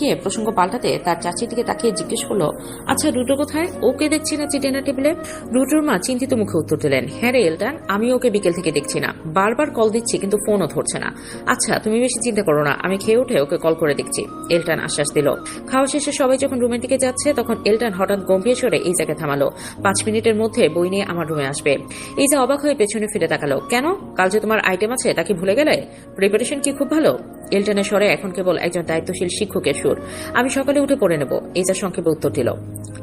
গিয়ে প্রসঙ্গ পাল্টাতে তার চাচির দিকে তাকিয়ে জিজ্ঞেস করলো, আচ্ছা রুদ্র কোথায়? ওকে দেখছি না ডিনার টেবিলে। রুদ্রর মা চিন্তিত মুখে উত্তর দিলেন, হ্যাঁ রে এলটান, আমি ওকে বিকেল থেকে দেখছি না, বারবার কল দিচ্ছি কিন্তু ফোনও ধরছে না। আচ্ছা তুমি বেশি চিন্তা করো না, আমি খেয়ে উঠে ওকে কল করে দেখছি। এলটান আশ্বাস দিল। খাওয়া শেষে সবাই যখন রুমের দিকে যাচ্ছে তখন এলটান হঠাৎ গম্ভীর স্বরে ইজাকে থামালো। 5 মিনিটের মধ্যে বই নিয়ে আমার রুমে আসবে। ইজা অবাক হয়ে পেছনে ফিরে তাকালো। কেন? কাল যে তোমার আইটেম আছে তা কি ভুলে গেলে? প্রিপারেশন কি খুব ভালো? এলটানের স্বরে এখন কেবল একজন দায়িত্বশীল শিক্ষকের সুর। আমি সকালে উঠে পড়ে নেব, ইজা সংক্ষেপে উত্তর দিল।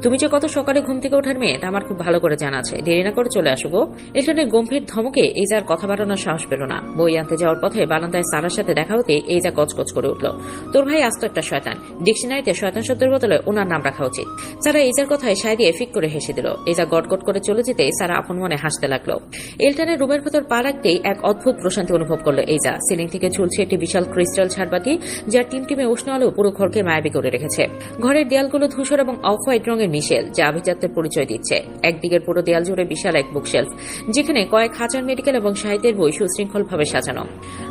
তুমি যে কত সকালে ঘুম থেকে ওঠার মেয়ে তা আমার খুব ভালো করে জানা আছে, দেরি না করে চলে আসো গো। এলটানের গম্ভীর ধমকে ইজার কথা বাড়ানোর সাহস পেল না। বই আনতে যাওয়ার পথে বারান্দায় সারার সাথে দেখা হতে ইজা কচকচ করে উঠল। তোর ভাই আস্ত একটা শয়তান, ডিকশনারিতে শয়তান শব্দের বদলে ওনার নাম রাখা উচিত। সারা ইজার কথায় সায় দিয়ে ফিক করে হেসে দিল। ইজা গটগট করে চলে যেতে সারা আপন মনে হাসতে লাগলো। এলটানের রুমের ভেতর পা রাখতেই এক অদ্ভুত প্রশান্তি অনুভব করলো ইজা। সিলিং থেকে ঝুলছে একটি বিশাল ক্রিস্টাল ঝাড়বাতি, যার টিমটিমে উষ্ণ আলো পুরো ঘরকে মায়াবী করে রেখেছে। ঘরের দেয়ালগুলো ধূসর এবং অফ হোয়াইট রঙের মিশেল, যা আভিজাত্যের পরিচয় দিচ্ছে। একদিকের পুরো দেয়াল জুড়ে বিশাল এক বুকশেলফ, যেখানে কয়েক হাজার মেডিকেল এবং সাহিত্যের বই সুশৃঙ্খলভাবে সাজানো।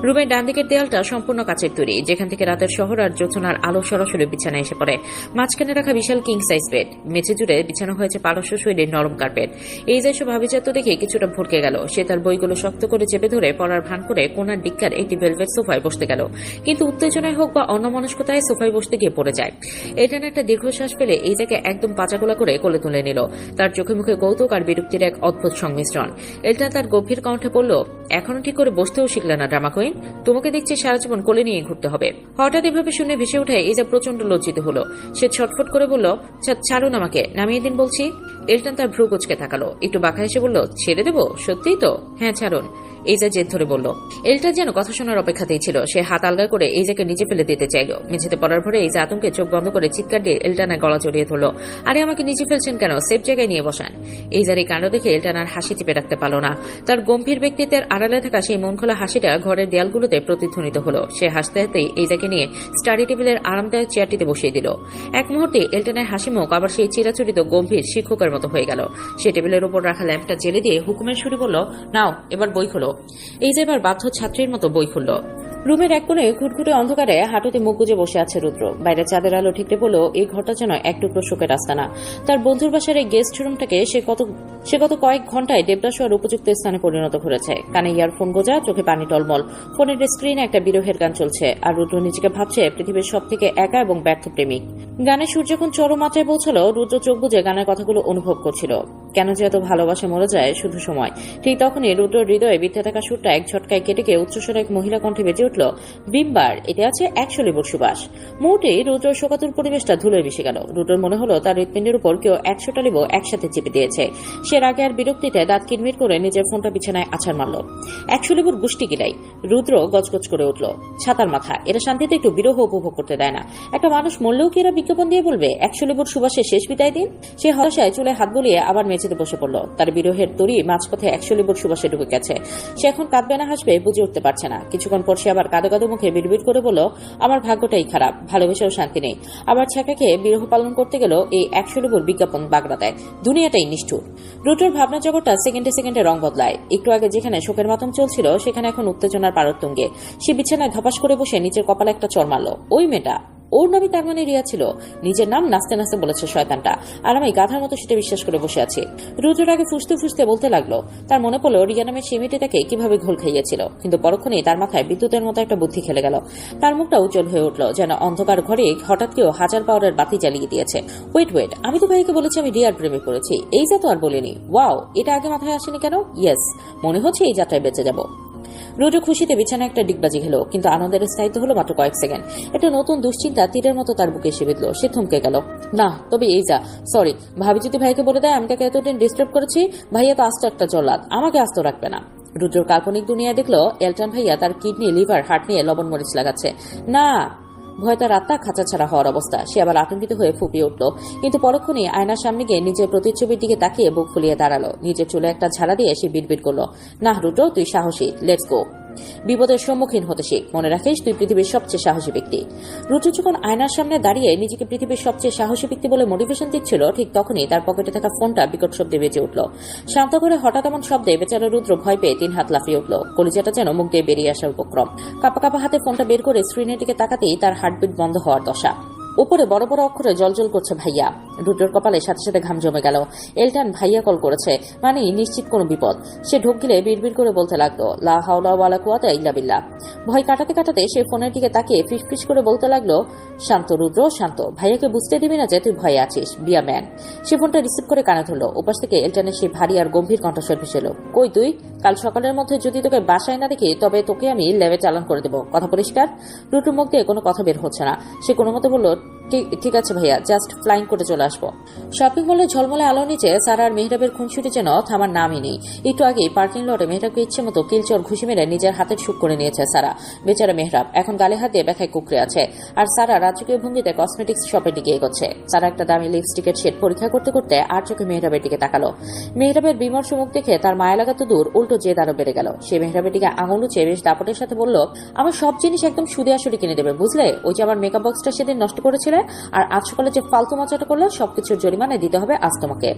রুমের ডান দিকের দেয়ালটা সম্পূর্ণ কাচের তৈরি, যেখান থেকে রাতের শহর আর জ্যোৎস্নার আলো সরাসরি বিছানায় এসে পড়ে। মাঝখানে রাখা বিশাল কিং সাইজ বেড, মেঝে জুড়ে বিছানো হয়েছে পারস্য শৈলীর নরম কার্পেট। এই যে সব আভিজাত্য দেখে কিছুটা ভরকে গেল। সে তার বইগুলো শক্ত করে চেপে ধরে পড়ার ভান করে কোনার ডিক্কার একটি ভেলভেট সোফায় বসতে গেল, কিন্তু উত্তেজনায় হোক বা অন্যমনস্কতায় সোফায় বসতে গিয়ে পড়ে যায়। এটান একটা দীর্ঘশ্বাস পেলে এই জায়গায় একদম পাচাগোলা করে কোলে তুলে নিল। তার চোখে মুখে কৌতুক আর বিরক্তির এক অদ্ভুত সংমিশ্রণ। এলটান তার গভীর কণ্ঠে বলল, এখনো ঠিক করে বসতেও শিখলে না ড্রামা কুইন, তোমাকে দেখছি সারা জীবন কোলে নিয়ে ঘুরতে হবে। হঠাৎ এভাবে শুনে ভেসে উঠে ইজা প্রচন্ড লজ্জিত হলো। সে ছটফট করে বলল, ছাড়ুন আমাকে, নামিয়ে দিন বলছি। এলটান তার ভ্রু কুঁচকে তাকালো, একটু বাঁকা হেসে বলল, ছেড়ে দেবো? সত্যিই তো? হ্যাঁ ছাড়ুন। ইজা জেদ ধরে বলল। এলটান যেন কথা শোনার অপেক্ষাতেই ছিল। সে হাত আলগা করে ইজাকে নিচে ফেলে দিতে চাইল। মেঝেতে পড়ার ভরে ইজা আতঙ্কে চোখ বন্ধ করে চিৎকার দিয়ে এলটানের গলা জড়িয়ে ধরল। আরে আমাকে নিচে ফেলছেন কেন? সেফ জায়গায় নিয়ে বসান। ইজার এই কাণ্ড দেখে এলটানার হাসি চেপে রাখতে পারল না। তার গম্ভীর ব্যক্তিত্বের আড়ালে থাকা সেই মন খোলা হাসিটা ঘরের দেয়ালগুলোতে প্রতিধ্বনিত হলো। সে হাসতে হাসতেই ইজাকে নিয়ে স্টাডি টেবিলের আরামদায়ক চেয়ারটিতে বসিয়ে দিল। এক মুহূর্তে এলটানের হাসি মুখ আবার সেই চিরাচরিত গম্ভীর শিক্ষকের মতো হয়ে গেল। সে টেবিলের উপর রাখা ল্যাম্পটা জেলে দিয়ে হুকুমের সুরে বলল, নাও এবার বই খোলো। এই যে এবার বাধ্য ছাত্রীর মতো বই খুলল। রুমের এক কোণে ঘুটঘুটে অন্ধকারে হাঁটুতে মুখ গুজে বসে আছে রুদ্র। বাইরে চাঁদের আলো ঠিকরে বলল, এই ঘরটা যেন এক টুকরো শোকের আস্তানা। তার বন্ধুর বাসার এই গেস্ট রুমটাকে সে গত কয়েক ঘন্টায় দেবদাস হওয়ার উপযুক্ত স্থানে পরিণত করেছে। কানে ইয়ারফোন গোজা, চোখে পানি টলমল। ফোনের স্ক্রিনে একটা বিরহের গান চলছে, আর রুদ্র নিজেকে ভাবছে পৃথিবীর সব থেকে একা এবং ব্যর্থ প্রেমিক। গানের সুর যখন চরম মাত্রায় পৌঁছলো, রুদ্র চোখ বুজে গানের কথাগুলো অনুভব করছিল। কেন যে এত ভালোবাসা মরে যায় শুধু সময়। ঠিক তখনই রুদ্র হৃদয়ে বিদ্ধে থাকা সুরটা এক ঝটকায় কেটে গিয়ে উচ্চস্বরে এক মহিলা কণ্ঠে বেজে উঠল, বিম্বার, এতে আছে 100 লেবুর সুবাস। মুহূর্তে রুদ্রর শোকাতুর পরিবেশটা ধুলোয় মিশে গেল। রুদ্রর মনে হলো তার হৃৎপিণ্ডের উপর কেউ 100টা লেবু একসাথে চেপে দিয়েছে। সে রাগে আর বিরক্তিতে দাঁত কিরমির করে নিজের ফোনটা বিছানায় আছাড় মারল। 100 লেবুর গুষ্টি গিলাই। রুদ্র গজগজ করে উঠল। ছাতার মাথা, এরা শান্তিতে একটু বিরহ উপভোগ করতে দেয় না। একটা মানুষ মরলেও কি এরা বিজ্ঞাপন দিয়ে বলবে 100 লেবুর সুবাসে শেষ বিদায় দিন? সে হতাশায় চুলে হাত বলিয়ে আবার মেঝেতে বসে পড়ল। তার বিরহের তরি মাঝপথে 100 লেবুর সুবাসে ঢুকে গেছে। সে এখন কাঁদবে না হাসবে বুঝে উঠতে পারছে না। কিছুক্ষণ পর সে আবার কাঁদো কাঁদো মুখে বিড়বিড় করে বলল, আমার ভাগ্যটাই খারাপ, ভালোবেসেও শান্তি নেই। আবার ছ্যাঁকা খেয়ে বিরহ পালন করতে গেল এই 100 লেবুর বিজ্ঞাপন বাগড়া দেয়। দুনিয়াটাই নিষ্ঠুর। রুদ্রর ভাবনা জগৎটা সেকেন্ডে সেকেন্ডে রং বদলায়। একটু আগে যেখানে শোকের মাতম চলছিল সেখানে এখন উত্তেজনার পারতুঙ্গে। সে বিছানায় ধপাস করে বসে নিচের কপালে একটা চড় মারল। ওই মেয়েটা, ওর নামই তার মানে রিয়া ছিল। নিজের নাম নাচতে নাচতে বলেছে শয়তানটা, আর আমি গাধার মতো সেটা বিশ্বাস করে বসে আছি। রুদ্রের আগে ফুসতে ফুসতে বলতে লাগলো। তার মনে পড়লো রিয়া নামের সেই মেয়েটি তাকে কিভাবে ঘোল খাইয়েছিল, কিন্তু পরক্ষণেই তার মাথায় বিদ্যুতের মতো একটা বুদ্ধি খেলে গেল। তার মুখটা উজ্জ্বল হয়ে উঠল, যেন অন্ধকার ঘরে হঠাৎ কেউ 1000 পাওয়ারের বাতি জ্বালিয়ে দিয়েছে। ওয়েট, আমি তো ভাইকে বলেছি আমি রিয়ার প্রেমে পড়েছি, এই যা তো আর বলিনি। ওয়াও, এটা আগে মাথায় আসেনি কেন? ইয়েস, মনে হচ্ছে এই যাত্রায় বেঁচে যাব। রুদ্র খুশিতে বিছানায় একটা ডিগবাজি খেল, কিন্তু আনন্দের স্থায়িত্ব হলো মাত্র কয়েক সেকেন্ড। একটা নতুন দুশ্চিন্তা তীরের মতো তার বুকে এসে বিঁধল। সে থমকে গেল। না, তবে এই যা, সরি, ভাবি যদি ভাইকে বলে দেয় আমি তাকে এতদিন ডিস্টার্ব করেছি, ভাইয়া তো আস্ত একটা জল্লাদ, আমাকে আস্ত রাখবে না। রুদ্র কাল্পনিক দুনিয়া দেখলো এলটান ভাইয়া তার কিডনি, লিভার, হার্ট নিয়ে লবণ মরিচ লাগাচ্ছে। না, ভয় তার আত্মা খাঁচা ছাড়া হওয়ার অবস্থা। সে আবার আতঙ্কিত হয়ে ফুপিয়ে উঠল, কিন্তু পরক্ষণেই আয়নার সামনে গিয়ে নিজের প্রতিচ্ছবির দিকে তাকিয়ে বুক ফুলিয়ে দাঁড়ালো। নিজের চুলে একটা ঝাড়া দিয়ে সে বিড়বিড় করলো, না রুদ্র, তুই সাহসী, লেটস গো। বিপদের সম্মুখীন হতে শিখ, মনে রাখিস তুই পৃথিবীর সবচেয়ে সাহসী ব্যক্তি। রুদ্র যখন আয়নার সামনে দাঁড়িয়ে নিজেকে পৃথিবীর সবচেয়ে সাহসী ব্যক্তি বলে মোটিভেশন দিচ্ছিল, ঠিক তখনই তার পকেটে থাকা ফোনটা বিকট শব্দে বেজে উঠল। শান্ত করে হঠাৎ এমন শব্দে বেচারা রুদ্র ভয় পেয়ে 3 হাত লাফিয়ে উঠল। কলিজাটা যেন মুখ দিয়ে বেরিয়ে আসার উপক্রম। কাপা কাপা হাতে ফোনটা বের করে স্ক্রিনের দিকে তাকাতেই তার হার্টবিট বন্ধ হওয়ার দশা। উপরে বড় বড় অক্ষরে জলজল করছে ভাইয়া। রুটোর কপালে সাথে সাথে ঘাম জমে গেল। এলটান ভাইয়া কল করেছে, মানে নিশ্চিত কোনো বিপদ। সে ঢোক গিলে বিড়বিড় করে বলতে লাগলো, লা হাওলা ওয়ালা কুওয়াতা ইল্লা বিল্লাহ। ভয় কাটাতে কাটাতে সে ফোনের দিকে তাকিয়ে ফিসফিস করে বলতে লাগলো, শান্ত রুদ্র শান্ত, ভাইয়াকে বুঝতে দিবি না যে তুই ভয়ে আছিস, বিয়া ম্যান। সে ফোনটা রিসিভ করে কানে ধরলো। ওপাশ থেকে এলটানের সেই ভারী আর গম্ভীর কণ্ঠস্বর ভেসে এলো, কই তুই? কাল সকালের মধ্যে যদি তোকে বাসায় না দেখি তবে তোকে আমি ল্যাবে চালান করে দেবো, কথা পরিষ্কার? রুটুর মুখ দিয়ে কোনো কথা বের হচ্ছে না। সে কোনো মতে বলল, ঠিক আছে ভাইয়া, জাস্ট ফ্লাইং করে চলে আসবো। শপিং মলের ঝলমলে আলো নিচে সারা আর মেহরাবের খুনসুটি যেন থামার নামই নেই। একটু আগে পার্কিং লটে মেহরাবকে ইচ্ছে মতো কিলচর ঘুষি মেরে নিজের হাতের সুখ করে নিয়েছে সারা। বেচারা মেহরাব এখন গালে হাত দিয়ে ব্যথায় কুকড়ে আছে, আর সারা রাজকীয় ভঙ্গিতে কসমেটিক্স শপের দিকে এগোচ্ছে। সারা একটা দামি লিপস্টিকের শেড পরীক্ষা করতে করতে আর চোখে মেহরাবের দিকে তাকালো। মেহরাবের বিমর্ষ মুখ দেখে তার মায়া লাগা তো দূর, উল্টো জেদ আরো বেড়ে গেল। সে মেহরাবের দিকে আঙুল উঁচে বেশ দাপটের সাথে বলল, আমার সব জিনিস একদম সুদে আসলে কিনে দেবে, বুঝলে? ওই যে আমার মেকআপ বক্সটা সেদিন নষ্ট করেছিলে, আর আজ সকালে যে ফালতু মজাটা করলো, সবকিছুর জরিমানায় দিতে হবে আজ তোমাকে।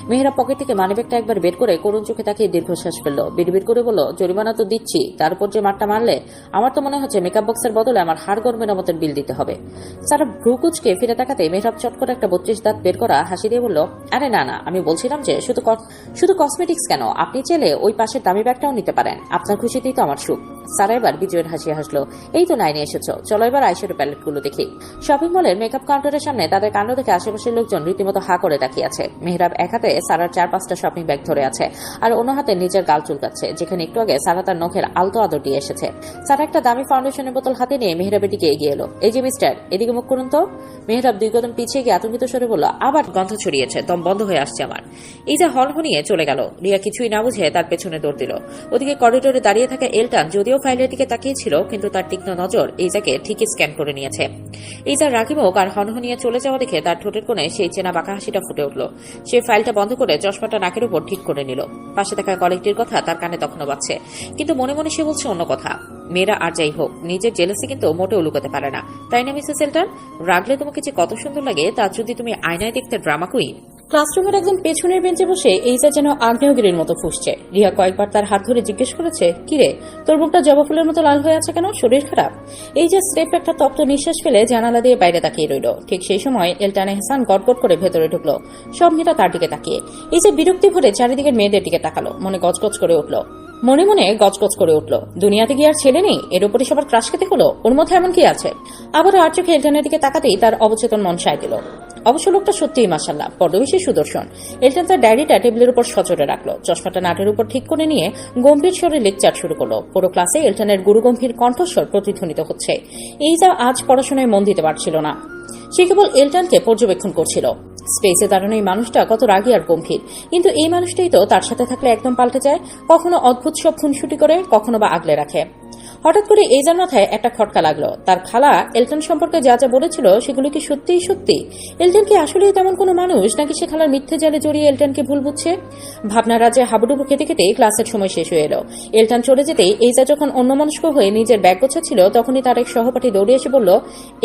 মেহরাব পকেট থেকে মানিব্যাগটা একবার বের করে করুণ চোখে তাকিয়ে দীর্ঘশ্বাস ফেললো। বিড়বিড় করে বলল, জরিমানা তো দিচ্ছি, তার উপর যে মারটা মারলে, আমার তো মনে হচ্ছে মেকআপ বক্সের বদলে আমার হাড় গড় মেরামতের বিল দিতে হবে। সারা ভ্রুকুচকে ফিরে তাকাতে মেহরাব চট করে একটা 32 দাঁত বের করা হাসি দিয়ে বলল, আরে না না, আমি বলছিলাম যে শুধু কসমেটিক্স কেন, আপনি চাইলে ওই পাশের দামি ব্যাগটাও নিতে পারেন, আপনার খুশিতেই তো আমার সুখ। সারা এবার বিজয়ের হাসি হাসলো, এই তো লাইনে এসেছো, চলো এবার আইশ্যাডো প্যালেটগুলো দেখি। শপিং মলের মেকআপ কাউন্টারের সামনে তাদের কাণ্ড দেখে আশেপাশের লোকজন রীতিমতো হা করে তাকিয়ে আছে। মেহরাব এক হাতে সারার 4-5টা শপিং ব্যাগ ধরে আছে, আর অন্য হাতে নিজের গাল চুলকাচ্ছে, যেখানে একটু আগে সারা তার নখের আলতো আদর দিয়ে এসেছে। সারা একটা দামি ফাউন্ডেশনের বোতল হাতে নিয়ে মেহরাবের দিকে এগিয়ে এলো। এই যে মিস্টার, এদিকে মুখ করুন তো। মেহরাব 2 কদম পিছিয়ে গিয়ে আতঙ্কিত স্বরে বলল, আবার গন্ধ ছড়িয়েছে, দম বন্ধ হয়ে আসছে আমার। এই যে হনহনিয়ে চলে গেল। রিয়া কিছুই না বুঝে তার পেছনে দৌড় দিল। ওদিকে করিডোরে দাঁড়িয়ে থাকা এলটান যদিও ফাইলের দিকে তাকিয়েছিল, কিন্তু তার তীক্ষ্ণ নজর এইজাকে ঠিকই স্ক্যান করে নিয়েছে। এইজার রাগী মুখ আর হনহনিয়ে চলে যাওয়া দেখে তার ঠোঁটের কোণে সেই চেনা বাঁকা হাসিটা ফুটে উঠল। সে ফাইলটা বন্ধ করে চশমাটা নাকের উপর ঠিক করে নিল। পাশে থাকা কলেজটির কথা তার কানে তখনও বাজছে, কিন্তু মনে মনে সে বলছে অন্য কথা। মেয়েরা আর যাই হোক, নিজের জেলাসি কিন্তু মোটেও লুকাতে পারে না, তাই না মিসেস এলটন? রাগলে তোমাকে যে কত সুন্দর লাগে তা যদি তুমি আয়নায় দেখতে ড্রামা কুইন। ক্লাসরুমের একদম পেছনের বেঞ্চে বসে এইজা যেন আগ্নেয়গিরির মতো ফুসছে। রিয়া কয়েকবার তার হাত ধরে জিজ্ঞেস করেছে, কিরে তোর মুখটা জবা ফুলের মতো লাল হয়ে আছে কেন, শরীর খারাপ? এই যে স্রেফ একটা তপ্ত নিঃশ্বাস ফেলে জানালা দিয়ে বাইরে তাকিয়ে রইল। ঠিক সেই সময় এলটান এহসান গটগট করে ভেতরে ঢুকলো, সব মেয়েরা তার দিকে তাকিয়ে। এই যে বিরক্তি ভরে চারিদিকের মেয়েদের দিকে তাকালো, মনে গজগজ করে উঠল, দুনিয়াতে কি আর ছেলে নেই? এর উপরে সবার ক্রাশ খেতে হলো, ওর মধ্যে এমন কি আছে? আবারও আর চোখে এলটানের দিকে তাকাতেই তার অবচেতন মন সায় দিল। অবশ্য লোকটা সত্যিই মাশাআল্লাহ, বড় বেশি সুদর্শন। এলটান তার ডায়েরিটা টেবিলের উপর সচরে রাখলো, চশমাটা নাটের উপর ঠিক করে নিয়ে গম্ভীর স্বরে লেকচার শুরু করলো। পুরো ক্লাসে এলটানের গুরুগম্ভীর কণ্ঠস্বর প্রতিধ্বনিত হচ্ছে। এই যা আজ পড়াশোনায় মন দিতে পারছিল না, সে কেবল এলটানকে পর্যবেক্ষণ করছিল। স্পেসে দাঁড়ানো এই মানুষটা কত রাগী আর গম্ভীর, কিন্তু এই মানুষটাই তো তার সাথে থাকলে একদম পাল্টে যায়, কখনো অদ্ভুত সব খুনসুটি করে, কখনো বা আগলে রাখে। হঠাৎ করে এইজার মাথায় একটা খটকা লাগলো। তার খালা এলটন সম্পর্কে যা যা বলেছিল সেগুলো কি সত্যিই সত্যি? এলটন কি আসলেই তেমন কোনো মানুষ, নাকি সে খালার মিথ্যে জালে জড়িয়ে এলটনকে ভুল বুঝছে? ভাবনা রাজ্যে হাবুডুবু খেতে খেতে ক্লাসের সময় শেষ হয়ে এলো। এলটন চলে যেতেই এইজা যখন অন্যমনস্ক হয়ে নিজের ব্যাগ গোছাচ্ছিল, তখনই তার এক সহপাঠী দৌড়ে এসে বলল,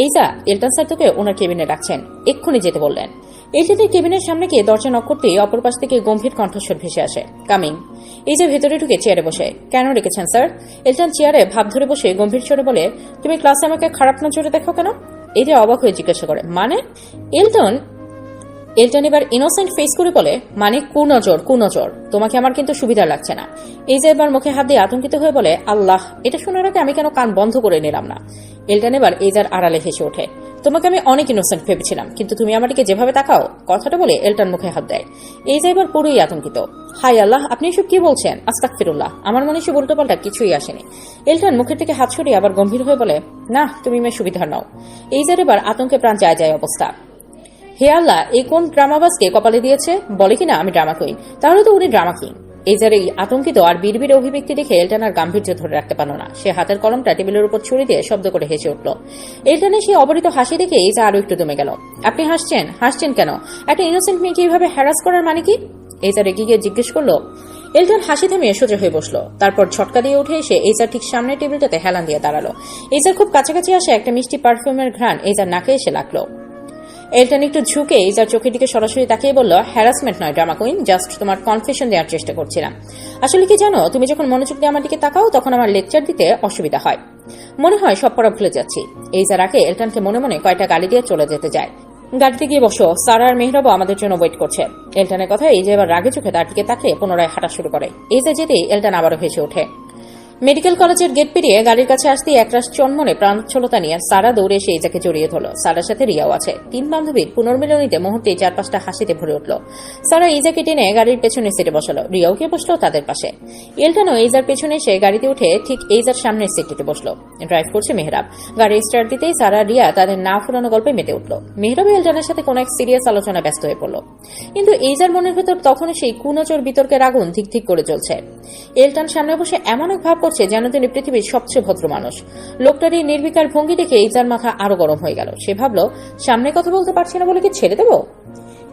এইজা, এলটন স্যার তোকে ওনার কেবিনে ডাকছেন, এক্ষুনি যেতে বললেন। এলটনের কেবিনের সামনে গিয়ে দরজা নক করতেই অপর পাশ থেকে গম্ভীর কণ্ঠস্বর ভেসে আসে, কামিং। এই যে ভেতরে ঢুকে চেয়ারে বসে, কেন রেখেছেন স্যার? এলটন চেয়ারে ভাব ধরে বসে গম্ভীর স্বরে বলে, তুমি ক্লাসে আমাকে খারাপ নজরে দেখো কেন? এই যে অবাক হয়ে জিজ্ঞাসা করে, মানে? এলটন এবার ইনোসেন্ট ফেস করে বলে, মানে কুনজর, তোমাকে আমার কিন্তু সুবিধা লাগছে না। এই যে এবার মুখে হাত দিয়ে আতঙ্কিত হয়ে বলে, আল্লাহ, এটা শোনার আগে আমি কেন কান বন্ধ করে নিলাম না? এলটন এবার এইজার আড়ালে হেসে ওঠে, তোমাকে আমি অনেক ইনোসেন্ট ভেবেছিলাম, কিন্তু তুমি আমার দিকে যেভাবে তাকাও। কথাটা বলে এলটন মুখে হাত দেয়। এই যে এবার পুরোই আতঙ্কিত, হাই আল্লাহ, আপনি এসব কি বলছেন? আস্তাগফিরুল্লাহ, আমার মনে সব উল্টোপাল্টা কিছুই আসেনি। এলটন মুখের থেকে হাত সরিয়ে আবার গম্ভীর হয়ে বলে, না, তুমি মেয়ে সুবিধার নাও। এইজার এবার আতঙ্কে প্রাণ যায় অবস্থা। হে আল্লাহ, এই কোন ড্রামাবাজকে কপালে দিয়েছে? বলে কিনা আমি ড্রামা কুইন, তাহলে তো উনি ড্রামা কিং। এইজার এই আতঙ্কিত আর বিড়বিড় অভিব্যক্তি দেখে এলটন আর গাম্ভীর্য ধরে রাখতে পারল না। সে হাতের কলমটা টেবিলের উপর ছুড়ে দিয়ে শব্দ করে হেসে উঠল। এলটনের সেই অবরিত হাসি দেখে এইজা আরো একটু দমে গেল। আপনি হাসছেন কেন? একটা ইনোসেন্ট মেয়েকে এইভাবে হ্যারাস করার মানে কি? এইজা রেগে গিয়ে জিজ্ঞেস করলো। এলটন হাসি থামিয়ে সোজা হয়ে বসলো, তারপর ঝটকা দিয়ে উঠে এসে এইজার ঠিক সামনের টেবিলটাতে হেলান দিয়ে দাঁড়ালো। এইজার খুব কাছাকাছি আসে একটা মিষ্টি পারফিউমের ঘ্রাণ এইজার নাকে এসে লাগলো। এলটন একটু ঝুঁকে ইজার চোখের দিকে সরাসরি তাকিয়ে বলল, হ্যারাসমেন্ট নয় ড্রামা কুইন, জাস্ট তোমার কনফেশন দেওয়ার চেষ্টা করছিলাম। আসলে কি জানো, তুমি যখন মনোযোগ দিয়ে আমার দিকে তাকাও তখন আমার লেকচার দিতে অসুবিধা হয়, মনে হয় সব পড়া ভুলে যাচ্ছি। ইজার আগে এলটনকে মনে মনে কয়টা গালি দিয়ে চলে যেতে যায়। গাড়িতে গিয়ে বসো, সারা আর মেহরাবও আমাদের জন্য ওয়েট করছে। এলটনের কথা এই যে এবার রাগে চোখে তার দিকে তাকিয়ে পুনরায় হাঁটা শুরু করে। এই যে যেতেই এলটন আবারও ভেসে ওঠে। মেডিকেল কলেজের গেট পেরিয়ে গাড়ির কাছে আসতেই একরাশ চনমনে প্রাণোচ্ছলতা নিয়ে সারা দৌড়ে এসে ইজাকে জড়িয়ে ধরল। সারার সাথে রিয়াও আছে। তিন বান্ধবীর পুনর্মিলনীতে মুহূর্তেই চারপাশটা হাসিতে ভরে উঠল। সারা ইজাকে টেনে গাড়ির পেছনের সিটে বসালো, রিয়াও গিয়ে বসলো তাদের পাশে। এলটনও ইজার পেছনে এসে গাড়িতে উঠে ঠিক ইজার সামনের সিটটিতে বসলো। ড্রাইভ করছে মেহরাব। গাড়ি স্টার্ট দিতেই সারা রিয়া তাদের না ফুরানো গল্পে মেতে উঠল। মেহরাব এলটনের সাথে কোনো এক সিরিয়াস আলোচনা ব্যস্ত হয়ে পড়ল, কিন্তু ইজার মনের ভেতর তখনও সেই কুনচর বিতর্কের আগুন ধিক ধিক করে জ্বলছে। এলটন সামনে বসে এমন এক ভাব করছে যেন তিনি পৃথিবীর সবচেয়ে ভদ্র মানুষ। লোকটার এই নির্বিকার ভঙ্গি দেখে ইজার মাথা আরো গরম হয়ে গেল। সে ভাবলো, সামনে কথা বলতে পারছি না বলে কি ছেড়ে দেবো?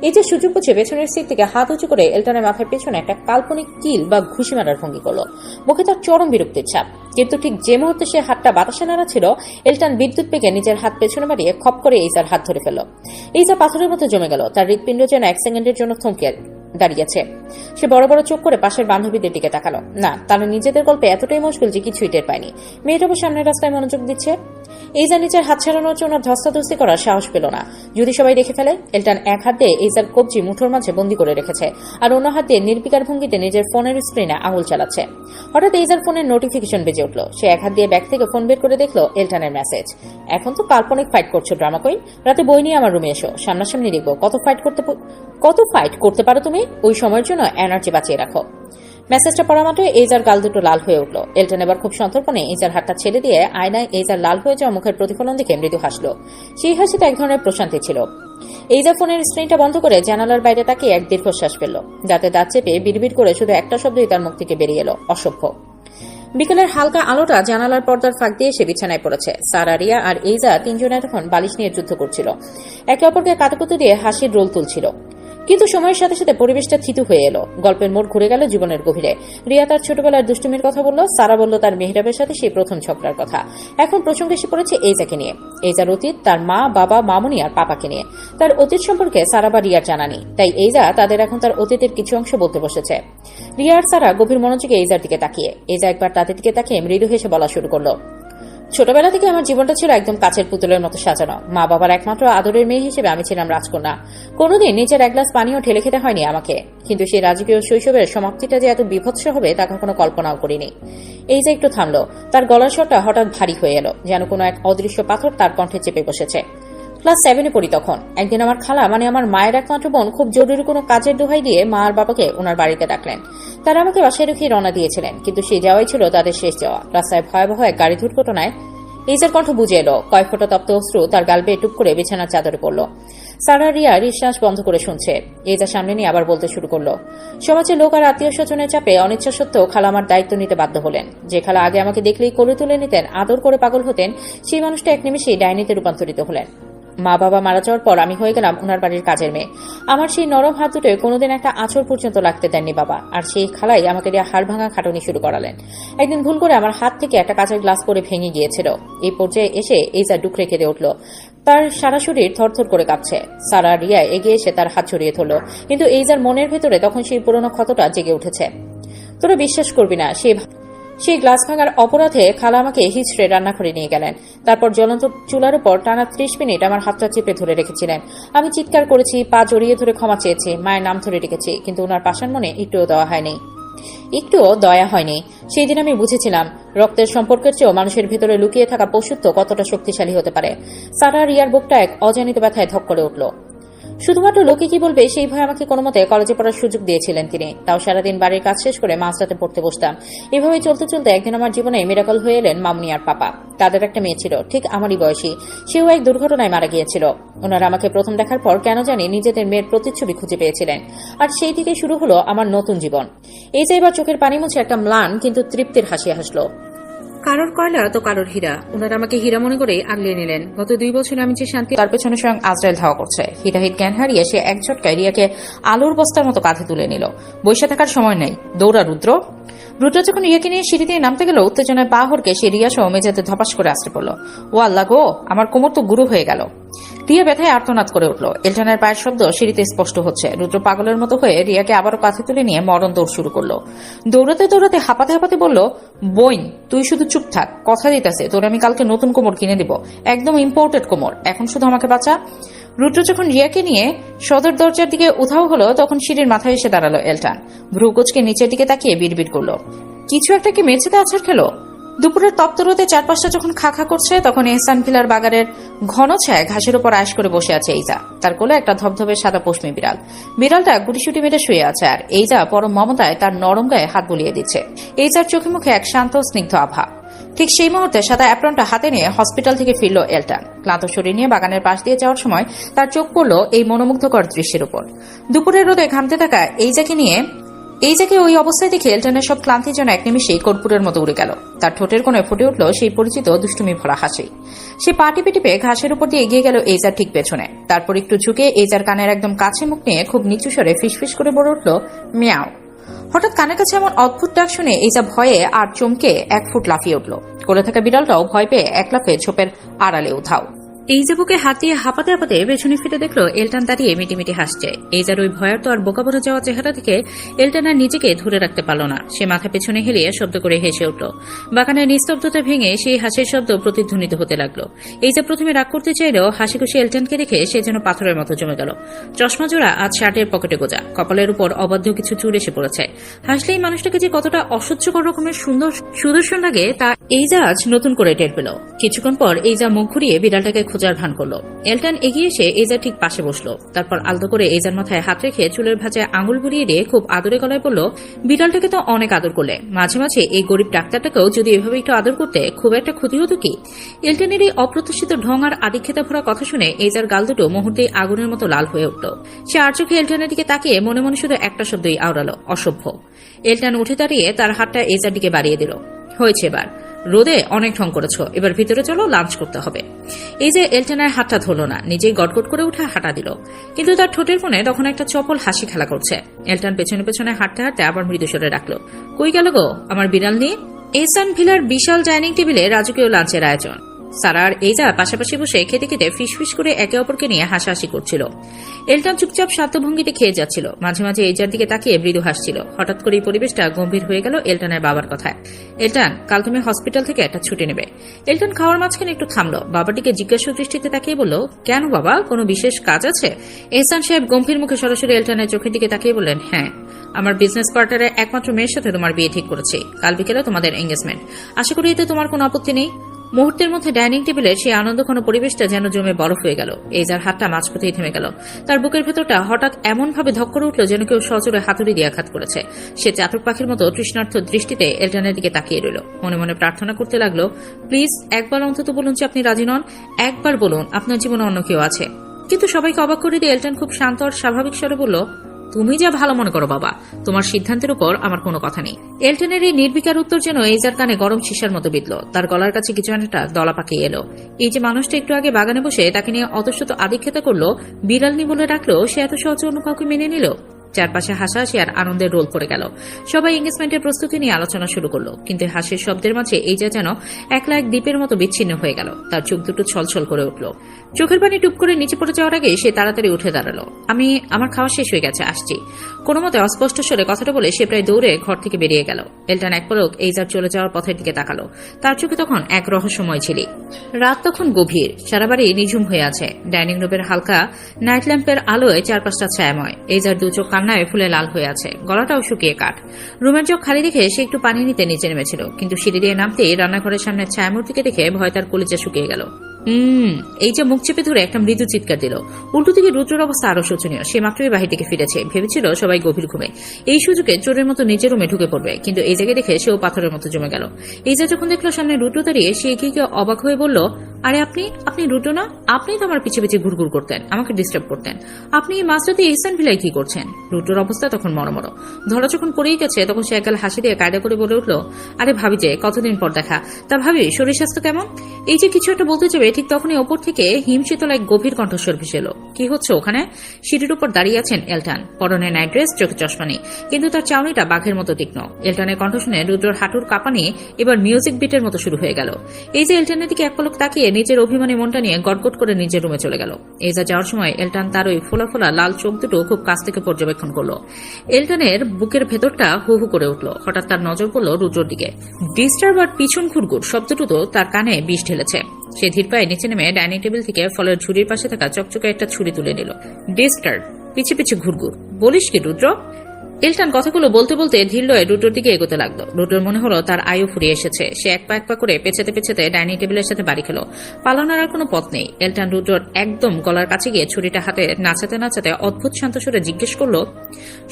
এই যে সুযোগ বুঝে পেছনের সিট থেকে হাত উঁচু করে এলটনের মাথার পেছনে একটা কাল্পনিক কিল বা ঘুষি মারার ভঙ্গি করলো। মুখে তার চরম বিরক্তির ছাপ, কিন্তু ঠিক যে মুহূর্তে সে হাতটা বাতাসে নাড়া ছিল, এলটন বিদ্যুৎ পেগে নিজের হাত পেছনে মারিয়ে খপ করে ইজার হাত ধরে ফেলল। ইজা পাথরের মতো জমে গেল। তার হৃৎপিণ্ড যেন এক সেকেন্ডের জন্য থমকে দাঁড়িয়েছে। সে বড় বড় চোখ করে পাশের বান্ধবীদের দিকে তাকালো। না, তারা নিজেদের গল্পে এতটাই মশগুল যে কিছুই টের পায়নি। মেয়েটাও সামনের রাস্তায় মনোযোগ দিচ্ছে। ইজা নিজের হাত ছাড়ানোর জন্য ধস্তাধস্তি করার সাহস পেল না। যদি সবাই দেখে ফেলে। এলটন এক হাত দিয়ে ইজার কবজি মুঠোর মাঝে বন্দী করে রেখেছে, আর অন্য হাত দিয়ে নির্বিকার ভঙ্গিতে নিজের ফোনের স্ক্রিনে আঙুল চালাচ্ছে। হঠাৎ ইজার ফোনের নোটিফিকেশন বেজে উঠল। সে এক হাত দিয়ে ব্যাগ থেকে ফোন বের করে দেখলো এলটনের মেসেজ। এখন তো কাল্পনিক ফাইট করছো ড্রামা কুইন, রাতে বই নিয়ে আমার রুমে এসো, সামনাসামনি দেখবো কত ফাইট করতে পারো তুমি। ওই সময়ের জন্য এনার্জি বাঁচিয়ে রাখো। মেসেজটা পড়া মাত্র ইজার গাল দুটো লাল হয়ে উঠল। এলটন এবার খুব সন্তর্পণে ইজার হাতটা ছেড়ে দিয়ে আয়নায় ইজার লাল হয়ে যাওয়া মুখের প্রতিফলন দেখে মৃদু হাসল। সেই হাসিতে এক ধরনের প্রশান্তি ছিল। ইজা ফোনের স্ক্রিনটা বন্ধ করে জানালার বাইরে তাকিয়ে এক দীর্ঘশ্বাস ফেলল। দাঁতে দাঁত চেপে বিড়বিড় করে শুধু একটা শব্দই তার মুখ থেকে বেরিয়ে এলো, অসভ্য। বিকেলের হালকা আলোটা জানালার পর্দার ফাঁক দিয়ে সে বিছানায় পড়েছে। সারা, রিয়া আর ইজা তিনজনে তখন বালিশ নিয়ে যুদ্ধ করছিল। একে অপরকে কাতুকুতু দিয়ে হাসির রোল তুলছিল। কিন্তু সময়ের সাথে সাথে পরিবেশটা থিতু হয়ে এলো। গল্পের মোড় ঘুরে গেল জীবনের গভীরে। রিয়া তার ছোটবেলার দুষ্টুমির কথা বলল, সারা বলল তার মেহরাবের সাথে সেই প্রথম ঝগড়ার কথা। এখন প্রসঙ্গ এসে পড়েছে এইজাকে নিয়ে। এইজার অতীত, তার মা, বাবা, মামুনি আর পাপাকে নিয়ে। তার অতীত সম্পর্কে সারা বা রিয়ার জানা নেই, তাই এইজা তাদের এখন তার অতীতের কিছু অংশ বলতে বসেছে। রিয়া আর সারা গভীর মনোযোগে এইজার দিকে তাকিয়ে। এইজা একবার তাদের দিকে তাকিয়ে মৃদু হেসে বলা শুরু করলো, ছোটবেলা থেকে আমার জীবনটা ছিল একদম কাচের পুতুলের মতো সাজানো। মা বাবার একমাত্র আদরের মেয়ে হিসেবে আমি ছিলাম রাজকন্যা। কোনোদিন নিজের এক গ্লাস পানিও ঢেলে খেতে হয়নি আমাকে। কিন্তু সেই রাজকীয় শৈশবের সমাপ্তিটা যে এত বিভৎস হবে তা কখনো কল্পনাও করিনি। এই যে একটু থামলো। তার গলার স্বরটা হঠাৎ ভারী হয়ে এলো, যেন কোনো এক অদৃশ্য পাথর তার কণ্ঠে চেপে বসেছে। ক্লাস 7-এ পড়ি তখন। একদিন আমার খালা, মানে আমার মায়ের একমাত্র বোন, খুব জরুরি কোনো কাজের দোহাই দিয়ে মা আর বাবাকে ওনার বাড়িতে ডাকলেন। তারা আমাকে বাসায় রেখে রওনা দিয়েছিলেন, কিন্তু সেই যাওয়াই ছিল তাদের শেষ যাওয়া। রাস্তায় ভয়াবহ এক গাড়ি দুর্ঘটনায় ইজার কণ্ঠ বুঝে এলো। কয়েক ফোঁটা তপ্ত অশ্রু তার গাল বেয়ে টুপ করে বিছানার চাদরে পড়ল। সারা রিয়া নিঃশ্বাস বন্ধ করে শুনছে। ইজার সামনে নিয়ে আবার বলতে শুরু করলো, সমাজে লোক আর আত্মীয় স্বজনের চাপে অনিচ্ছা সত্ত্বেও খালা আমার দায়িত্ব নিতে বাধ্য হলেন। যে খালা আগে আমাকে দেখলেই কোলে তুলে নিতেন, আদর করে পাগল হতেন, সেই মানুষটা এক নিমেষেই ডাইনিতে রূপান্তরিত হলেন। মা বাবা মারা যাওয়ার পর আমি হয়ে গেলাম ওনার বাড়ির কাজের মেয়ে। আমার সেই নরম হাত দুটোয় কোনোদিন একটা আঁচড় পর্যন্ত লাগতে দেননি বাবা, আর সেই খালাই আমাকে দিয়ে হাড় ভাঙা খাটুনি শুরু করালেন। একদিন ভুল করে আমার হাত থেকে একটা কাঁচের গ্লাস পরে ভেঙে গিয়েছিল। এই পর্যায়ে এসে এইজা ডুকরে কেঁদে উঠল। তার সারা শরীর থরথর করে কাঁপছে। সারা রিয়া এগিয়ে এসে তার হাত ছড়িয়ে ধরল, কিন্তু এইজার মনের ভেতরে তখন সেই পুরনো ক্ষতটা জেগে উঠেছে। তোরা বিশ্বাস করবি না, সেই গ্লাস ভাঙার অপরাধে খালা আমাকে হিচড়ে রান্নাঘরে নিয়ে গেলেন। তারপর জ্বলন্ত চুলার উপর টানা 30 মিনিট আমার হাতটা চেপে ধরে রেখেছিলেন। আমি চিৎকার করেছি, পা জড়িয়ে ধরে ক্ষমা চেয়েছি, মায়ের নাম ধরে রেখেছি, কিন্তু ওনার পাষাণ মনে একটুও দয়া হয়নি। সেই দিন আমি বুঝেছিলাম রক্তের সম্পর্কের চেয়েও মানুষের ভেতরে লুকিয়ে থাকা পশুত্ব কতটা শক্তিশালী হতে পারে। সারা রিয়ার বুকটা এক অজানিত ব্যথায় ধক করে উঠল। শুধুমাত্র লোকে কি বলবে সেই ভয়ে আমাকে কোনো মতে কলেজে পড়ার সুযোগ দিয়েছিলেন তিনি। তাও সারাদিন বাড়ির কাজ শেষ করে মাঝরাতে পড়তে বসতাম। এভাবে চলতে চলতে একদিন আমার জীবনে মিরাকল হয়ে এলেন মামুনি আর পাপা। তাদের একটা মেয়ে ছিল, ঠিক আমারই বয়সী। সেও এক দুর্ঘটনায় মারা গিয়েছিল। ওনারা আমাকে প্রথম দেখার পর কেন জানি নিজেদের মেয়ের প্রতিচ্ছবি খুঁজে পেয়েছিলেন, আর সেই থেকে শুরু হলো আমার নতুন জীবন। এই যে এবার চোখের পানি মুছে একটা ম্লান কিন্তু তৃপ্তির হাসি হাসলো। কারোর কয়লা তো কারোর হীরা। ওনারা আমাকে হীরা মনে করে আগলিয়ে নিলেন। গত 2 বছরে আমি যে শান্তি, তার পেছনে স্বয়ং আজরাইল ধাওয়া করছে। হিতাহিত জ্ঞান হারিয়ে সে এক ঝটকায় রিয়াকে আলুর বস্তার মতো কাঁধে তুলে নিল। বসে থাকার সময় নেই, দৌড়া রুদ্র। রুদ্র যখন রিয়াকে নিয়ে সিঁড়ি দিয়ে নামতে গেল, উত্তেজনায় পা হরকে সে রিয়া সহ মেঝেতে ধপাস করে আসতে পড়ল। ও আল্লাহ গো, আমার কোমর তো গুরু হয়ে গেল। রিয়া ব্যথায় আর্তনাদ করে উঠল। এলটনের পায়ের শব্দ সিঁড়িতে স্পষ্ট হচ্ছে। রুদ্র পাগলের মতো হয়ে রিয়াকে আবারও কাঁধে তুলে নিয়ে মরণ দৌড় শুরু করলো। দৌড়াতে দৌড়াতে হাঁপাতে হাঁপাতে বলল, বইন তুই শুধু চুপ থাক, কথা দিতেছে তোর আমি কালকে নতুন কোমর কিনে দিব, একদম ইম্পোর্টেড কোমর, এখন শুধু আমাকে বাঁচা। রুদ্র যখন রিয়াকে নিয়ে সদর দরজার দিকে উধাও হলো, তখন সিঁড়ির মাথায় এসে দাঁড়ালো এলটান। ভ্রুকুচকে নিচের দিকে তাকিয়ে বিড়বিড় করলো, কিছু একটা কি মেঝেতে আছাড় খেলো? দুপুরের তপ্ত রোদে চারপাশটা যখন খা খা করছে, তখন এহসান ভিলার বাগানের ঘন ছায় ঘাসের উপর আয়েশ করে বসে আছে এইজা। তার কোলে একটা ধবধবে সাদা পশমি বিড়াল। বিড়ালটা গুটিসুটি মেরে শুয়ে আছে, আর এইজা পরম মমতায় তার নরম গায়ে হাত বুলিয়ে দিচ্ছে। এইজার চোখে মুখে এক শান্ত স্নিগ্ধ আভা। ঠিক সেই মুহূর্তে সাদা অ্যাপ্রনটা হাতে নিয়ে হসপিটাল থেকে ফিরল এলটান। ক্লান্ত শরীর নিয়ে বাগানের পাশ দিয়ে যাওয়ার সময় তার চোখ পড়ল এই মনোমুগ্ধকর দৃশ্যের উপর। দুপুরের রোদে ঘামতে থাকা এইজাকে ওই অবস্থায় দেখে এলটনের সব ক্লান্তি যেন এক নিমিষেই কর্পূরের মতো উড়ে গেল। তার ঠোঁটের কোণে ফুটে উঠল সেই পরিচিত দুষ্টুমি ভরা হাসি। সে পা টিপে টিপে ঘাসের উপর দিয়ে এগিয়ে গেল এইজার ঠিক পেছনে। তারপর একটু ঝুঁকে এইজার কানের একদম কাছে মুখ নিয়ে খুব নিচু স্বরে ফিসফিস করে বলে উঠল, মিয়াও। হঠাৎ কানের কাছে এমন অদ্ভুত ডাক শুনে এইজা ভয়ে আর চমকে 1 ফুট লাফিয়ে উঠল। কোলে থাকা বিড়ালটাও ভয় পেয়ে এক লাফে ঝোপের আড়ালে উধাও। এইজা বুকে হাত দিয়ে হাঁপাতে হাঁপাতে পেছনে ফিরে দেখলো এলটান দাঁড়িয়ে মিটিমিটি হাসছে। এইজার ওই ভয়ার্ত আর বোকা বড় যাওয়া চেহারা থেকে এলটান আর নিজেকে ধরে রাখতে পারল না। সে মাথা পেছনে হেলিয়ে শব্দ করে হেসে উঠল। বাগানের নিস্তব্ধতা ভেঙে সেই হাসির শব্দ প্রতিধ্বনিত হতে লাগলো। এইজা প্রথমে রাগ করতে চাইলেও হাসি খুশি এলটানকে দেখে সে যেন পাথরের মতো জমে গেল। চশমা জোড়া আজ শার্টের পকেটে গোজা, কপালের উপর অবাধ্য কিছু চুল এসে পড়েছে। হাসলেই মানুষটাকে যে কতটা অসহ্যকর রকমের সুদর্শন লাগে তা এইজা আজ নতুন করে টের পেল। কিছুক্ষণ পর এইজা মুখ ঘুরিয়ে বিড়ালটাকে খোঁজার ভান করলো। এলটান এগিয়ে এসে এইজার ঠিক পাশে বসলো। তারপর আলতো করে এইজার মাথায় হাত রেখে চুলের ভাঁজে আঙুল বুলিয়ে দিয়ে খুব আদরে গলায় বলল, বিড়ালটাকে তো অনেক আদর করলে, মাঝে মাঝে এই গরিব ডাক্তারটাকেও যদি এভাবে একটু আদর করতে খুব একটা ক্ষতি হতো কি? এলটানের এই অপ্রত্যাশিত ঢং আর আদিক্ষেতা ভরা কথা শুনে এইজার গাল দুটো মুহূর্তেই আগুনের মতো লাল হয়ে উঠল। সে আর চোখে এলটানের দিকে তাকিয়ে মনে মনে শুধু একটা শব্দই আওড়ালো, অসভ্য। এলটান উঠে দাঁড়িয়ে তার হাতটা এইজার দিকে বাড়িয়ে দিল। হয়েছে, এবার রোদে অনেক ঢং করেছো, এবার ভিতরে চলো, লাঞ্চ করতে হবে। এই যে এলটানের হাতটা ধরল না, নিজেই গটগট করে উঠে হাঁটা দিল। কিন্তু তার ঠোঁটের কোণে তখন একটা চপল হাসি খেলা করছে। এলটান পেছনে পেছনে হাঁটতে হাঁটতে আবার মৃদুস্বরে ডাকলো, কই গেল গো আমার বিড়াল নিয়ে? এহসান ভিলার বিশাল ডাইনিং টেবিলে রাজকীয় লাঞ্চের আয়োজন। সারা আর এইজা পাশাপাশি বসে খেতে খেতে ফিসফিস করে একে অপরকে নিয়ে হাসাহাসি করছিল। এলটান চুপচাপ শান্ত ভঙ্গিতে খেয়ে যাচ্ছিল, মাঝে মাঝে এইজার দিকে তাকিয়ে মৃদু হাসছিল। হঠাৎ করে এই পরিবেশটা গম্ভীর হয়ে গেল এলটানের বাবার কথায়। এলটান, কাল তুমি হসপিটাল থেকে একটা ছুটি নেবে। এলটান খাওয়ার মাঝখানে একটু থামলো, বাবাটিকে জিজ্ঞাসা দৃষ্টিতে তাকিয়ে বলল, কেন বাবা, কোনো বিশেষ কাজ আছে? এহসান সাহেব গম্ভীর মুখে সরাসরি এলটানের চোখের দিকে তাকিয়ে বললেন, হ্যাঁ, আমার বিজনেস পার্টনারের একমাত্র মেয়ের সাথে তোমার বিয়ে ঠিক করেছি। কাল বিকেলে তোমাদের এঙ্গেজমেন্ট। আশা করি এতে তোমার কোনো আপত্তি নেই। মুহূর্তের মধ্যে ডাইনিং টেবিলের সেই আনন্দঘন পরিবেশটা যেন জমে বরফ হয়ে গেল। এইজার হাতটা মাঝপথেই থেমে গেল। তার বুকের ভেতরটা হঠাৎ এমনভাবে ধক করে উঠল যেন কেউ সজোরে হাতুড়ি দিয়ে আঘাত করেছে। সে চাতক পাখির মতো তৃষ্ণার্থ দৃষ্টিতে এলটানের দিকে তাকিয়ে রইল। মনে মনে প্রার্থনা করতে লাগলো, প্লিজ একবার অন্তত বলুন যে আপনি রাজি নন, একবার বলুন আপনার জীবনে অন্য কেউ আছে। কিন্তু সবাইকে অবাক করে দিয়ে এলটান খুব শান্ত আর স্বাভাবিক স্বরে বলল, তুমি যা ভালো মনে করো বাবা, তোমার সিদ্ধান্তের উপর আমার কোনো কথা নেই। এলটনের এই নির্বিকার উত্তর যেন এইজার কানে গরম শিশার মতো বিঁধল। তার গলার কাছে কিছু একটা দলা পাকিয়ে এলো। এই যে মানুষটা একটু আগে বাগানে বসে তাকে নিয়ে অতশত আদিক্ষেতা করলো, বিড়ালনি বলে ডাকলো, সে এত সহজে অন্য কাউকে মেনে নিল? চারপাশে হাসাহাসি আর আনন্দের রোল পড়ে গেল। সবাই এঙ্গেজমেন্টের প্রস্তুতি নিয়ে আলোচনা শুরু করলো। কিন্তু হাসির শব্দের মাঝে এইজা যেন একলা এক দ্বীপের মতো বিচ্ছিন্ন হয়ে গেল। তার চোখ দুটো ছলছল করে উঠল। চোখের পানি টুপ করে নিচে পড়ে যাওয়ার আগে সে তাড়াতাড়ি উঠে দাঁড়ালো। আমার খাওয়া শেষ হয়ে গেছে, আসছি। কোনো মতে অস্পষ্ট স্বরে কথাটা বলে সে প্রায় দৌড়ে ঘর থেকে বেরিয়ে গেল। এলটান এক পলক এইজার চলে যাওয়ার পথের দিকে তাকালো। তার চোখে তখন এক রহস্যময় ছিলি। রাত তখন গভীর, সারা বাড়ি নিঝুম হয়ে আছে। ডাইনিং রুমের হালকা নাইট ল্যাম্পের আলোয় চারপাশটা ছায়াময়। এইজার দু চোখ কান্নায় ফুলে লাল হয়ে আছে, গলাটাও শুকিয়ে কাঠ। রুমের চোখ খালি দেখে সে একটু পানি নিতে নিচে নেমেছিল, কিন্তু সিঁড়ি দিয়ে নামতেই রান্নাঘরের সামনে ছায়ামূর্তিকে দেখে ভয় তার কলিজা শুকিয়ে গেল। এই যে মুখ চেপে ধরে একটা মৃদু চিৎকার দিল। উল্টো দিকে রুদ্রের অবস্থা আরো শোচনীয়। সে মাত্রই বাহির থেকে ফিরেছে, ভেবেছিল সবাই গভীর ঘুমে। এই সুযোগে চোরের মতো নিজের রুমে ঢুকে পড়বে, কিন্তু এই জায়গায় দেখে সেও পাথরের মতো জমে গেল। এই যে যখন দেখলো সামনে রুদ্র দাঁড়িয়ে, সে এগিয়ে গিয়ে অবাক হয়ে বলল, আরে আপনি রুদ্র না? আপনি তো আমার পিছে পিছে ঘুরঘুর করতেন, আমাকে ডিস্টার্ব করতেন। আপনি এই মাঝরাতে এহসান ভিলায় কি করছেন? রুদ্রের অবস্থা তখন মরমর। ধরা যখন পড়েই গেছে, তখন সে একগাল হাসি দিয়ে কায়দা করে বলে উঠল, আরে ভাবি যে কতদিন পর দেখা, তা ভাবি শরীর স্বাস্থ্য কেমন? এই যে কিছু একটা বলতে যাবে, ঠিক তখনই ওপর থেকে হিমশীতল এক গভীর কণ্ঠস্বর ভেসে এলো। কি হচ্ছে ওখানে? সিঁড়ির উপর দাঁড়িয়ে আছেন এলটান, পরনে নাইট ড্রেস, চোখে চশমা নেই, কিন্তু তার চাউনিটা বাঘের মতো তীক্ষ্ণ। এলটানের কণ্ঠ শুনে রুদ্রর হাঁটুর কাঁপানি এবার মিউজিক বিটের মতো শুরু হয়ে গেল। এই যে এলটানের দিকে এক পলক তাকিয়ে নিজের অভিমানী মনটা নিয়ে গটগট করে নিজের রুমে চলে গেল। এই যা যাওয়ার সময় এলটান তার ওই ফোলা ফোলা লাল চোখ দুটো খুব কাছ থেকে পর্যবেক্ষণ করলো। এলটানের বুকের ভেতরটা হু হু করে উঠল। হঠাৎ তার নজর পড়ল রুদ্রর দিকে। ডিস্টার্ব আর পিছন ঘুরঘুর শব্দটুকু তার কানে বিষ ঢেলেছে। সে ধীর পায়ে নিচে নেমে ডাইনিং টেবিল থেকে ফলের ঝুড়ির পাশে থাকা চকচকে একটা ছুরি তুলে নিল। ডিস্টার্ব, পিছে পিছে ঘুরঘুর, বলিস কি রুদ্র? এলটান কথাগুলো বলতে বলতে ধীর লয়ে রুদ্রর দিকে এগোতে লাগলো। রুদ্রর মনে হলো তার আয়ু ফুরিয়ে এসেছে। সে এক পা করে পেছাতে পেছাতে ডাইনিং টেবিলের সাথে বাড়ি খেলো। পালানোর আর কোনো পথ নেই। এলটান রুদ্রর একদম গলার কাছে গিয়ে ছুরিটা হাতে নাচাতে নাচাতে অদ্ভুত শান্ত সুরে জিজ্ঞেস করলো,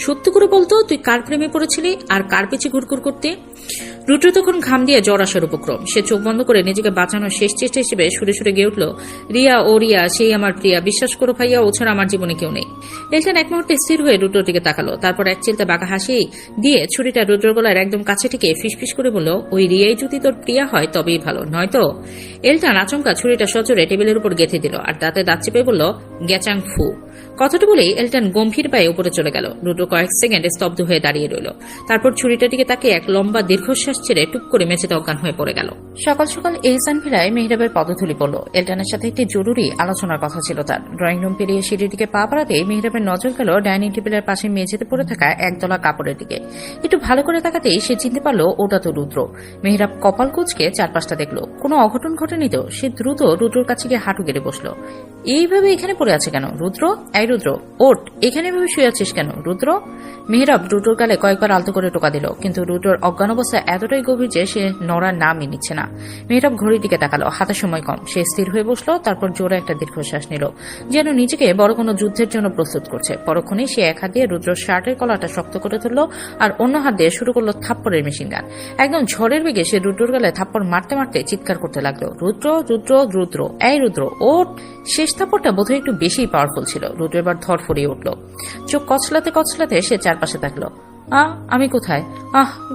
সত্যি করে বলতো তুই কার প্রেমে পড়েছিলি আর কার পিছে ঘুরঘুর করতে? রুদ্র তখন ঘাম দিয়ে জ্বর আসার উপক্রম। সে চোখ বন্ধ করে নিজেকে বাঁচানোর শেষ চেষ্টা হিসেবে সুরে সুরে গেয়ে উঠল, রিয়া, ও রিয়া, সেই আমার প্রিয়া, বিশ্বাস করো ভাইয়া, ও ছাড়া আমার জীবনে কেউ নেই। এলটান এক মুহূর্তে স্থির হয়ে রুদ্রর দিকে তাকালো। তারপর এক চিলতে বাঁকা হাসি দিয়ে ছুরিটা রুদ্রর গলার একদম কাছে থেকে ফিসফিস করে বলল, ওই রিয়াই যদি তোর প্রিয়া হয় তবেই ভালো, নয়তো। এলটান আচমকা ছুরিটা সজোরে টেবিলের উপর গেঁথে দিল আর দাঁতে দাঁত চেপে বলল, গ্যাচাং ফু। কথাটা বলেই এলটান গম্ভীর পায়ে উপরে চলে গেল। রুদ্র কয়েক সেকেন্ডে স্তব্ধ হয়ে দাঁড়িয়ে রইল। তারপর ছুরিটার দিকে তাকে এক লম্বা দীর্ঘশ্বাস ছেড়ে টুপ করে মেঝেতে অজ্ঞান হয়ে পড়ে গেল। সকাল সকাল এহসান ভিলায় মেহরাবের পদধূলি পড়ল। এলটানের সাথে একটি জরুরি আলোচনার কথা ছিল তার। ড্রয়িং রুম পেরিয়ে সিঁড়ির দিকে পা বাড়াতে মেহরাবের নজর গেল ডাইনিং টেবিলের পাশে মেঝেতে পড়ে থাকা একদলা কাপড়ের দিকে। একটু ভালো করে তাকাতেই সে চিনতে পারল ওটা তো রুদ্র। মেহরাব কপাল কুঁচকে চারপাশটা দেখলো। কোনো অঘটন ঘটেনি তো? সে দ্রুত রুদ্রর কাছে গিয়ে হাঁটু গেড়ে বসলো। এইভাবে এখানে পড়ে আছে কেন রুদ্র? এই রুদ্র, ওঠ, এখানে ভাবে শুয়ে আছিস কেন রুদ্র? মেহরাব রুদ্রর গালে কয়েকবার আলতো করে টোকা দিল, কিন্তু রুদ্রর অজ্ঞান অবস্থা এতটাই গভীর যে সে নড়ার নামই নিচ্ছে না। মেহরাব ঘড়ির দিকে তাকালো, হাতে সময় কম। সে স্থির হয়ে বসলো, তারপর জোরে একটা দীর্ঘশ্বাস নিল, যেন নিজেকে বড় কোনো যুদ্ধের জন্য প্রস্তুত করছে। পরক্ষণেই সে এক হাত দিয়ে রুদ্রর শার্টের কলাটা শক্ত করে ধরল আর অন্য হাত দিয়ে শুরু করলো থাপ্পড়ের মেশিন গান। একদম ঝড়ের বেগে সে রুদ্রর গালে থাপ্পড় মারতে মারতে চিৎকার করতে লাগলো, রুদ্র, রুদ্র, রুদ্র, এই রুদ্র, ওঠ। শেষ থাপ্পড়টা বোধহয় একটু বেশি পাওয়ারফুল ছিল। রুদ্র এবার ধরফড়িয়ে উঠল। চোখ কচলাতে কচলাতে সে চারপাশে তাকলো। আমি কোথায়?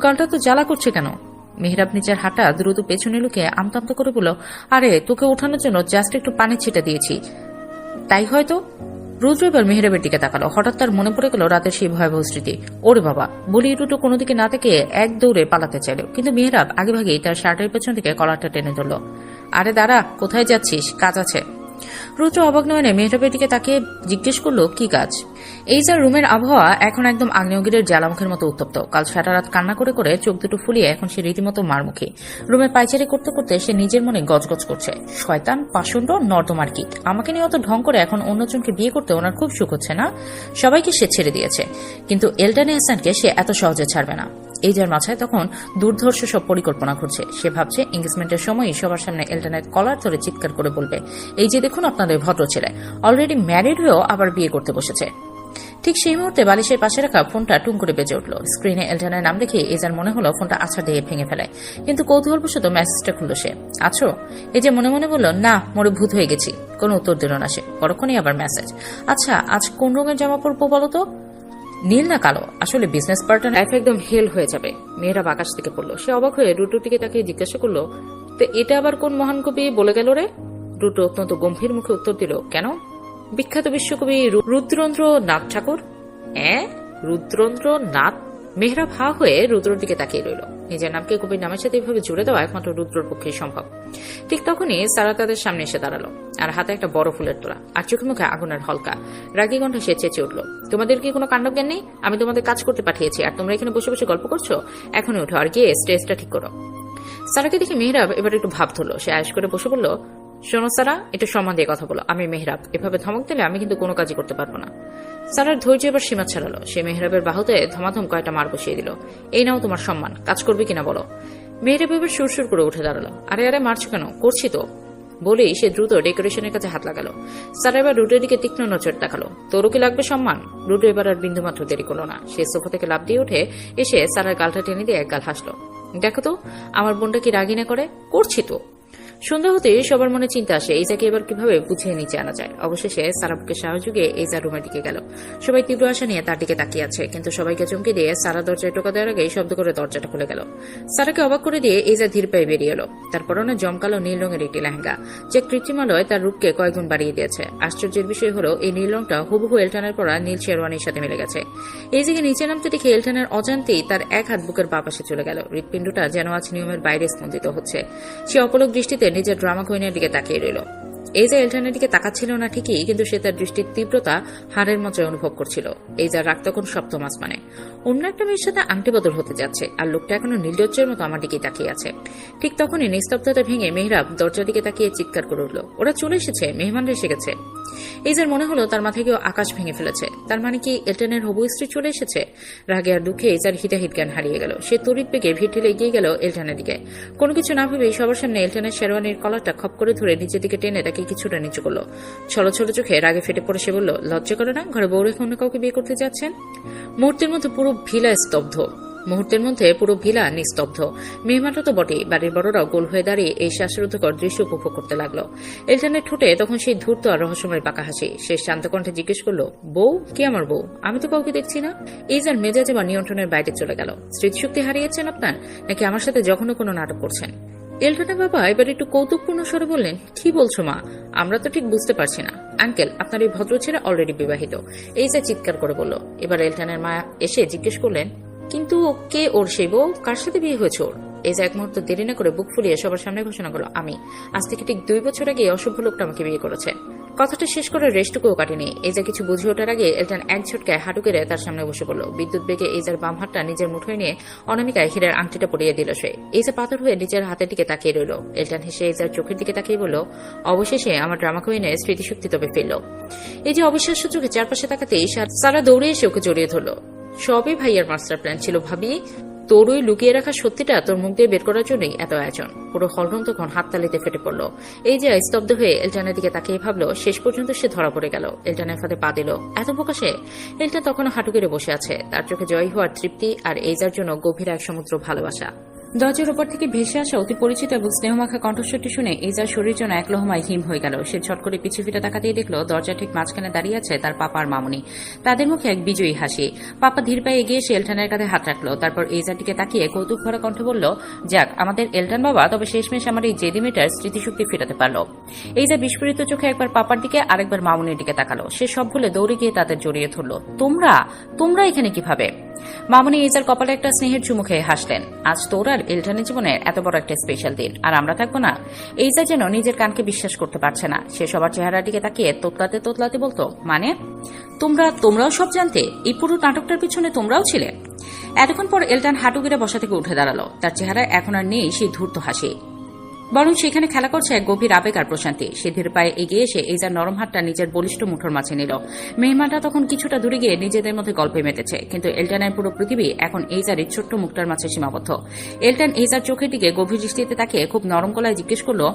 গালটা তো জ্বালা করছে কেন? মেহরাব নিজের হাঁটা দ্রুত পেছনে লুকিয়ে আমতামতা করে বলল, আরে তোকে ওঠানোর জন্য জাস্ট একটু পানি ছিটা দিয়েছি, তাই হয়তো। রুদ্র এবার মেহরাবের দিকে তাকালো। হঠাৎ তার মনে পড়ে গেল রাতের সেই ভয়াবহ স্মৃতি। ওরে বাবা! বলি রুদ্র কোনো দিকে না থেকে এক দৌড়ে পালাতে চাইল, কিন্তু মেহরাব আগেভাগেই তার শার্টের পেছন থেকে কলারটা টেনে ধরল। আরে দাঁড়া, কোথায় যাচ্ছিস? কাজ আছে। রুদ্র অবাক নয়নে মেহরাবের দিকে তাকিয়ে জিজ্ঞেস করলো, কি কাজ? এই যার রুমের আবহাওয়া এখন একদম আগ্নেয়গিরির জ্বালামুখের মতো উত্তপ্ত। কাল সারা রাত কান্না করে করে চোখ দুটো ফুলিয়ে এখন সে রীতিমতো মারমুখী। রুমে পায়চারি করতে করতে সে নিজের মনে গজগজ করছে, শয়তান, পাষণ্ড, নর্দমার কীট। আমাকে নিয়ে অত ঢং করে এখন অন্যজনকে বিয়ে করতে ওনার খুব সুখ হচ্ছে না? সবাইকে সে ছেড়ে দিয়েছে, কিন্তু এলটান এহসানকে সে এত সহজে ছাড়বে না। এই যার মাথায় তখন দুর্ধর্ষ সব পরিকল্পনা ঘুরছে। সে ভাবছে এঙ্গেজমেন্টের সময়ই সবার সামনে এলটানের কলার ধরে চিৎকার করে বলবে, এই যে দেখুন আপনাদের ভদ্র ছেলে, অলরেডি ম্যারিড হয়েও আবার বিয়ে করতে বসেছে। ঠিক সেই মুহূর্তে বালিশের পাশে রাখা ফোনটা টুং করে বেজে উঠল। স্ক্রিনে এলটানের নাম দেখে এজার মনে হলো ফোনটা আছাড় দিয়ে ভেঙে ফেলে, কিন্তু কৌতূহলবশত মেসেজটা খুলল সে। আছো? এই যে মনে মনে বলল, না, মোরে ভূত হয়ে গেছি। কোনো উত্তর দিল না সে। পরক্ষণেই আবার মেসেজ, আচ্ছা আজ কোন রঙের জামা পরবো বলো তো? নীল না কালো? আসলে বিজনেস পার্টনার লাইফ একদম হেল হয়ে যাবে। মেয়েরাব আকাশ থেকে পড়লো। সে অবাক হয়ে রুটুর দিকে তাকে জিজ্ঞাসা করলো, তো এটা আবার কোন মহান কবি বলে গেল রে? রুটু অত্যন্ত গম্ভীর মুখে উত্তর দিল, কেন? বিখ্যাত বিশ্বকবি রুদ্রেন্দ্রনাথ ঠাকুর। রুদ্রেন্দ্রনাথ? মেহরাব হা হয়ে রুদ্রর দিকে তাকিয়ে রইল। নিজের নামকে কবির নামের সাথে এভাবে জুড়ে দেওয়া একমাত্র রুদ্রর পক্ষে সম্ভব। ঠিক তখনই সারা তাদের সামনে এসে দাঁড়ালো, আর হাতে একটা বড় ফুলের তোড়া, আর চোখে মুখে আগুনের হলকা। রাগী কণ্ঠে সে চেঁচে উঠল, তোমাদের কি কোনো কাণ্ডজ্ঞান নেই? আমি তোমাদের কাজ করতে পাঠিয়েছি, আর তোমরা এখানে বসে বসে গল্প করছো? এখনই উঠো আর গিয়ে স্টেজটা ঠিক করো। সারাকে দেখে মেহরাব এবার একটু ভাব ধরলো। সে আয়েশ করে বসে বলল, শোনো সারা, একটু সম্মান দিয়ে কথা বলো। আমি মেহরাব, এভাবে ধমক দিলে আমি কিন্তু কোনো কাজই করতে পারবো না। সারার ধৈর্য এবার সীমা ছাড়ালো। সে মেহরাবের বাহুতে ধমাধম কয়েকটা মার বসিয়ে দিল। এই নাও তোমার সম্মান, কাজ করবে কিনা বলো। মেহরাব এবার সুরসুর করে উঠে দাঁড়ালো। আরে আরে মারছো কেন? করছি তো। বলেই সে দ্রুত ডেকোরেশনের কাছে হাত লাগালো। সারা এবার রুটের দিকে তীক্ষ্ণ নজর তাকালো। তোরও কি লাগবে সম্মান? রুটু এবার আর বিন্দুমাত্র দেরি করলো না। সে সোফা থেকে লাফ দিয়ে উঠে এসে সারার গালটা টেনে দিয়ে এক গাল হাসলো। দেখো তো আমার বোনটা কি রাগিনা করে। করছি তো। সন্ধ্যা হতে সবার মনে চিন্তা আসে এইজাকে এবার কিভাবে বুঝিয়ে নিচে আনা যায়। অবশেষে সারাকে সাহস যুগে এইজা রুমের দিকে গেল। সবাই তীব্র আশা নিয়ে তার দিকে তাকিয়ে আছে, কিন্তু সবাইকে চমকে দিয়ে সারা দরজায় টোকা দেওয়ার আগেই শব্দ করে দরজাটা খুলে গেল। সারাকে অবাক করে দিয়ে এইজা ধীর পায়ে বেরিয়ে এলো। তার পরনে জমকালো নীল রঙের একটি লেহেঙ্গা, যে কৃত্রিমালয় তার রূপকে কয়েকগুণ বাড়িয়ে দিয়েছে। আশ্চর্যের বিষয় হলো এই নীল রংটা হুবহু এলটানের পরা নীল শেরওয়ানির সাথে মিলে গেছে। এইজাকে নিচে নামতে দেখে এলটানের অজান্তেই তার এক হাত বুকের বাঁ পাশে চলে গেল। হৃৎপিণ্ডটা যেন আজ নিয়মের বাইরে স্পন্দিত হচ্ছে। সে অপলক দৃষ্টিতে নিজের ড্রামা কুইনের দিকে তাকিয়ে রইল। এইজা এলটানের দিকে তাকাচ্ছিল না ঠিকই, কিন্তু সে তার দৃষ্টির তীব্রতা হাড়ের মজায় অনুভব করছিল। এইজার রাগ তখন সপ্তম আসমানে। অন্য একটা মেয়ের সাথে আংটি বদল হতে যাচ্ছে, আর লোকটা এখনো নির্লজ্জের মতো আমার দিকে তাকিয়ে আছে। ঠিক তখনই নিস্তব্ধতা ভেঙে মেহরাব দরজার দিকে তাকিয়ে চিৎকার করে উঠল, ওরা চলে এসেছে, মেহমানরা এসে গেছে। এইজার মনে হলো তার মাথায় কেউ আকাশ ভেঙে ফেলেছে। তার মানে কি এলটনের হবু স্ত্রী চলে এসেছে? রাগে আর দুঃখে এইজার হিতাহিত জ্ঞান হারিয়ে গেল। সে তড়িৎ বেগে ভিড় ঠেলে এগিয়ে গেল এলটনের দিকে। কোনো কিছু না ভেবেই সবার সামনে এলটনের শেরওয়ানির কলারটা খপ করে ধরে নিচের দিকে টেনে তাকে কিছুটা নিচু করলো। ছলো ছলো চোখে রাগে ফেটে পড়ে সে বলল, লজ্জা করে না? ঘরে বউ রেখে অন্য কাউকে বিয়ে করতে যাচ্ছেন? মুহূর্তের মধ্যে পুরো ভিলা নিস্তব্ধ। মেহমানটা তো বটেই, বাড়ির বড়রাও গোল হয়ে দাঁড়িয়ে এই শ্বাসরুদ্ধকর দৃশ্য উপভোগ করতে লাগলো। এলটানের ঠোঁটে তখন সেই ধূর্ত আর রহস্যময় পাকা হাসি। সে শান্ত কণ্ঠে জিজ্ঞেস করলো, বউ? কে আমার বউ? আমি তো কাউকে দেখছি না। এইজার মেজাজে বা নিয়ন্ত্রণের বাইরে চলে গেল। স্মৃতিশক্তি হারিয়েছেন আপনার, নাকি আমার সাথে যখন কোনো নাটক করছেন? এলটানের বাবা এবার একটু কৌতুকপূর্ণ স্বরে বললেন, কি বলছো মা? আমরা তো ঠিক বুঝতে পারছি না। আঙ্কেল, আপনার এই ভদ্র ছেলে অলরেডি বিবাহিত। এইজা চিৎকার করে বলল। এবার এলটানের মা এসে জিজ্ঞেস করলেন, কিন্তু কে ওর সেই বউ? কার সাথে বিয়ে হয়েছে ওর? এইজা এক মুহূর্ত দেরি না করে বুক ফুলিয়ে সবার সামনে ঘোষণা করলো, আমি। আজ থেকে ঠিক 2 বছর আগে অসভ্য লোকটা আমাকে বিয়ে করেছে। কথাটা শেষ করে রেস্টটুকুও কাটেনি। এইজা কিছু বুঝে ওঠার আগে এলটান এক ঝটকায় হাঁটু কেড়ে তার সামনে বসে পড়ল। বিদ্যুৎ বেগে এইজার বাম হাতটা নিজের মুঠোয় নিয়ে অনামিকায় হীরের আংটিটা পরিয়ে দিল সে। এইজা পাথর হয়ে নিজের হাতের দিকে তাকিয়ে রইল। এলটান হেসে এইজার চোখের দিকে তাকিয়ে বলল, অবশেষে আমার ড্রামা কুইনের স্মৃতিশক্তি তবে ফিরল। এই যে অবিশ্বাস্য চোখে চারপাশে তাকাতেই সারা দৌড়ে এসে ওকে জড়িয়ে ধরল। সবই ভাইয়ার মাস্টার প্ল্যান ছিল ভাবি। তোর ওই লুকিয়ে রাখা সত্যিটা তোর মুখ দিয়ে বের করার জন্যই এত আয়োজন। পুরো হলরুম তখন হাততালিতে ফেটে পড়ল। এই যে স্তব্ধ হয়ে এলটানের দিকে তাকিয়ে ভাবলো শেষ পর্যন্ত সে ধরা পড়ে গেল। এলটানের ফাঁদে পা দিল। এত প্রকাশে এলটা তখনও হাঁটু কেড়ে বসে আছে, তার চোখে জয় হওয়ার তৃপ্তি আর এইজার জন্য গভীর এক সমুদ্র ভালোবাসা। দরজার উপর থেকে ভেসে আসা অতি পরিচিত এবং স্নেহমাখা কণ্ঠস্বরটি শুনে এইজার শরীর যেন এক লহমায় হিম হয়ে গেল। সে ছট করে পিছু ফিরে তাকাতেই দেখলো দরজা ঠিক মাঝখানে দাঁড়িয়ে আছে তার পাপা আর মামুনি। তাদের মুখে এক বিজয়ী হাসি। পাপা ধীর পায়ে এগিয়ে এসে এলটানের কাঁধে হাত রাখলো। তারপর এইজার দিকে তাকিয়ে কৌতুক ভরা কণ্ঠে বলল, যাক, আমাদের এলটান বাবা তবে শেষমেশ আমার এই জেদি মেটার স্মৃতিশক্তি ফেরাতে পারল। এইজা বিস্ফোরিত চোখে একবার পাপার দিকে আরেকবার মামুনির দিকে তাকালো। সে সব ভুলে দৌড়ে গিয়ে তাদের জড়িয়ে ধরল। তোমরা এখানে কিভাবে? মামুনি এইজার কপালে একটা স্নেহের চুমু খেয়ে হাসলেন। আজ তোর আর এলটানের জীবনের এত বড় একটা স্পেশাল দিন, আর আমরা থাকবো না? এইজা যেন নিজের কানকে বিশ্বাস করতে পারছে না। সে সবার চেহারার দিকে তাকিয়ে তোতলাতে বলতো, মানে তোমরাও সব জানতে? এই পুরো নাটকটার পিছনে তোমরাও ছিলে? এতক্ষণ পর এলটান হাঁটু গেড়ে বসা থেকে উঠে দাঁড়ালো। তার চেহারায় এখন আর নেই সেই ধূর্ত হাসি, বরং সেখানে খেলা করছে এক গভীর আবেগ আর প্রশান্তি। সে ধীর পায়ে এগিয়ে এসে এইজার নরম হাতটা নিজের বলিষ্ঠ মুঠোর মাঝে নিল। মেহমানটা তখন কিছুটা দূরে গিয়ে নিজেদের মধ্যে গল্পে মেতেছে, কিন্তু এলটানের পুরো পৃথিবী এখন এইজার এই ছোট্ট মুখটার মাঝে সীমাবদ্ধ। এলটান এইজার চোখের দিকে গভীর দৃষ্টিতে তাকিয়ে খুব নরম গলায় জিজ্ঞেস করলো,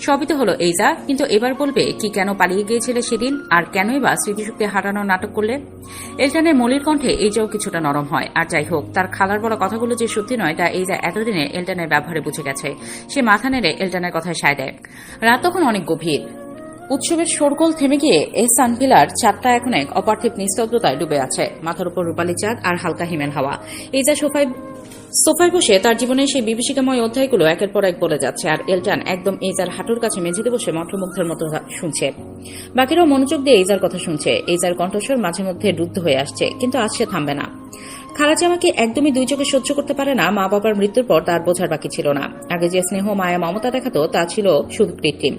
সবই তো হলো এইজা, কিন্তু এবার বলবে কি কেন পালিয়ে গিয়েছিলে সেদিন, আর কেনই বা স্মৃতিশক্তি হারানোর নাটক করলে? এলটানের মলির কণ্ঠে এইজাও কিছুটা নরম হয়। আর যাই হোক, তার খালার বলা কথাগুলো যে সত্যি নয় তা এইজা এতদিনে এলটানের ব্যবহারে বুঝে গেছে। সে মাথা নেড়ে এলটানের কথায় সায় দেয়। রাত তখন অনেক গভীর। উৎসবের শোরগোল থেমে গিয়ে এহসান ভিলার চাঁদটা এখন এক অপার্থিব নিস্তব্ধতায় ডুবে আছে। মাথার উপর রূপালী চাঁদ আর হালকা হিমেল হাওয়া। এইজা সোফায় বসে তার জীবনের সেই বিভীষিকাময় অধ্যায়গুলো একের পর এক বলে যাচ্ছে, আর এলটান একদম এইজার হাঁটুর কাছে মেঝেতে বসে মন্ত্রমুগ্ধের মতো শুনছে। বাকিরাও মনোযোগ দিয়ে এইজার কথা শুনছে। এইজার কণ্ঠস্বর মাঝে মধ্যে রুদ্ধ হয়ে আসছে, কিন্তু আজ সে থামবে না। খালাজি আমাকে একদমই 2 চোখে সহ্য করতে পারে না। মা বাবার মৃত্যুর পর তার বোঝার বাকি ছিল না। আগে যে স্নেহ, মায়া, মমতা দেখাতো তা ছিল শুধু কৃত্রিম।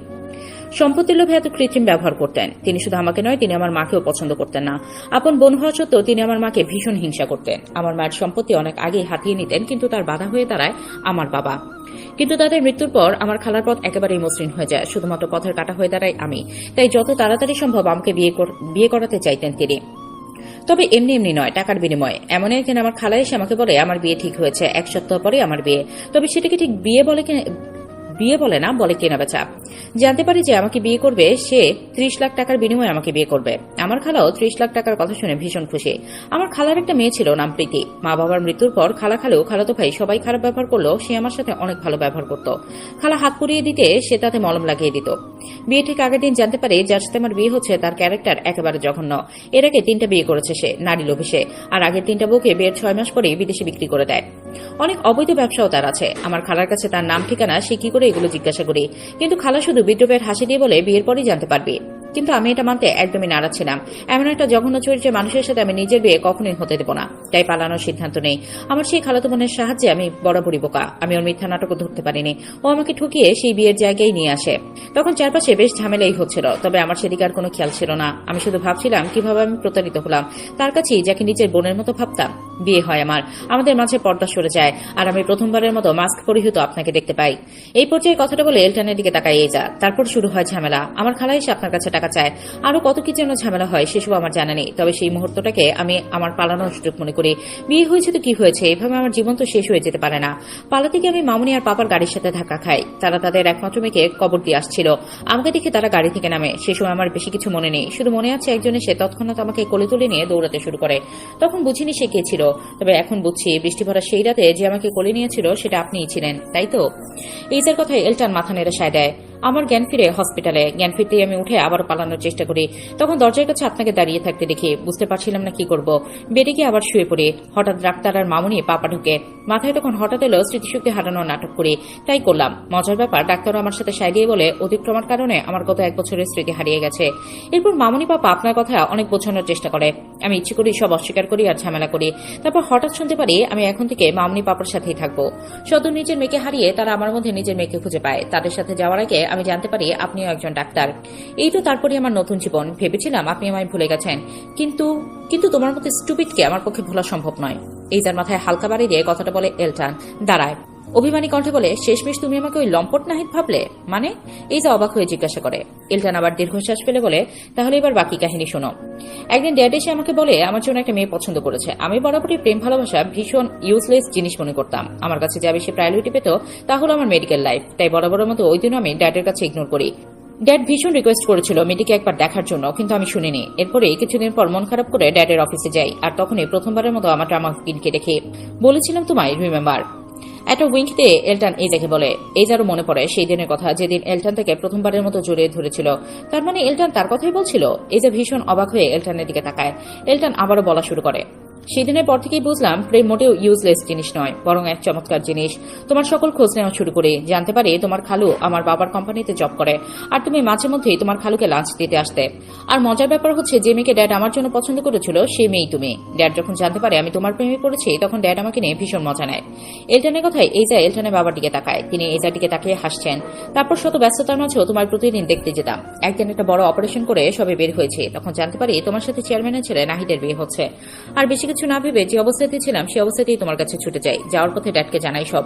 সম্পত্তির লোভে এত কৃত্রিম ব্যবহার করতেন। তিনি শুধু আমাকে নয়, তিনি আমার মাকেও পছন্দ করতেন না। আপন বোন হওয়া সত্ত্বেও তিনি আমার মাকে ভীষণ হিংসা করতেন। আমার মায়ের সম্পত্তি অনেক আগেই হাতিয়ে নিতেন, কিন্তু তার বাধা হয়ে দাঁড়ায় আমার বাবা। কিন্তু তাদের মৃত্যুর পর আমার খালার পথ একেবারেই মসৃণ হয়ে যায়। শুধুমাত্র পথের কাটা হয়ে দাঁড়ায় আমি। তাই যত তাড়াতাড়ি সম্ভব আমাকে বিয়ে করাতে চাইতেন তিনি। তবে এমনি নয়, টাকার বিনিময়ে। এমন একদিন আমার খালা এসে আমাকে বলে আমার বিয়ে ঠিক হয়েছে। 1 সপ্তাহ পরে আমার বিয়ে। তবে সেটাকে ঠিক বিয়ে বলে না, বলে কেনা বেচা। জানতে পারি যে আমাকে বিয়ে করবে সে 30 লাখ টাকার বিনিময়ে আমাকে বিয়ে করবে। আমার খালাও 30 লাখ টাকার কথা শুনে ভীষণ খুশি। আমার খালার একটা মেয়ে ছিল, নাম প্রীতি। মা বাবার মৃত্যুর পর খালা খালেও খালাতো ভাই সবাই খারাপ ব্যবহার করলো, সে আমার সাথে অনেক ভালো ব্যবহার করত। খালা হাত পুড়িয়ে দিতে সে তাতে মলম লাগিয়ে দিত। বিয়ে ঠিক আগের দিন জানতে পারি যার সাথে আমার বিয়ে হচ্ছে তার ক্যারেক্টার একেবারে জঘন্য। এর আগে 3টা বিয়ে করেছে সে, নারী লোভে সে, আর আগের 3টা বউকে বিয়ের 6 মাস পরে বিদেশে বিক্রি করে দেয়। অনেক অবৈধ ব্যবসাও তার আছে। আমার খালার কাছে তার নাম ঠিকানা সে কি করে এগুলো জিজ্ঞাসা করি, কিন্তু খালা শুধু বিদ্রুপের হাসি দিয়ে বলে বিয়ের পরই জানতে পারবি। কিন্তু আমি এটা মানতে একদমই নারাজ ছিলাম। এমন একটা জঘন্য চরিত্রের মানুষের সাথে আমি নিজের বিয়ে কখনোই হতে দেব না, তাই পালানোর সিদ্ধান্ত নেই। আমার সেই খালাতো বোনের সাহায্যে আমি বরাবরই বোকা। আমি ওর মিথ্যা নাটকও ধরতে পারিনি। ও আমাকে ঠকিয়ে সেই বিয়ের জায়গায় নিয়ে আসে। তখন চারপাশে বেশ ঝামেলাই হচ্ছিল, তবে আমার সেদিকে আর কোনো খেয়াল ছিল না। আমি শুধু ভাবছিলাম কিভাবে আমি প্রতারিত হলাম। তার কাছেই যাকে নিজের বোনের মতো ভাবতাম বিয়ে হয় আমাদের মাঝে পর্দা সরে যায়, আর আমি প্রথমবারের মতো মাস্ক পরিহিত আপনাকে দেখতে পাই। এই পর্যায়ে কথাটা বলে এলটানের দিকে তাকাইয়ে যা। তারপর শুরু হয় ঝামেলা। আমার খালা এসে আপনার কাছে টাকা চায়, আরো কত কি যেন ঝামেলা হয়, সেসব আমার জানা নেই। তবে সেই মুহূর্তটাকে আমি আমার পালানোর সুযোগ মনে করি। বিয়ে হয়েছে তো কি হয়েছে, এভাবে আমার জীবন তো শেষ হয়ে যেতে পারে না। পালাতে গিয়ে আমি মামুনি আর পাপার গাড়ির সাথে ধাক্কা খাই। তারা তাদের একমাত্র মেয়েকে কবর দিয়ে আসছিল। আমাকে দেখে তারা গাড়ি থেকে নামে। সে সময় আমার বেশি কিছু মনে নেই, শুধু মনে আছে একজন এসে তৎক্ষণাৎ আমাকে কোলে তুলে নিয়ে দৌড়াতে শুরু করে। তখন বুঝিনি সে কে ছিল, তবে এখন বুঝছি বৃষ্টি ভরা সেই রাতে যে আমাকে কোলে নিয়েছিল সেটা আপনিই ছিলেন, তাই তো? এইজার কথায় এলটান মাথা নেড়ে সায় দেয়। আমার জ্ঞান ফিরে হসপিটালে। জ্ঞান ফিরতেই আমি উঠে আবার পালানোর চেষ্টা করি। তখন দরজার কাছে আপনাকে দাঁড়িয়ে থাকতে দেখি। বুঝতে পারছিলাম না কি করব। বেডে গিয়ে আবার শুয়ে পড়ি। হঠাৎ ডাক্তার আর মামুনি পাপা ঢুকে। মাথায় তখন হঠাৎ এলো স্মৃতিশক্তি হারানোর নাটক করি। তাই করলাম। মজার ব্যাপার, ডাক্তারও আমার সাথে সায় দিয়ে বলে অতিক্রমার কারণে আমার গত 1 বছরের স্মৃতি হারিয়ে গেছে। এরপর মামুনি পাপা আপনার কথা অনেক বোঝানোর চেষ্টা করে। আমি ইচ্ছে করি সব অস্বীকার করি আর ঝামেলা করি। তারপর হঠাৎ শুনতে পারি আমি এখন থেকে মামুনি পাপার সাথেই থাকবো। সদ্য নিজের মেয়েকে হারিয়ে তারা আমার মধ্যে নিজের মেয়েকে খুঁজে পায়। তাদের সাথে যাওয়ার আগে আমি জানতে পারি আপনিও একজন ডাক্তার। এই তো তারপরে আমার নতুন জীবন। ভেবেছিলাম আপনি আমায় ভুলে গেছেন, কিন্তু তোমার মতো স্টুপিডকে আমার পক্ষে ভোলা সম্ভব নয়। এই তার মাথায় হালকা বাড়ি দিয়ে কথাটা বলে এলটান। দাঁড়ায় অভিমানী কণ্ঠে বলে, শেষমেশ তুমি আমাকে ওই লম্পট নাহিদ ভাবলে? মানে? এই যা অবাক হয়ে জিজ্ঞাসা করে। এলটান আবার দীর্ঘশ্বাস ফেলে বলে, তাহলে এবার বাকি কাহিনী শোনো। একদিন ড্যাড এসে আমাকে বলে আমার জন্য একটা মেয়ে পছন্দ করেছে। আমি বরাবরই প্রেম ভালোবাসা ভীষণ ইউজলেস জিনিস মনে করতাম। আমার কাছে যা বেশি প্রায়োরিটি পেত তা হলো আমার মেডিকেল লাইফ। তাই বরাবরের মতো ওই দিনও আমি ড্যাডের কাছে ইগনোর করি। ড্যাড ভীষণ রিকোয়েস্ট করেছিল মেয়েটিকে একবার দেখার জন্য, কিন্তু আমি শুনিনি। এরপরে কিছুদিন পর মন খারাপ করে ড্যাডের অফিসে যাই, আর তখনই প্রথমবারের মতো আমার ড্রামা কিনকে দেখি। বলেছিলাম তোমায়, রিমেম্বার? একটা উইঙ্ক দিয়ে এলটান এইজাকে বলে। এইজারও মনে পড়ে সেই দিনের কথা, যেদিন এলটান তাকে প্রথমবারের মতো জড়িয়ে ধরেছিল। তার মানে এলটান তার কথাই বলছিল? এইজা ভীষণ অবাক হয়ে এলটানের দিকে তাকায়। এলটান আবারও বলা শুরু করে। সেদিনের পর থেকেই বুঝলাম প্রেম মোটেও ইউজলেস জিনিস নয়, বরং এক চমৎকার জিনিস। তোমার সকল খোঁজ নেওয়া শুরু করি। জানতে পারি তোমার খালু আমার বাবার কোম্পানিতে জব করে, আর তুমি মাঝে মধ্যেই তোমার খালুকে লাঞ্চ দিতে আসতে। আর মজার ব্যাপার হচ্ছে, যে মেয়েকে ড্যাড আমার জন্য পছন্দ করেছিল সেই মেয়েই তুমি। ড্যাড যখন জানতে পারে আমি তোমার প্রেমে পড়েছি, তখন ড্যাড আমাকে নিয়ে ভীষণ মজা নেয়। এলটানের কথায় এইজা এলটানের বাবার দিকে তাকায়। তিনি এইজার দিকে তাকিয়ে হাসছেন। তারপর শত ব্যস্ততার মাঝেও তোমার প্রতিদিন দেখতে যেতাম। একদিন একটা বড় অপারেশন করে সবে বের হয়েছে, তখন জানতে পারি তোমার সাথে চেয়ারম্যানের ছেলে নাহিদের বিয়ে হচ্ছে। আর বেশি কিছু না ভেবে যে অবস্থাতে ছিলাম সে অবস্থাতেই তোমার কাছে ছুটে যাই। যাওয়ার পথে ড্যাডকে জানাই সব।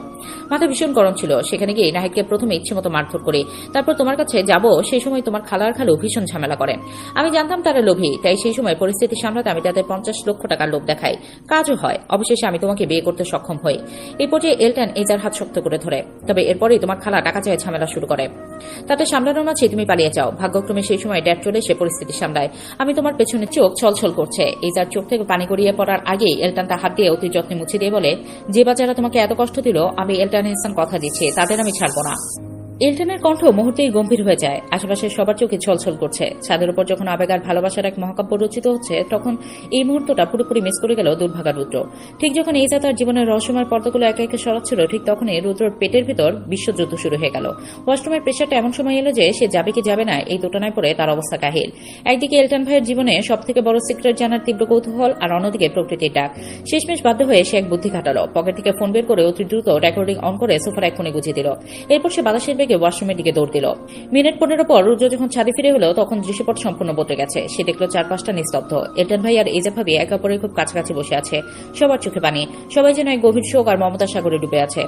মাথা ভীষণ গরম ছিল। সেখানে গিয়ে নাহিদকে প্রথমে ইচ্ছে মতো মারধর করি। তারপর তোমার কাছে যাব, সেই সময় তোমার খালা আর খালু ভীষণ ঝামেলা করেন। আমি জানতাম তারা লোভী, তাই সেই সময় পরিস্থিতি সামলাতে আমি তাদের 50 লক্ষ টাকার লোভ দেখাই। কাজও হয়। অবশেষে আমি তোমাকে বিয়ে করতে সক্ষম হই। এই পর্যায়ে এলটান এইজার হাত শক্ত করে ধরে। তবে এরপরেই তোমার খালা টাকা চায় ঝামেলা শুরু করে। তাতে সামলানোর মাঝে তুমি পালিয়ে যাও। ভাগ্যক্রমে সেই সময় ড্যাড চলে এসে পরিস্থিতি সামলায়। আমি তোমার পেছনে চোখ ছলছল করছে। এইজার চোখ থেকে পানি গড়িয়ে পড়ার আগেই এলটান তার হাত দিয়ে অতি যত্নে মুছে দিয়ে বলে, যে বাচ্চারা তোমাকে এত কষ্ট দিল, আমি এলটান ইনসান কথা দিচ্ছি তাদের আমি ছাড়বো না। এলটানের কণ্ঠ মুহূর্তেই গম্ভীর হয়ে যায়। আশেপাশের সবার চোখে ছলছল করছে। ছাদের উপর যখন আবেগ আর ভালোবাসার এক মহাকাব্য রচিত হচ্ছে, তখন এই মুহূর্তটা পুরোপুরি মিস করে গেল দুর্ভাগা রুদ্র। ঠিক যখন এইজা তার জীবনের রহস্যময় পর্দাগুলো একে একে সরাচ্ছিল, ঠিক তখনই রুদ্রর পেটের ভিতর বিশ্বযুদ্ধ শুরু হয়ে গেল। ওয়াশরুমের প্রেশারটা এমন সময় এলো যে সে যাবে কি যাবে না এই দোটানায় পড়ে তার অবস্থা কাহিল। একদিকে এলটান ভাইয়ের জীবনে সবথেকে বড় সিক্রেট জানার তীব্র কৌতূহল, আর অন্যদিকে প্রকৃতির ডাক। শেষমেশ বাধ্য হয়ে সে এক বুদ্ধি খাটালো। পকেট থেকে ফোন বের করে অতি দ্রুত রেকর্ডিং অন করে সোফার এক কোণে গুছিয়ে দিল। এরপর সে বাতাসের বেগে ওয়াশরুমের দিকে দৌড় দিল। মিনিট 15 পর রুদ্র যখন ছাদে ফিরে হলো, তখন দৃশ্যপট সম্পূর্ণ বদলে গেছে। সে দেখলো চারপাশটা নিস্তব্ধ। এলটান ভাই আর এইজা ভাবি একে অপরের খুব কাছাকাছি বসে আছে। সবার চোখে পানি। সবাই যেন এক গভীর শোক আর মমতার সাগরে ডুবে আছে।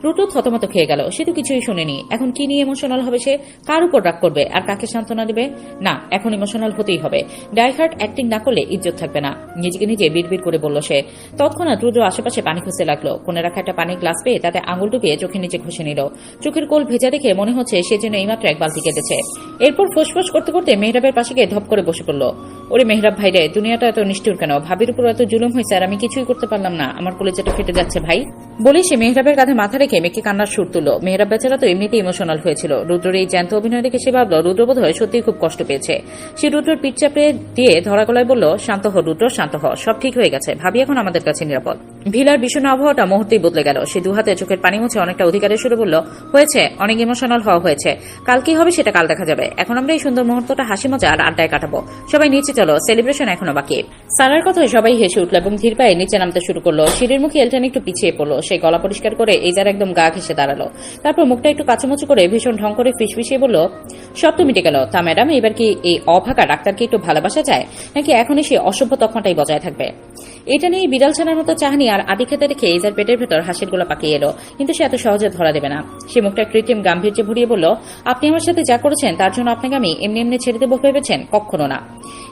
রুটু থতমত খেয়ে গেল। সে তো কিছুই শুনেনি। এখন কি নিয়ে ইমোশনাল হবে সে? কার উপর রাগ করবে আর কাকে সান্ত্বনা দেবে? না, এখন ইমোশনাল হতেই হবে। ডাইহার্ট অ্যাক্টিং না করলে ইজ্জত থাকবে না। নিজেকে নিজে বিড়বিড় করে বলল সে। তৎক্ষণাৎ রুদ্র আশেপাশে পানি খুঁজতে লাগলো। কোণে রাখা একটা পানির গ্লাস পেয়ে তাতে আঙুল ডুবিয়ে চোখের নিচে ঘষে নিল। চোখের কোল ভেজা দেখে মনে হচ্ছে সে যেন এইমাত্র এক বালতি কেটেছে। এরপর ফোসফোস করতে করতে মেহরাবের পাশে গিয়ে ধপ করে বসে পড়ল। ওরে মেহরাব ভাই রে, দুনিয়াটা এত নিষ্ঠুর কেন? ভাবির উপর এত জুলুম হয়েছে আর আমি কিছুই করতে পারলাম না। আমার কলেজাটা ফেটে যাচ্ছে ভাই। বলে সে মেহরাবের কাঁধে মাথা রেখে মেয়েকে কান্নার সুর তুলল। মেহরাব বেচারা তো এমনিতেই ইমোশনাল হয়েছিল। রুদ্রের এই জ্যান্ত অভিনয় দেখে সে ভাবল রুদ্র বোধ হয় সত্যিই খুব কষ্ট পেয়েছে। সে রুদ্রের পিঠ চাপড়ে দিয়ে ধরা গলায় বলল, শান্ত হ রুদ্র, শান্ত হ, সব ঠিক হয়ে গেছে। ভাবি এখন আমাদের কাছে নিরাপদ। ভিলার বিষণ্ণ আবহাওয়াটা মুহূর্তেই বদলে গেল। সে দুহাতে চোখের পানি মুছে অনেকটা অধিকারের সুরে বলল, হয়েছে, অনেক ইমোশনাল হওয়া হয়েছে। কাল কি হবে সেটা কাল দেখা যাবে। এখন আমরা এই সুন্দর মুহূর্তটা হাসি মজা আর আড্ডায় কাটাবো। সবাই নিচে চলো, সেলিব্রেশন এখনো বাকি। সারার কথায় সবাই হেসে উঠল এবং ধীর পায়ে নিচে নামতে শুরু করলো। সিঁড়ির মুখে এলটান একটু পিছিয়ে পড়লো। সে গলা পরিষ্কার করে এইজার একদম গা ঘেসে দাঁড়ালো। তারপর মুখটা একটু কাচুমুচু করে ভীষণ ঢং করে ফিসফিসিয়ে বলল, সব তো মিটে গেল। তা ম্যাডাম, এবার কি এই অভাগা ডাক্তারকে একটু ভালোবাসা যায় নাকি এখনই সে অসভ্য তকমাটাই বজায় থাকবে? এটা নিয়ে বিড়াল ছানার মতো চাহনি আর আদি খেতে রেখে এইজার পেটের ভেতর হাসির গোলা পাকিয়ে এলো। কিন্তু সে এত সহজে ধরা দেবে না। সে মুখটা কৃত্রিম গাম্ভীর্যে ভরিয়ে বলল, আপনি আমার সাথে যা করেছেন তার জন্য আপনাকে আমি এমনি এমনি ছেড়ে দেবো ভেবেছেন? কখনো না।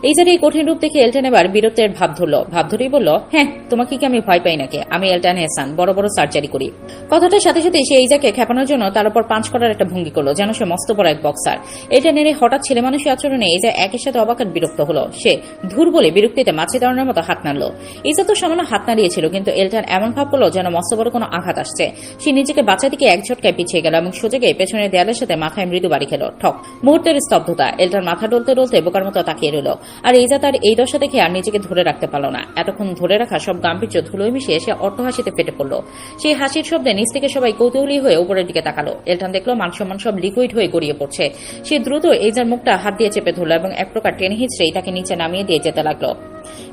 এইজার এই কঠিন রূপ দেখে এলটান এবার বীরত্বের ভাব ধরল। ভাব ধরেই বলল, হ্যাঁ, তোমাকে কি আমি ভয় পাই নাকি? আমি এলটান হেসান, বড় বড় সার্জারি করি। কথাটার সাথে সাথে সে এইজাকে খেপানোর জন্য তার উপর পাঞ্চ করার একটা ভঙ্গি করলো, যেন সে মস্ত বড় এক বক্সার। এলটানের এই হঠাৎ ছেলে মানুষের আচরণে এইজা একের সাথে অবাক বিরক্ত হলো। সে ধুর বলে বিরক্তিতে মাছি দাঁড়ানোর মতো হাত নাড়ল। এইজা তো সামান্য হাত নাড়িয়েছিল, কিন্তু এলটান এমন ভাব করলো যেন মস্ত বড় কোনো আঘাত আসছে। সে নিজেকে বাঁচা দিকে এক ঝটকায় পিছিয়ে গেল এবং সোজা গিয়ে পেছনের দেয়ালের সাথে মাথায় মৃদু বাড়ি খেল। ঠক। মুহূর্তের স্তব্ধতা। এলটান মাথা ডলতে ডলতে বোকার মতো তাকিয়ে রইল। আর এইজা তার এই দশা দেখে আর নিজেকে ধরে রাখতে পারল না। এতক্ষণ ধরে রাখা সব গাম্ভীর্য ধুলোয় মিশিয়ে সে অট্টহাসিতে ফেটে পড়ল। সেই হাসির শব্দে নিচ থেকে সবাই কৌতূহলী হয়ে উপরের দিকে তাকালো। এলটান দেখলো মান সম্মান সব লিকুইড হয়ে গড়িয়ে পড়ছে। সে দ্রুত এইজার মুখটা হাত দিয়ে চেপে ধরল এবং এক প্রকার টেনে হিচড়েই তাকে নিচে নামিয়ে দিয়ে যেতে লাগলো।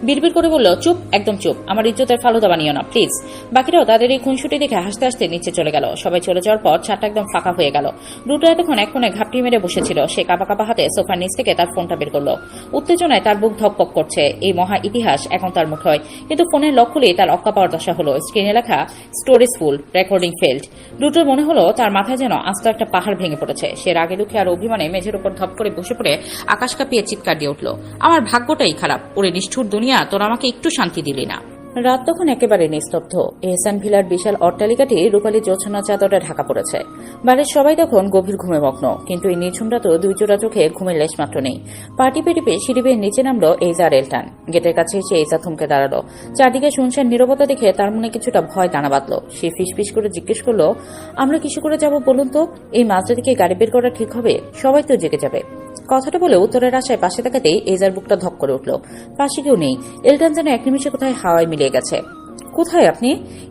বিড়বিড় করে বলল, চুপ, একদম চুপ, আমার ইজ্জতের ফালুদা বানিও না প্লিজ। বাকিরাও তাদের এই খুনসুটি দেখে হাসতে হাসতে নিচে চলে গেল। সবাই চলে যাওয়ার পর ছাদটা একদম ফাঁকা হয়ে গেল। রুটো এতক্ষণ এক কোণে ঘাপটি মেরে বসেছিল। সে কাঁপা কাঁপা হাতে সোফার নিচ থেকে তার ফোনটা বের করলো। উত্তেজনায় তার বুক ধকপক করছে। এই মহা ইতিহাস এখন তার মুঠোয়। কিন্তু ফোনের লক খুলেই তার অক্কা পাওয়ার দশা হলো। স্ক্রিনে লেখা স্টোরেজ ফুল, রেকর্ডিং ফেল্ড। রুটোর মনে হলো তার মাথায় যেন আস্ত একটা পাহাড় ভেঙে পড়েছে। সে রাগে দুঃখে আর অভিমানে মেঝের উপর ধপ করে বসে পড়ে আকাশ কাঁপিয়ে চিৎকার দিয়ে উঠল, আমার ভাগ্যটাই খারাপ। ওরে নিষ্ঠুর দুনিয়া, তোর আমাকে একটু শান্তি দিলি না। রাত তখন একেবারে নিস্তব্ধ। এহসান ভিলার বিশাল অট্টালিকাটি রূপালী জোছনা চাদরে ঢাকা পড়েছে। বাড়ির সবাই তখন গভীর ঘুমে মগ্ন। কিন্তু এই নিঝুম রাতেও দুই জোড়া চোখে ঘুমের লেশ মাত্র নেই। পাটি পেটিপে সিঁড়ি বেয়ে নিচে নামলো এইজা আর এলটান। গেটের কাছে এসে এইজা থমকে দাঁড়ালো। চারদিকে শুনশান নীরবতা দেখে তার মনে কিছুটা ভয় দানা বাঁধল। সে ফিসফিস করে জিজ্ঞেস করলো, আমরা কিছু করে যাব বলুন তো? এই মাঝরাতে গাড়ি বের করা ঠিক হবে? সবাই তো জেগে যাবে। কথাটা বলে উত্তরের আশায় পাশে তাকাতেই এইজার বুকটা ধক করে উঠল। পাশে কেউ নেই। এলটান যেন এক নিমিষে কোথায় হাওয়ায় মিলিয়ে গেছে। কোথায় আপনি?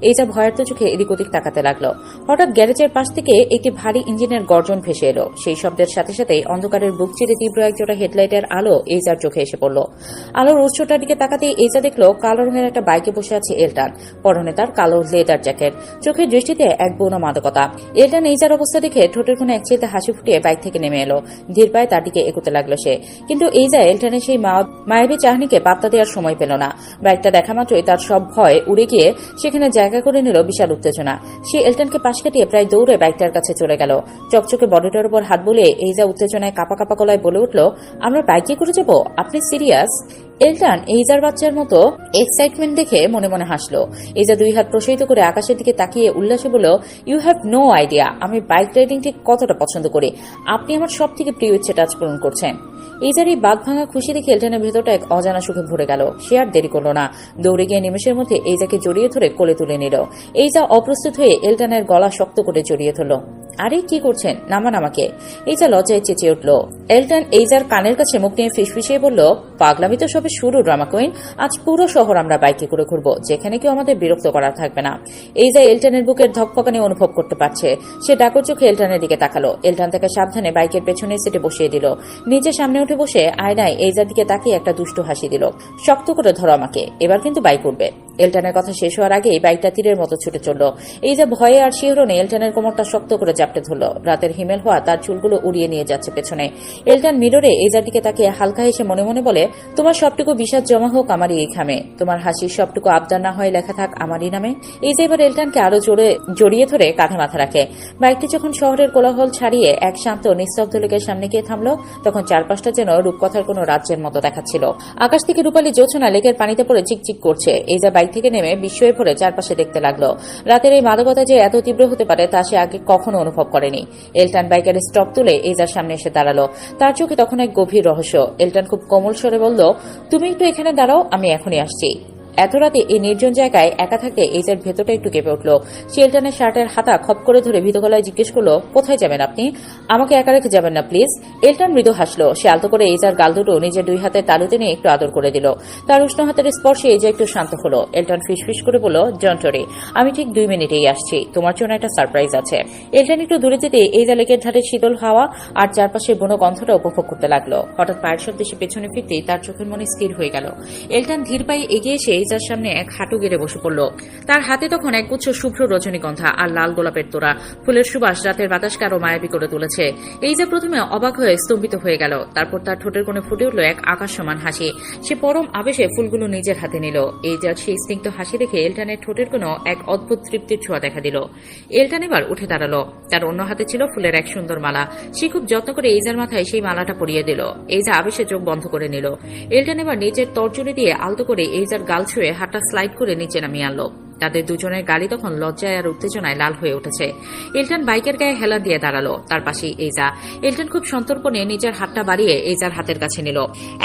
এইজা ভয়ার্ত চোখে এদিক ওদিক তাকাতে লাগলো। হঠাৎ গ্যারেজের পাশ থেকে একটি ভারী ইঞ্জিনের গর্জন ভেসে এলো। সেই শব্দের সাথে সাথেই অন্ধকারের বুক চিরে তীব্র একজোড়া হেডলাইটের আলো এইজার চোখে এসে পড়ল। আলোর উৎসটার দিকে তাকাতেই এইজা দেখলো কালো রঙের একটা বাইকে বসে আছে এলটান। পরনে তার কালো লেদার জ্যাকেট। চোখের দৃষ্টিতে এক বৌন মাদকতা। এলটান এইজার অবস্থা দেখে ঠোঁটের কোণে এক চিলতে হাসি ফুটিয়ে বাইক থেকে নেমে এলো। ধীর পায়ে তার দিকে এগোতে লাগলো সে। কিন্তু এইজা এলটানের সেই মায়াবী চাহনিকে পাত্তা দেওয়ার সময় পেল না। বাইকটা দেখা মাত্রই তার সব ভয় উড়ে গিয়ে সেখানে জায়গা করে নিল বিশাল উত্তেজনা। সে এলটানকে পাশ কাটিয়ে প্রায় দৌড়ে বাইকটার কাছে চলে গেল। চকচকে বডিটার উপর হাত বুলিয়ে এইজা উত্তেজনায় কাঁপা কাঁপা গলায় বলে উঠল, আমরা বাইকে করে যাব? আপনি সিরিয়াস? এলটান এইজার বাচ্চার মতো এক্সাইটমেন্ট দেখে মনে মনে হাসলো। এইজা দুই হাত প্রসারিত করে আকাশের দিকে তাকিয়ে উল্লাসে বলল, ইউ হ্যাভ নো আইডিয়া আমি বাইক রাইডিং ঠিক কতটা পছন্দ করি। আপনি আমার সব থেকে প্রিয় ইচ্ছেটা আজ পূরণ করছেন। এইজার এই বাঘ ভাঙা খুশি দেখে এলটানের ভেতরটা এক অজানা সুখে ভরে গেল। সে আর দেরি করল না। দৌড়ে গিয়ে নিমেষের মধ্যে এইজাকে জড়িয়ে ধরে কোলে তুলে নিল। এইজা অপ্রস্তুত হয়ে এলটানের গলা শক্ত করে জড়িয়ে ধরল। আরে কি করছেন? নামান আমাকে। এইজা লজ্জায় চেঁচিয়ে উঠল। এলটান এইজার কানের কাছে মুখ নিয়ে ফিসফিসিয়ে বলল, পাগলামি তো সবে শুরু ড্রামা কুইন। আজ পুরো শহর আমরা বাইকে করে ঘুরবো, যেখানে কেউ আমাদের বিরক্ত করা থাকবে না। এইজা এলটানের বুকের ধকপকানি অনুভব করতে পারছে। সে ডাকর চোখে এলটানের দিকে তাকালো। এলটান তাকে সাবধানে বাইকের পেছনের সিটে বসিয়ে দিল। নিজে সামনে উঠে বসে আয়নায় এইজার দিকে তাকিয়ে একটা দুষ্টু হাসি দিল। শক্ত করে ধরো আমাকে, এবার কিন্তু বাইক উঠবে। এলটানের কথা শেষ হওয়ার আগেই বাইকটা তীরের মতো ছুটে চলল। এই যে ভয়ে আর শিহরণে এলটানের কোমরটা শক্ত করে জাপটে ধরল। রাতের হিমেল হওয়া তার চুলগুলো উড়িয়ে নিয়ে যাচ্ছে পেছনে। এলটান মিররে এইজার দিকে তাকিয়ে হালকা হেসে মনে মনে বলে, তোমার সবটুকু বিষাদ জমা হোক আমারই এই খামে, তোমার হাসির সবটুকু আবদার না হয়ে লেখা থাক আমারই নামে। এই যে এবার এলটানকে আরো জড়িয়ে ধরে কাঁধে মাথা রাখে। বাইকটি যখন শহরের কোলাহল ছাড়িয়ে এক শান্ত নিস্তব্ধ লেকের সামনে গিয়ে থামলো, তখন চারপাশটা যেন রূপকথার কোনো রাজ্যের মতো দেখাচ্ছিল। আকাশ থেকে রূপালী জোছনা লেকের পানিতে পড়ে চিকচিক করছে। এই যে বাইক থেকে নেমে বিস্ময়ে পড়ে চারপাশে দেখতে লাগলো। রাতের এই মাদকতা যে এত তীব্র হতে পারে তা সে আগে কখনো অনুভব করেনি। এলটান বাইকের স্টপ তুলে এইজার সামনে এসে দাঁড়ালো। তার চোখে তখন এক গভীর রহস্য। এলটান খুব কোমল স্বরে বলল, তুমি একটু এখানে দাঁড়াও, আমি এখনই আসছি। এত রাতে এই নির্জন জায়গায় একা থাকতে এইজার ভেতরটা একটু কেঁপে উঠল। সে এলটানের শার্টের হাতা খপ করে ধরে ভীত গলায় জিজ্ঞেস করলো, কোথায় যাবেন আপনি? আমাকে একা রেখে যাবেন না প্লিজ। এলটান মৃদু হাসলো। সে আলতো করে এইজার গাল দুটো নিজের দুই হাতে তালুতে নিয়ে একটু আদর করে দিল। তার উষ্ণ হাতের স্পর্শে এইজা একটু শান্ত হলো। এলটান ফিসফিস করে বলল, জন্টরি, আমি ঠিক 2 মিনিটেই আসছি, তোমার জন্য একটা সারপ্রাইজ আছে। এলটান একটু দূরে যেতে এইজা লেকের ধারে শীতল হাওয়া আর চারপাশে বুনো গন্ধটা উপভোগ করতে লাগলো। হঠাৎ পায়ের শব্দে সে পেছনে ফিরতেই তার চোখের মনে স্থির হয়ে গেল। এলটান ধীর পায়ে এগিয়ে এসে এইজার সামনে এক হাঁটু গেড়ে বসে পড়ল। তার হাতে তখন একগুচ্ছ শুভ্র রজনীগন্ধা আর লাল গোলাপের তোড়া। ফুলের সুবাস রাতের বাতাসকে আরো মায়াবী করে তুলেছে। এই যে প্রথমে অবাক হয়ে স্তম্ভিত হয়ে গেল, তারপর তার ঠোঁটের কোণে ফুটে উঠল এক আকাশ সমান হাসি। সে পরম আবেশে ফুলগুলো নিজের হাতে নিল। এই যা সেই স্নিগ্ধ হাসি দেখে এলটানের ঠোঁটের কোনো এক অদ্ভুত তৃপ্তির ছোঁয়া দেখা দিল। এলটান এবার উঠে দাঁড়ালো। তার অন্য হাতে ছিল ফুলের এক সুন্দর মালা। সে খুব যত্ন করে এইজার মাথায় সেই মালাটা পরিয়ে দিল। এইজা আবেশে চোখ বন্ধ করে নিল। এলটান এবার নিচের তর্জনী দিয়ে আলতো করে এইজার গাল ছুঁয়ে হাতটা স্লাইড করে নিচে নামিয়ে আনলো। তাদের দুজনের গাড়ি তখন লজ্জায় আর উত্তেজনায় লাল হয়ে উঠেছে। এলটান বাইকের গায়ে হেলা দিয়ে দাঁড়ালো। তার পাশেই এইজা। এলটান খুব সন্তর্পণে নিজের হাতটা বাড়িয়ে এইজার হাতের কাছে নিল।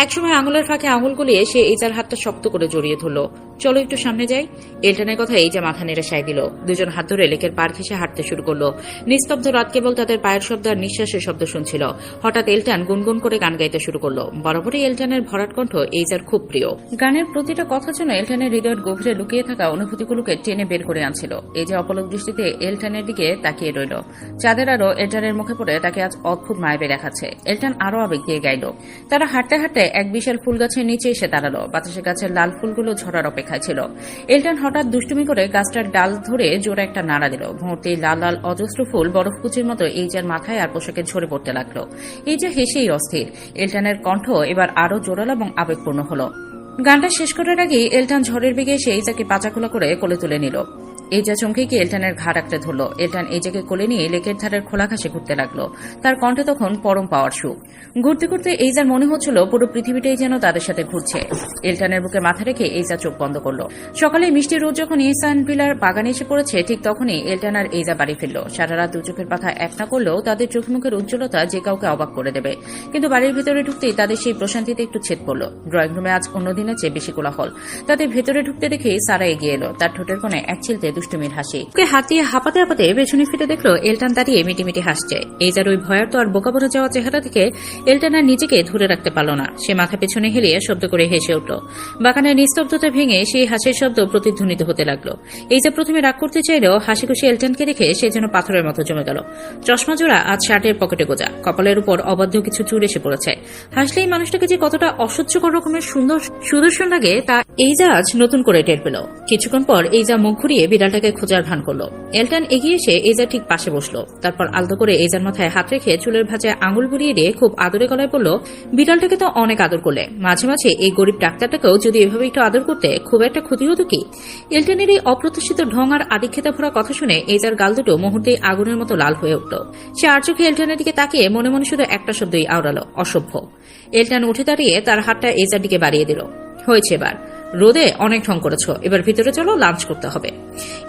একসময় আঙুলের ফাঁকে আঙুল গুলিয়ে সে এইজার হাতটা শক্ত করে জড়িয়ে ধরল। চলো একটু সামনে যাই। এলটানের কথা এইজা মাথা নেড়ে সায় দিল। দুজন হাত ধরে লেকের পার ঘেঁষে হাঁটতে শুরু করলো। নিস্তব্ধ রাত কেবল তাদের পায়ের শব্দ আর নিঃশ্বাসের শব্দ শুনছিল। হঠাৎ এলটান গুনগুন করে গান গাইতে শুরু করলো। বরাবরই এলটানের ভরাট কণ্ঠ এইজার খুব প্রিয়। গানের প্রতিটা কথা যেন এলটানের হৃদয়ের গভীরে লুকিয়ে থাকা অনুভূতিগুলোকে টেনে বের করে আনছিল। এই যে অপলক দৃষ্টিতে এলটানের দিকে তাকিয়ে রইল। চাঁদের আরো এলটানের মুখে পড়ে তাকে আজ অদ্ভুত মায়াবী দেখাচ্ছে। এলটান আরো আবেগ দিয়ে গাইল। তারা হাঁটতে হাঁটতে এক বিশাল ফুল গাছের নিচে এসে দাঁড়ালো। বাতাসে গাছের লাল ফুলগুলো ঝরার অপেক্ষায় ছিল। এলটান হঠাৎ দুষ্টুমি করে গাছটার ডাল ধরে জোরে একটা নাড়া দিল। মুহূর্তেই লাল লাল অজস্র ফুল বরফকুচির মতো এইজার মাথায় আর পোশাকে ঝরে পড়তে লাগলো। এইজা হেসেই অস্থির। এলটানের কণ্ঠ এবার আরো জোরালো এবং আবেগপূর্ণ হলো। গানটা শেষ করার আগেই এলটান ঝড়ের বেগে এসে এইজাকে পাচাখোলা করে কোলে তুলে নিল। এইজা চমকে গিয়ে এলটানের ঘাড় আঁকড়ে ধরল। এলটান এইজাকে কোলে নিয়ে লেকের ধারের খোলা ঘাসে ঘুরতে লাগলো। তার কণ্ঠে তখন পরম পাওয়ার সুখ। ঘুরতে ঘুরতে এইজার মনে হচ্ছিল পুরো পৃথিবীটাই যেন তাদের সাথে ঘুরছে। এলটানের বুকে মাথা রেখে এইজা চোখ বন্ধ করলো। সকালে মিষ্টি রোদ যখন ইহসান ভিলার বাগানে এসে পড়েছে, ঠিক তখনই এলটান আর এইজা বাড়ি ফিরল। সারা রাত দু চোখের পাতা এক না করলেও তাদের চোখ মুখের উজ্জ্বলতা যে কাউকে অবাক করে দেবে। কিন্তু বাড়ির ভেতরে ঢুকতেই তাদের সেই প্রশান্তিতে একটু ছেদ পড়ল। ড্রয়িং রুমে আজ অন্য দিনের চেয়ে বেশি কোলাহল। তাদের ভেতরে ঢুকতে দেখেই সারা এগিয়ে এলো। তার ঠোঁটের কোণে এক ছিলতে দুষ্টুমির হাসি। ওকে হাত দিয়ে হাঁপাতে হাঁপাতে পেছনে ফিরে দেখলো এলটান দাঁড়িয়ে মিটিমিটি হাসছে। এইজার ওই ভয়ার্ত আর বোকা বনে যাওয়া চেহারা থেকে এলটান আর নিজেকে ধরে রাখতে পারল না। সে মাথা পেছনে হেলিয়ে শব্দ করে হেসে উঠল। বাগানের নিস্তব্ধতা ভেঙে সেই হাসির শব্দ প্রতিধ্বনিত হতে লাগলো। এইজা প্রথমে রাগ করতে চাইলেও হাসি খুশি এলটানকে রেখে সে যেন পাথরের মতো জমে গেল। চশমা জোড়া আজ শার্টের পকেটে গোজা, কপালের উপর অবাধ্য কিছু চুল এসে পড়েছে। হাসলেই মানুষটাকে যে কতটা অসহ্যকর রকমের সুন্দর সুদর্শন লাগে তা এইজা আজ নতুন করে টের পেল। কিছুক্ষণ পর এইজা মুখ ঘুরিয়ে বিড়ালটাকে খোঁজার ভান করলো। এলটান এগিয়ে এসে এইজার ঠিক পাশে বসলো। তারপর আলতো করে এইজার মাথায় হাত রেখে চুলের ভাঁজে আঙুল বুলিয়ে দিয়ে খুব আদরে গলায় বলল, বিড়ালটাকে তো অনেক আদর করলে, মাঝে মাঝে এই গরিব ডাক্তারটাকেও যদি এভাবে একটু আদর করতে খুব একটা ক্ষতি হতো কি? এলটানের এই অপ্রত্যাশিত ঢং আর আদিক্ষেতা ভরা কথা শুনে এইজার গাল দুটো মুহূর্তেই আগুনের মতো লাল হয়ে উঠল। সে আর চোখে এলটানের দিকে তাকিয়ে মনে মনে শুধু একটা শব্দই আওড়ালো, অসভ্য। এলটান উঠে দাঁড়িয়ে তার হাতটা এইজার দিকে বাড়িয়ে দিল। হয়েছে, এবার রোদে অনেক ঢং করেছ, এবার ভিতরে চলো, লাঞ্চ করতে হবে।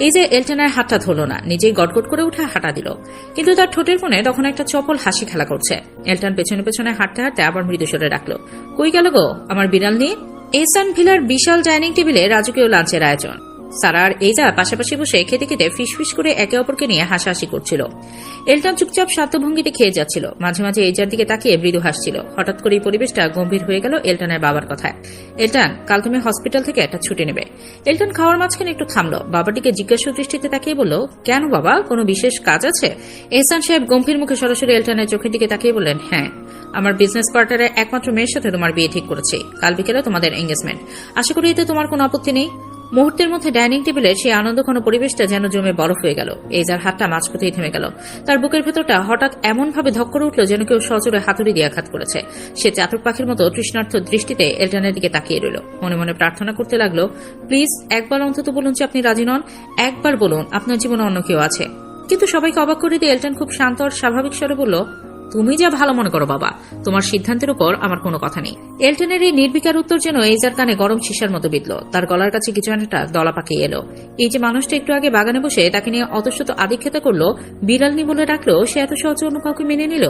এই যে এলটানের হাতটা ধরল না, নিজেই গটগট করে উঠে হাঁটা দিল। কিন্তু তার ঠোঁটের কোণে তখন একটা চপল হাসি খেলা করছে। এলটান পেছনে পেছনে হাঁটতে হাঁটতে আবার মৃদুস্বরে ডাকলো, কই গেল গো আমার বিড়াল নিয়ে? এহসান ভিলার বিশাল ডাইনিং টেবিলে রাজকীয় লাঞ্চের আয়োজন। সারা আর এইজা পাশাপাশি বসে খেতে খেতে ফিসফিস করে একে অপরকে নিয়ে হাসাহাসি করছিল। এলটান চুপচাপ শান্ত ভঙ্গিতে খেয়ে যাচ্ছিল। মাঝে মাঝে এইজার দিকে তাকিয়ে মৃদু হাসছিল। হঠাৎ করে এই পরিবেশটা গম্ভীর হয়ে গেল এলটানের বাবার কথায়। এলটান, কাল তুমি হসপিটাল থেকে একটা ছুটি নেবে। এলটান খাওয়ার মাঝখানে একটু থামলো। বাবাটিকে জিজ্ঞাসা দৃষ্টিতে তাকিয়ে বলল, কেন বাবা, কোনো বিশেষ কাজ আছে? এহসান সাহেব গম্ভীর মুখে সরাসরি এলটানের চোখের দিকে তাকিয়ে বললেন, হ্যাঁ, আমার বিজনেস পার্টনারের একমাত্র মেয়ের সাথে তোমার বিয়ে ঠিক করেছি। কাল বিকেলে তোমাদের এঙ্গেজমেন্ট। আশা করি এতে তোমার কোনো আপত্তি নেই। মুহূর্তের মধ্যে ডাইনিং টেবিলে সেই আনন্দঘন পরিবেশটা যেন জমে বরফ হয়ে গেল। এইজার হাতটা মাঝপথেই থেমে গেল। তার বুকের ভেতরটা হঠাৎ এমন ভাবে ধক করে উঠল যেন কেউ সজোরে হাতুড়ি দিয়ে আঘাত করেছে। সে চাতক পাখির মতো তৃষ্ণার্থ দৃষ্টিতে এলটানের দিকে তাকিয়ে রইল। মনে মনে প্রার্থনা করতে লাগলো, প্লিজ একবার অন্তত বলুন যে আপনি রাজি নন, একবার বলুন আপনার জীবনে অন্য কেউ আছে। কিন্তু সবাইকে অবাক করে দিয়ে এলটন খুব শান্ত আর স্বাভাবিক স্বরে বলল, তুমি যা ভালো মনে করো বাবা, তোমার সিদ্ধান্তের উপর আমার কোনো কথা নেই। এলটনের এই নির্বিকার উত্তর যেন এইজার কানে গরম শিশার মতো বিঁধল। তার গলার কাছে কিছু একটা দলা পাকিয়ে এলো। এই যে মানুষটা একটু আগে বাগানে বসে তাকে নিয়ে অতশত আদিক্ষেতা করলো, বিড়ালনি বলে ডাকলো, সে এত সহজে অন্য কাউকে মেনে নিল।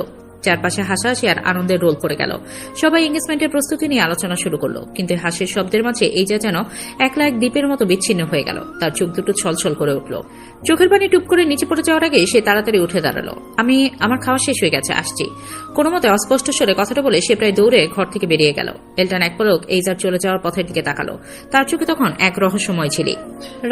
চারপাশে হাসাহাসি আর আনন্দের রোল পড়ে গেল। সবাই এঙ্গেজমেন্টের প্রস্তুতি নিয়ে আলোচনা শুরু করলো, কিন্তু হাসির শব্দের মাঝে এইজা যেন একলা এক দ্বীপের মতো বিচ্ছিন্ন হয়ে গেল। তার চোখ দুটো ছলছল করে উঠল। চোখের পানি টুপ করে নিচে পড়ে যাওয়ার আগে সে তাড়াতাড়ি উঠে দাঁড়ালো। আমার খাওয়া শেষ হয়ে গেছে, আসছি। কোনো মতে অস্পষ্ট স্বরে কথাটা বলে সে প্রায় দৌড়ে ঘর থেকে বেরিয়ে গেল। এলটান এক পলক এইজার চলে যাওয়ার পথের দিকে তাকালো। তার চোখে তখন এক রহস্যময় ঝিলিক।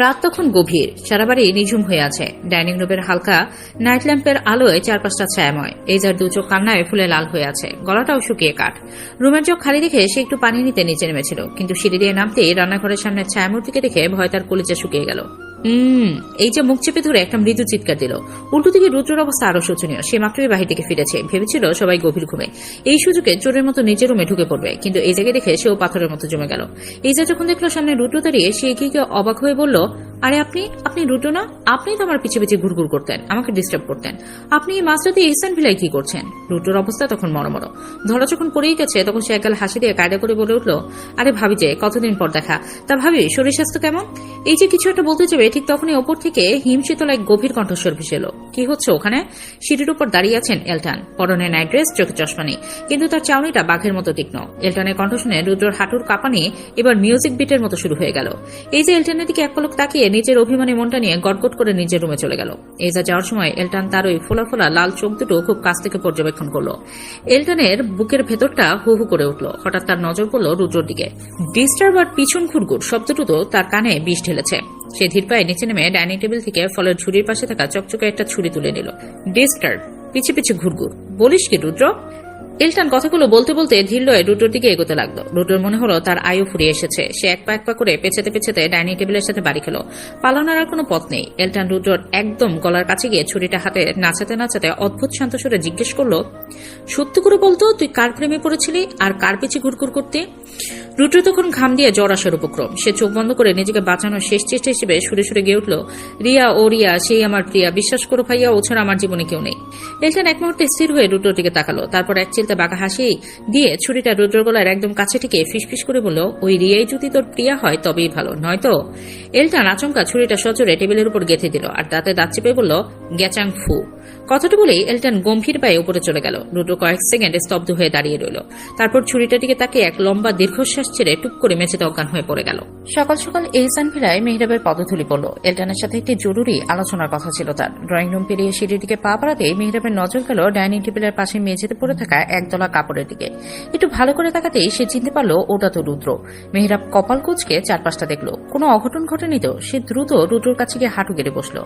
রাত তখন গভীর, সারা বাড়ি নিঝুম হয়ে আছে। ডাইনিং রুমের হালকা নাইট ল্যাম্পের আলোয় চারপাশটা ছায়াময়। এইজার দু চোখ কান্নায় ফুলে লাল হয়ে আছে, গলাটাও শুকিয়ে কাঠ। রুমের চোখ খালি দেখে সে একটু পানি নিতে নিচে নেমেছিল, কিন্তু সিঁড়ি দিয়ে নামতেই রান্নাঘরের সামনে ছায়ামূর্তিকে দেখে ভয় তার কলিজা শুকিয়ে গেল। এই যে মুখ চেপে ধরে একটা মৃদু চিৎকার দিল। উল্টো দিকে রুদ্রের অবস্থা আরো শোচনীয়। সে মাত্রই বাহির থেকে ফিরেছে, ভেবেছিল সবাই গভীর ঘুমে। এই সুযোগে চোরের মতো নিজের রুমে ঢুকে পড়বে, কিন্তু এই জায়গায় দেখে সেও পাথরের মতো জমে গেল। এই যে যখন দেখলো সামনে রুদ্র দাঁড়িয়ে, সে এগিয়ে গিয়ে অবাক হয়ে বলল, আরে আপনি রুদ্র না? আপনি তো আমার পিছে পিছে ঘুরঘুর করতেন, আমাকে ডিস্টার্ব করতেন। আপনি এই মাঝরাতে ইহসান ভিলায় কি করছেন? রুদ্রের অবস্থা তখন মরমর। ধরা যখন পড়েই গেছে, তখন সে একগাল হাসি দিয়ে কায়দা করে বলে উঠল, আরে ভাবি যে কতদিন পর দেখা, তা ভাবি শরীর স্বাস্থ্য কেমন? এই যে কিছু একটা বলতে যাবে, ঠিক তখনই ওপর থেকে হিমশীতল এক গভীর কণ্ঠস্বর ভেসে এলো। কি হচ্ছে ওখানে? সিঁড়ির উপর দাঁড়িয়ে আছেন এলটান। পরনে নাইট ড্রেস, চোখে চশমা নেই, কিন্তু তার চাউনিটা বাঘের মতো তীক্ষ্ণ। এলটানের কণ্ঠ শুনে রুদ্রর হাঁটুর কাঁপানি এবার মিউজিক বিটের মতো শুরু হয়ে গেল। এই যে এলটানের দিকে এক পলক তাকিয়ে নিজের অভিমানী মনটা নিয়ে গটগট করে নিজের রুমে চলে গেল। এই যা যাওয়ার সময় এলটান তার ওই ফোলা ফোলা লাল চোখ দুটো খুব কাছ থেকে পর্যবেক্ষণ করলো। এলটানের বুকের ভেতরটা হু হু করে উঠল। হঠাৎ তার নজর পড়ল রুদ্রর দিকে। ডিস্টার্ব আর পিছন ঘুরঘুর শব্দটুকু তার কানে বিষ ঢেলেছে। সে ধীর পায়ে নিচে নেমে ডাইনিং টেবিল থেকে ফলের ঝুড়ির পাশে থাকা চকচকে একটা ছুরি তুলে নিল। ডিস্টার্ব, পিছে পিছে ঘুরঘুর, বলিস কি রুদ্র? এলটান কথাগুলো বলতে বলতে ধীর লয়ে রুদ্রর দিকে এগোতে লাগলো। রুদ্রর মনে হলো তার আয়ু ফুরিয়ে এসেছে। সে এক পা করে পেছাতে পেছাতে ডাইনিং টেবিলের সাথে বাড়ি খেলো। পালানোর আর কোনো পথ নেই। এলটান রুদ্রর একদম গলার কাছে গিয়ে ছুরিটা হাতে নাচাতে নাচাতে অদ্ভুত শান্ত সুরে জিজ্ঞেস করলো, সত্য করে বলতো তুই কার প্রেমে পড়েছিলি আর কার পিছে ঘুরঘুর করতে? রুদ্র তখন ঘাম দিয়ে জ্বর আসার উপক্রম। সে চোখ বন্ধ করে নিজেকে বাঁচানোর শেষ চেষ্টা হিসেবে সুরে সুরে গিয়ে উঠল, রিয়া, ও রিয়া, সেই আমার প্রিয়া, বিশ্বাস করো ভাইয়া, ও ছাড়া আমার জীবনে কেউ নেই। এলটান এক মুহূর্তে স্থির হয়ে রুদ্রর দিকে তাকালো। তারপর এক চিলতে বাঁকা হাসি দিয়ে ছুরিটা রুদ্রর গলার একদম কাছে থেকে ফিসফিস করে বলল, ওই রিয়াই যদি তোর প্রিয়া হয় তবেই ভালো, নয়তো। এলটান আচমকা ছুরিটা সজোরে টেবিলের উপর গেঁথে দিল আর দাঁতে দাঁত চেপে বলল, গ্যাচাং ফু। কথাটা বলেই এলটান গম্ভীর পায়ে উপরে চলে গেল। রুদ্র কয়েক সেকেন্ড স্তব্ধ হয়ে দাঁড়িয়ে রইল। তারপর ছুরিটার দিকে তাকে এক লম্বা দীর্ঘশ্বাস ছেড়ে টুক করে মেঝেতে অজ্ঞান হয়ে পড়ে গেল। সকাল সকাল এহসান ভিলায় মেহরাবের পদধূলি পড়ল। এলটানের সাথে একটি জরুরি আলোচনার কথা ছিল তার। ড্রয়িং রুম পেরিয়ে সিঁড়ির দিকে পা বাড়াতে মেহরাবের নজর গেল ডাইনিং টেবিলের পাশে মেঝেতে পড়ে থাকা একদলা কাপড়ের দিকে। একটু ভালো করে তাকাতেই সে চিনতে পারল ওটা তো রুদ্র। মেহরাব কপাল কুঁচকে চারপাশটা দেখল। কোনো অঘটন ঘটেনি তো। সে দ্রুত রুদ্রর কাছে গিয়ে হাঁটু গেড়ে বসল।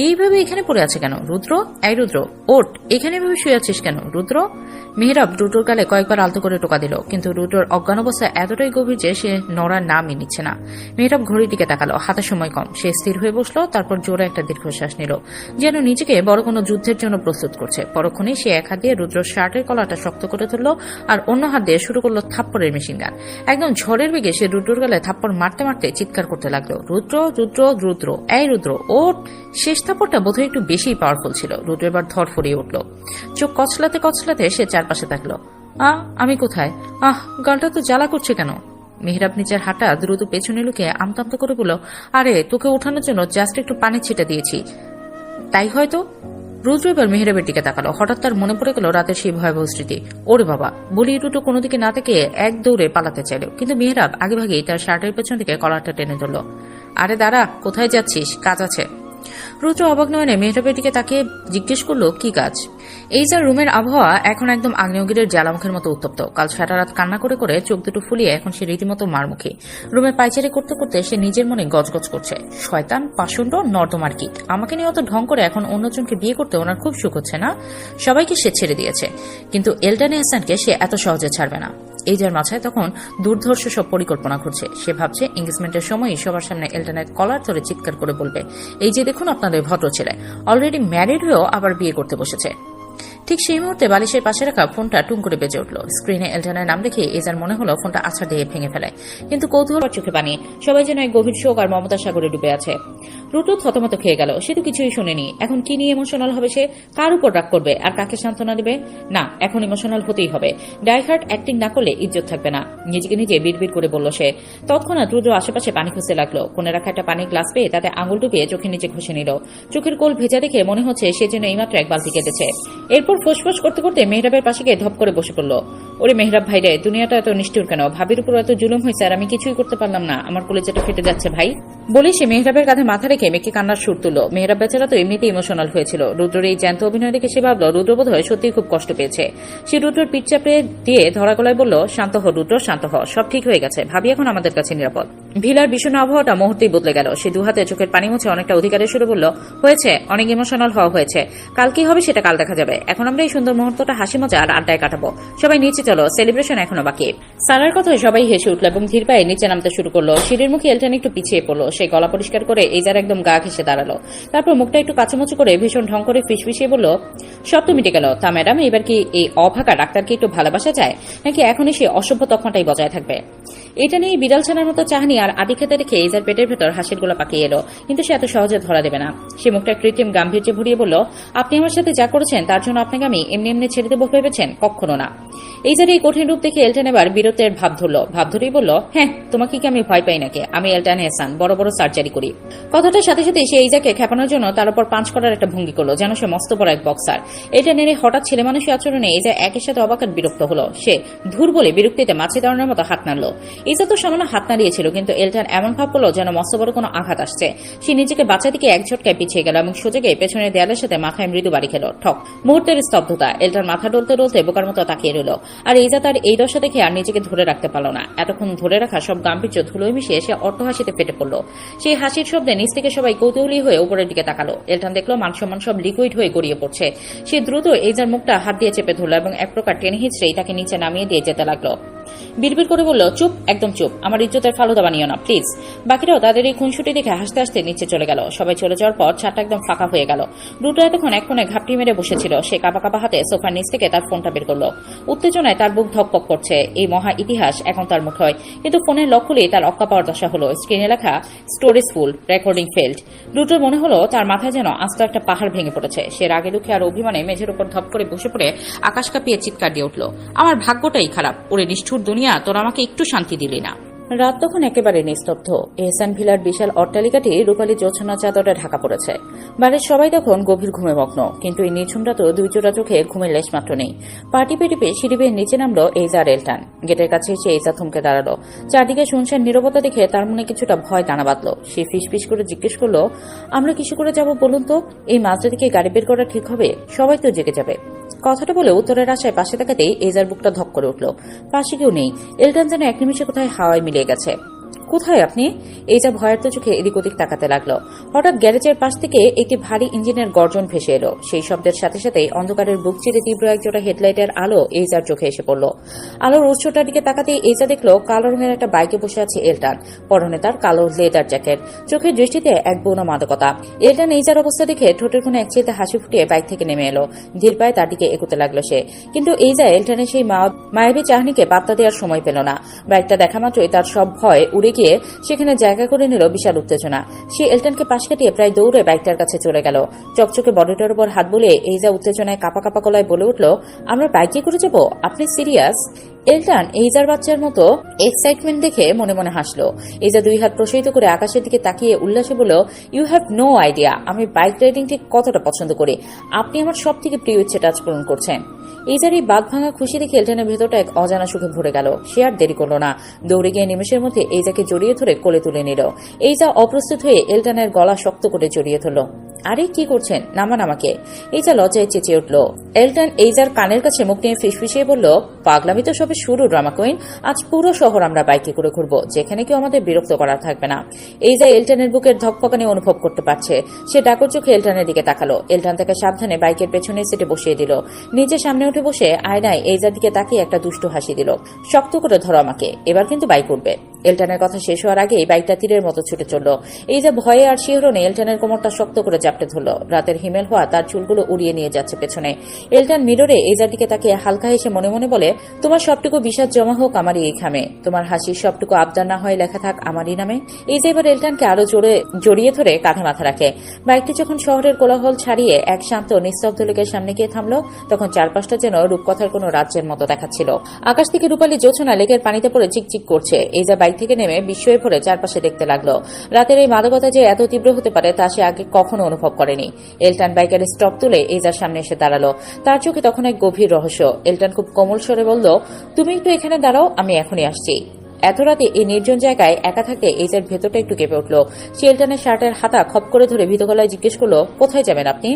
এইভাবে এখানে পড়ে আছে কেন রুদ্র? এই রুদ্র, ওঠ, এখানে এভাবে শুয়ে আছিস কেন রুদ্র? মেহরাব রুদ্রর গালে কয়েকবার আলতো করে টোকা দিল, কিন্তু রুদ্রর অজ্ঞান অবস্থা এতটাই গভীর যে সে নড়ার নামই নিচ্ছে না। মেহরাব ঘড়ির দিকে তাকালো, হাতে সময় কম। সে স্থির হয়ে বসলো, তারপর জোরে একটা দীর্ঘশ্বাস নিল, যেন নিজেকে বড় কোনো যুদ্ধের জন্য প্রস্তুত করছে। পরক্ষণেই সে এক হাত দিয়ে রুদ্রর শার্টের কলারটা শক্ত করে ধরল আর অন্য হাত দিয়ে শুরু করলো থাপ্পড়ের মেশিন গান। একদম ঝড়ের বেগে সে রুদ্রর গালে থাপ্পড় মারতে মারতে চিৎকার করতে লাগলো, রুদ্র, রুদ্র, রুদ্র, এই রুদ্র, ওঠ। শেষ থাপ্পড়টা বোধহয় একটু বেশি পাওয়ারফুল ছিল। রুদ্র এবার ধরফড়িয়ে উঠল। চোখ কচলাতে কচলাতে সে চারপাশে তাকলো। আমি কোথায়? গালটা তো জ্বালা করছে কেন? মেহরাব নিচের হাঁটা দ্রুত পেছনে লুকিয়ে আমতামতা করে বলল, আরে তোকে ওঠানোর জন্য জাস্ট একটু পানি ছিটা দিয়েছি, তাই হয়তো। রুদ্র এবার মেহরাবের দিকে তাকালো। হঠাৎ তার মনে পড়ে গেল রাতের সেই ভয়াবহ স্মৃতি। ওরে বাবা, বলি রুদ্র কোনো দিকে না থেকে এক দৌড়ে পালাতে চাইল, কিন্তু মেহরাব আগেভাগেই তার শার্টের পেছন থেকে কলারটা টেনে ধরল। আরে দাঁড়া, কোথায় যাচ্ছিস? কাজ আছে। রুদ্র অবাক নয়নে মেহরাবের দিকে তাকিয়ে জিজ্ঞেস করলো, কি কাজ? এই যার রুমের আবহাওয়া এখন একদম আগ্নেয়গিরির জ্বালামুখের মতো উত্তপ্ত। কাল সারা রাত কান্না করে করে চোখ দুটো ফুলিয়ে এখন সে রীতিমতো মারমুখী। রুমে পায়চারি করতে করতে সে নিজের মনে গজগজ করছে, শয়তান, পাষণ্ড, নর্দমার কীট। আমাকে নিয়ে অত ঢং করে এখন অন্যজনকে বিয়ে করতে ওনার খুব সুখ হচ্ছে না। সবাইকে সে ছেড়ে দিয়েছে, কিন্তু এলটান এহসানকে সে এত সহজে ছাড়বে না। এইজার মাথায় তখন দুর্ধর্ষ সব পরিকল্পনা ঘুরছে। সে ভাবছে এঙ্গেজমেন্টের সময়ই সবার সামনে এল্টানের কলার ধরে চিৎকার করে বলবে, এই যে দেখুন আপনাদের ভদ্র ছেলে অলরেডি ম্যারিড হয়েও আবার বিয়ে করতে বসেছে। ঠিক সেই মুহূর্তে বালিশের পাশে রাখা ফোনটা টুং করে বেজে উঠল। স্ক্রিনে এল্টানের নাম দেখে এজার মনে হলো ফোনটা আছাড় দিয়ে ভেঙে ফেলে, কিন্তু কৌতূহল চোখে পানি। সবাই যেন এক গভীর শোক আর মমতার সাগরে ডুবে আছে। রুটু থতমত খেয়ে গেল। সে তো কিছুই শুনেনি। এখন কি নিয়ে ইমোশনাল হবে সে? কার উপর রাগ করবে আর কাকে সান্ত্বনা দেবে? না, এখন ইমোশনাল হতেই হবে। ডাইহার্ট অ্যাক্টিং না করলে ইজ্জত থাকবে না। নিজেকে নিজে বিড়বিড় করে বলল সে। তৎক্ষণাৎ রুদ্র আশেপাশে পানি খুঁজতে লাগলো। কোণে রাখা একটা পানির গ্লাস পেয়ে তাতে আঙুল ডুবিয়ে চোখের নিচে ঘষে নিল। চোখের কোল ভেজা দেখে মনে হচ্ছে সে যেন এইমাত্র এক বালতি কেটেছে। এরপর ফোসফোস করতে করতে মেহরাবের পাশে গিয়ে ধপ করে বসে পড়ল। ওরে মেহরাব ভাই রে, দুনিয়াটা এত নিষ্ঠুর কেন? ভাবির উপর এত জুলুম হয়েছে আর আমি কিছুই করতে পারলাম না। আমার কলেজাটা ফেটে যাচ্ছে ভাই। বলে সে মেহরাবের কাঁধে মাথা রেখে মেয়েকে কান্নার সুর তুলল। মেহরাব বেচারা তো এমনিতে ইমোশনাল হয়েছিল। রুদ্রের এই জ্যান্ত অভিনয় দেখে সে ভাবল রুদ্র বোধ হয় সত্যিই খুব কষ্ট পেয়েছে। সে রুদ্রের পিঠ চাপড়ে দিয়ে ধরা গলায় বলল, শান্ত হ রুদ্র, শান্ত হ, সব ঠিক হয়ে গেছে। ভাবি এখন আমাদের কাছে নিরাপদ। ভিলার বিষণ্ণ আবহাওয়াটা মুহূর্তেই বদলে গেল। সে দুহাতে চোখের পানি মুছে অনেকটা অধিকারের সুরে বলল, হয়েছে, অনেক ইমোশনাল হওয়া হয়েছে। কাল কি হবে সেটা কাল দেখা যাবে। এখন আমরা এই সুন্দর মুহূর্তটা হাসি মজা আর আড্ডায় কাটাবো। সবাই নিচে চলো, সেলিব্রেশন এখনো বাকি। সারার কথায় সবাই হেসে উঠল এবং ধীর পায়ে নিচে নামতে শুরু করলো। সিঁড়ির মুখে এলটান একটু পিছিয়ে পড়লো। সে গলা পরিষ্কার করে এইজার একদম গা ঘেসে দাঁড়ালো। তারপর মুখটা একটু কাচুমুচু করে ভীষণ ঢং করে ফিসফিসিয়ে বলল, সব তো মিটে গেল। তা ম্যাডাম, এবার কি এই অভাগা ডাক্তারকে একটু ভালোবাসা যায়, নাকি এখনই সে অসভ্য তকমাটাই বজায় থাকবে? এটা নিয়ে বিড়াল ছানার মতো চাহনি আর আদি খেতে রেখে এইজার পেটের ভেতর হাসির গোলা পাকিয়ে এলো। কিন্তু সে এত সহজে ধরা দেবে না। সে মুখটা কৃত্রিম গাম্ভীর্যে ভরিয়ে বলল, আপনি আমার সাথে যা করেছেন তার জন্য আপনাকে আমি এমনি এমনি ছেড়ে দেবো ভেবেছেন? কখনো না। এইজার এই কঠিন রূপ দেখে এলটান এবার বীরত্বের ভাব ধরল। ভাব ধরেই বলল, হ্যাঁ, তোমাকে কি আমি ভয় পাই নাকি? আমি এলটান হেসান, বড় বড় সার্জারি করি। কথাটার সাথে সাথে সে এইজাকে খেপানোর জন্য তার উপর পাঞ্চ করার একটা ভঙ্গি করলো, যেন সে মস্ত বড় এক বক্সার। এটা নেড়ে হঠাৎ ছেলে মানুষের আচরণে এইজা একের সাথে অবাক আর বিরক্ত হলো। সে ধুর বলে বিরক্তিতে মাছি দাঁড়ানোর মতো হাত নাড়ল। এইজা তো সামান্য হাত নাড়িয়েছিল, কিন্তু এলটান এমন ভাব করলো যেন মস্ত বড় কোনো আঘাত আসছে। সে নিজেকে বাঁচা দিকে এক ঝটকায় পিছিয়ে গেল এবং সোজা গিয়ে পেছনের দেয়ালের সাথে মাথায় মৃদু বাড়ি খেল। ঠক। মুহূর্তের স্তব্ধতা। এলটান মাথা ডলতে ডলতে বোকার মতো তাকিয়ে রইল। আর এইজা তার এই দশা দেখে আর নিজেকে ধরে রাখতে পারল না। এতক্ষণ ধরে রাখা সব গাম্ভীর্য ধুলোয় মিশিয়ে সে অট্টহাসিতে ফেটে পড়ল। সেই হাসির শব্দে নিচ থেকে সবাই কৌতূহলী হয়ে উপরের দিকে তাকালো। এলটান দেখলো মান সম্মান সব লিকুইড হয়ে গড়িয়ে পড়ছে। সে দ্রুত এইজার মুখটা হাত দিয়ে চেপে ধরল এবং এক প্রকার টেনে হিঁচড়েই তাকে নিচে নামিয়ে দিয়ে যেতে লাগলো। বিড়বিড় করে বলল, চুপ, একদম চুপ, আমার ইজ্জতের ফালুদা বানিও না প্লিজ। বাকিরাও তাদের এই খুনসুটি দেখে হাসতে হাসতে নিচে চলে গেল। সবাই চলে যাওয়ার পর ছাদটা একদম ফাঁকা হয়ে গেল। রুটো এতক্ষণ এক কোণে ঘাপটি মেরে বসেছিল। সে কাঁপা কাঁপা হাতে সোফার নিচ থেকে তার ফোনটা বের করলো। উত্তেজনায় তার বুক ধকপক করছে। এই মহা ইতিহাস এখন তার মুঠোয়। কিন্তু ফোনের লক খুলেই তার অক্কা পাওয়ার দশা হলো। স্ক্রিনে লেখা স্টোরেজ ফুল, রেকর্ডিং ফেল্ড। রুটোর মনে হলো তার মাথায় যেন আস্ত একটা পাহাড় ভেঙে পড়েছে। সে রাগে দুঃখে আর অভিমানে মেঝের উপর ধপ করে বসে পড়ে আকাশ কাঁপিয়ে চিৎকার দিয়ে উঠল, আমার ভাগ্যটাই খারাপ। ওরে নিষ্ঠুর দুনিয়া, তোরা আমাকে একটু শান্তি দিলি না। রাত তখন একেবারে নিস্তব্ধ। এহসান ভিলার বিশাল অট্টালিকাটি রূপালী জোছনা চাদরে ঢাকা পড়েছে। বাড়ির সবাই তখন গভীর ঘুমে মগ্ন, কিন্তু এই নিঝুম রাতেও দুই জোড়া চোখে ঘুমের লেশ মাত্র নেই। পাটি পেটিপে সিঁড়ি বেয়ে নিচে নামলো এইজা আর এলটান। গেটের কাছে এসে এইজা থমকে দাঁড়ালো। চারদিকে শুনছেন নীরবতা দেখে তার মনে কিছুটা ভয় দানা বাঁধলো। সে ফিসফিস করে জিজ্ঞেস করলো, আমরা কিছু করে যাব বলুন তো? এই মাঝরাতে গাড়ি বের করা ঠিক হবে? সবাই তো জেগে যাবে। কথাটা বলে উত্তরের আশায় পাশে তাকাতেই এইজার বুকটা ধক করে উঠল। পাশে কেউ নেই। এলটান যেন এক নিমিষে কোথায় হাওয়ায় মিলিয়ে গেছে। কোথায় আপনি? এইজা ভয়ার্ত চোখে এদিক ওদিক তাকাতে লাগলো। হঠাৎ গ্যারেজের পাশ থেকে একটি ভারী ইঞ্জিনের গর্জন ভেসে এলো। সেই শব্দের সাথে সাথে অন্ধকারের বুক চিরে তীব্র একজোড়া হেডলাইটের আলো এইজার চোখে এসে পড়ল। আলোর উৎসটার দিকে তাকাতেই এইজা দেখলো কালো রঙের একটা বাইকে বসে আছে এলটান। পরনে তার কালো লেদার জ্যাকেট, চোখের দৃষ্টিতে এক বৌন মাদকতা। এলটান এইজার অবস্থা দেখে ঠোঁটের কোণে একচিলতে হাসি ফুটিয়ে বাইক থেকে নেমে এলো। ধীর পায়ে তার দিকে এগোতে লাগলো সে। কিন্তু এইজা এলটানের সেই মায়াবী চাহনিকে পাত্তা দেওয়ার সময় পেল না। বাইকটা দেখা মাত্রই তার সব ভয় উড়ে গিয়ে সেখানে জায়গা করে নিল বিশাল উত্তেজনা। সে এলটানকে পাশ কাটিয়ে প্রায় দৌড়ে বাইকটার কাছে চলে গেল। চকচকে বডিটার উপর হাত বুলিয়ে এইজা উত্তেজনায় কাপা কাপা গলায় বলে উঠল, আমরা বাইকে করে যাব? আপনি সিরিয়াস? এলটান এইজার বাচ্চার মতো এক্সাইটমেন্ট দেখে মনে মনে হাসলো। এইজা দুই হাত প্রসারিত করে আকাশের দিকে তাকিয়ে উল্লাসে বলল, ইউ হ্যাভ নো আইডিয়া আমি বাইক রাইডিং ঠিক কতটা পছন্দ করি। আপনি আমার সব থেকে প্রিয় ইচ্ছেটা আজ পূরণ করছেন। এইজার এই বাঘ ভাঙা খুশি দেখে এলটানের ভেতরটা এক অজানা সুখে ভরে গেল। সে আর দেরি করল না। দৌড়ে গিয়ে নিমেষের মধ্যে এইজাকে জড়িয়ে ধরে কোলে তুলে নিল। এইজা অপ্রস্তুত হয়ে এলটানের গলা শক্ত করে জড়িয়ে ধরল। আরে কি করছেন, নামান আমাকে। এইজা লজ্জায় চেঁচিয়ে উঠল। এলটন এইজার কানের কাছে মুখ নিয়ে ফিসফিসিয়ে বলল, পাগলামি তো সবে শুরু ড্রামা কুইন। আজ পুরো শহর আমরা বাইকে করে ঘুরবো, যেখানে কেউ আমাদের বিরক্ত করা থাকবে না। এইজা এলটনের বুকের ধকপকানি অনুভব করতে পারছে। সে ডাকর চোখে এলটনের দিকে তাকালো। এলটন তাকে সাবধানে বাইকের পেছনে সিটে বসিয়ে দিল। নিজে সামনে উঠে বসে আয়নায় এইজার দিকে তাকিয়ে একটা দুষ্টু হাসি দিল। শক্ত করে ধরো আমাকে, এবার কিন্তু বাইক উঠবে। এলটনের কথা শেষ হওয়ার আগেই বাইকটা তীরের মতো ছুটে চলল। এই যে ভয়ে আর শিহরণে এলটনের কোমরটা শক্ত করে জাপটে ধরল। রাতের হিমেল হওয়া তার চুলগুলো উড়িয়ে নিয়ে যাচ্ছে পেছনে। এলটন মিররে এইজার দিকে তাকিয়ে হালকা হেসে মনে মনে বলে, তোমার সবটুকু বিষাদ জমা হোক আমারই এই খামে, তোমার হাসির সবটুকু আবদার না হয় লেখা থাক আমারই নামে। এই যে এবার এলটনকে আরো জড়িয়ে ধরে কাঁধে মাথা রাখে। বাইকটি যখন শহরের কোলাহল ছাড়িয়ে এক শান্ত নিস্তব্ধ লোকের সামনে গিয়ে থামলো, তখন চারপাশটা যেন রূপকথার কোনো রাজ্যের মতো দেখাচ্ছিল। আকাশ থেকে রূপালী জোছনা লেকের পানিতে পড়ে চিকচিক করছে। এই যে বাইক থেকে নেমে বিস্ময়ে ভরে চারপাশে দেখতে লাগলো। রাতের এই মাদকতা যে এত তীব্র হতে পারে তা সে আগে কখনো অনুভব করেনি। এলটন বাইকের স্টপ তুলে এইজার সামনে এসে দাঁড়ালো। তার চোখে তখন এক গভীর রহস্য। এলটন খুব কোমল স্বরে বলল, তুমি একটু এখানে দাঁড়াও, আমি এখনই আসছি। এত রাতে এই নির্জন জায়গায় একা থাকতে এইজার ভেতরটা একটু কেঁপে উঠল। সে এলটনের শার্টের হাতা খপ করে ধরে ভীত গলায় জিজ্ঞেস করলো, কোথায় যাবেন আপনি?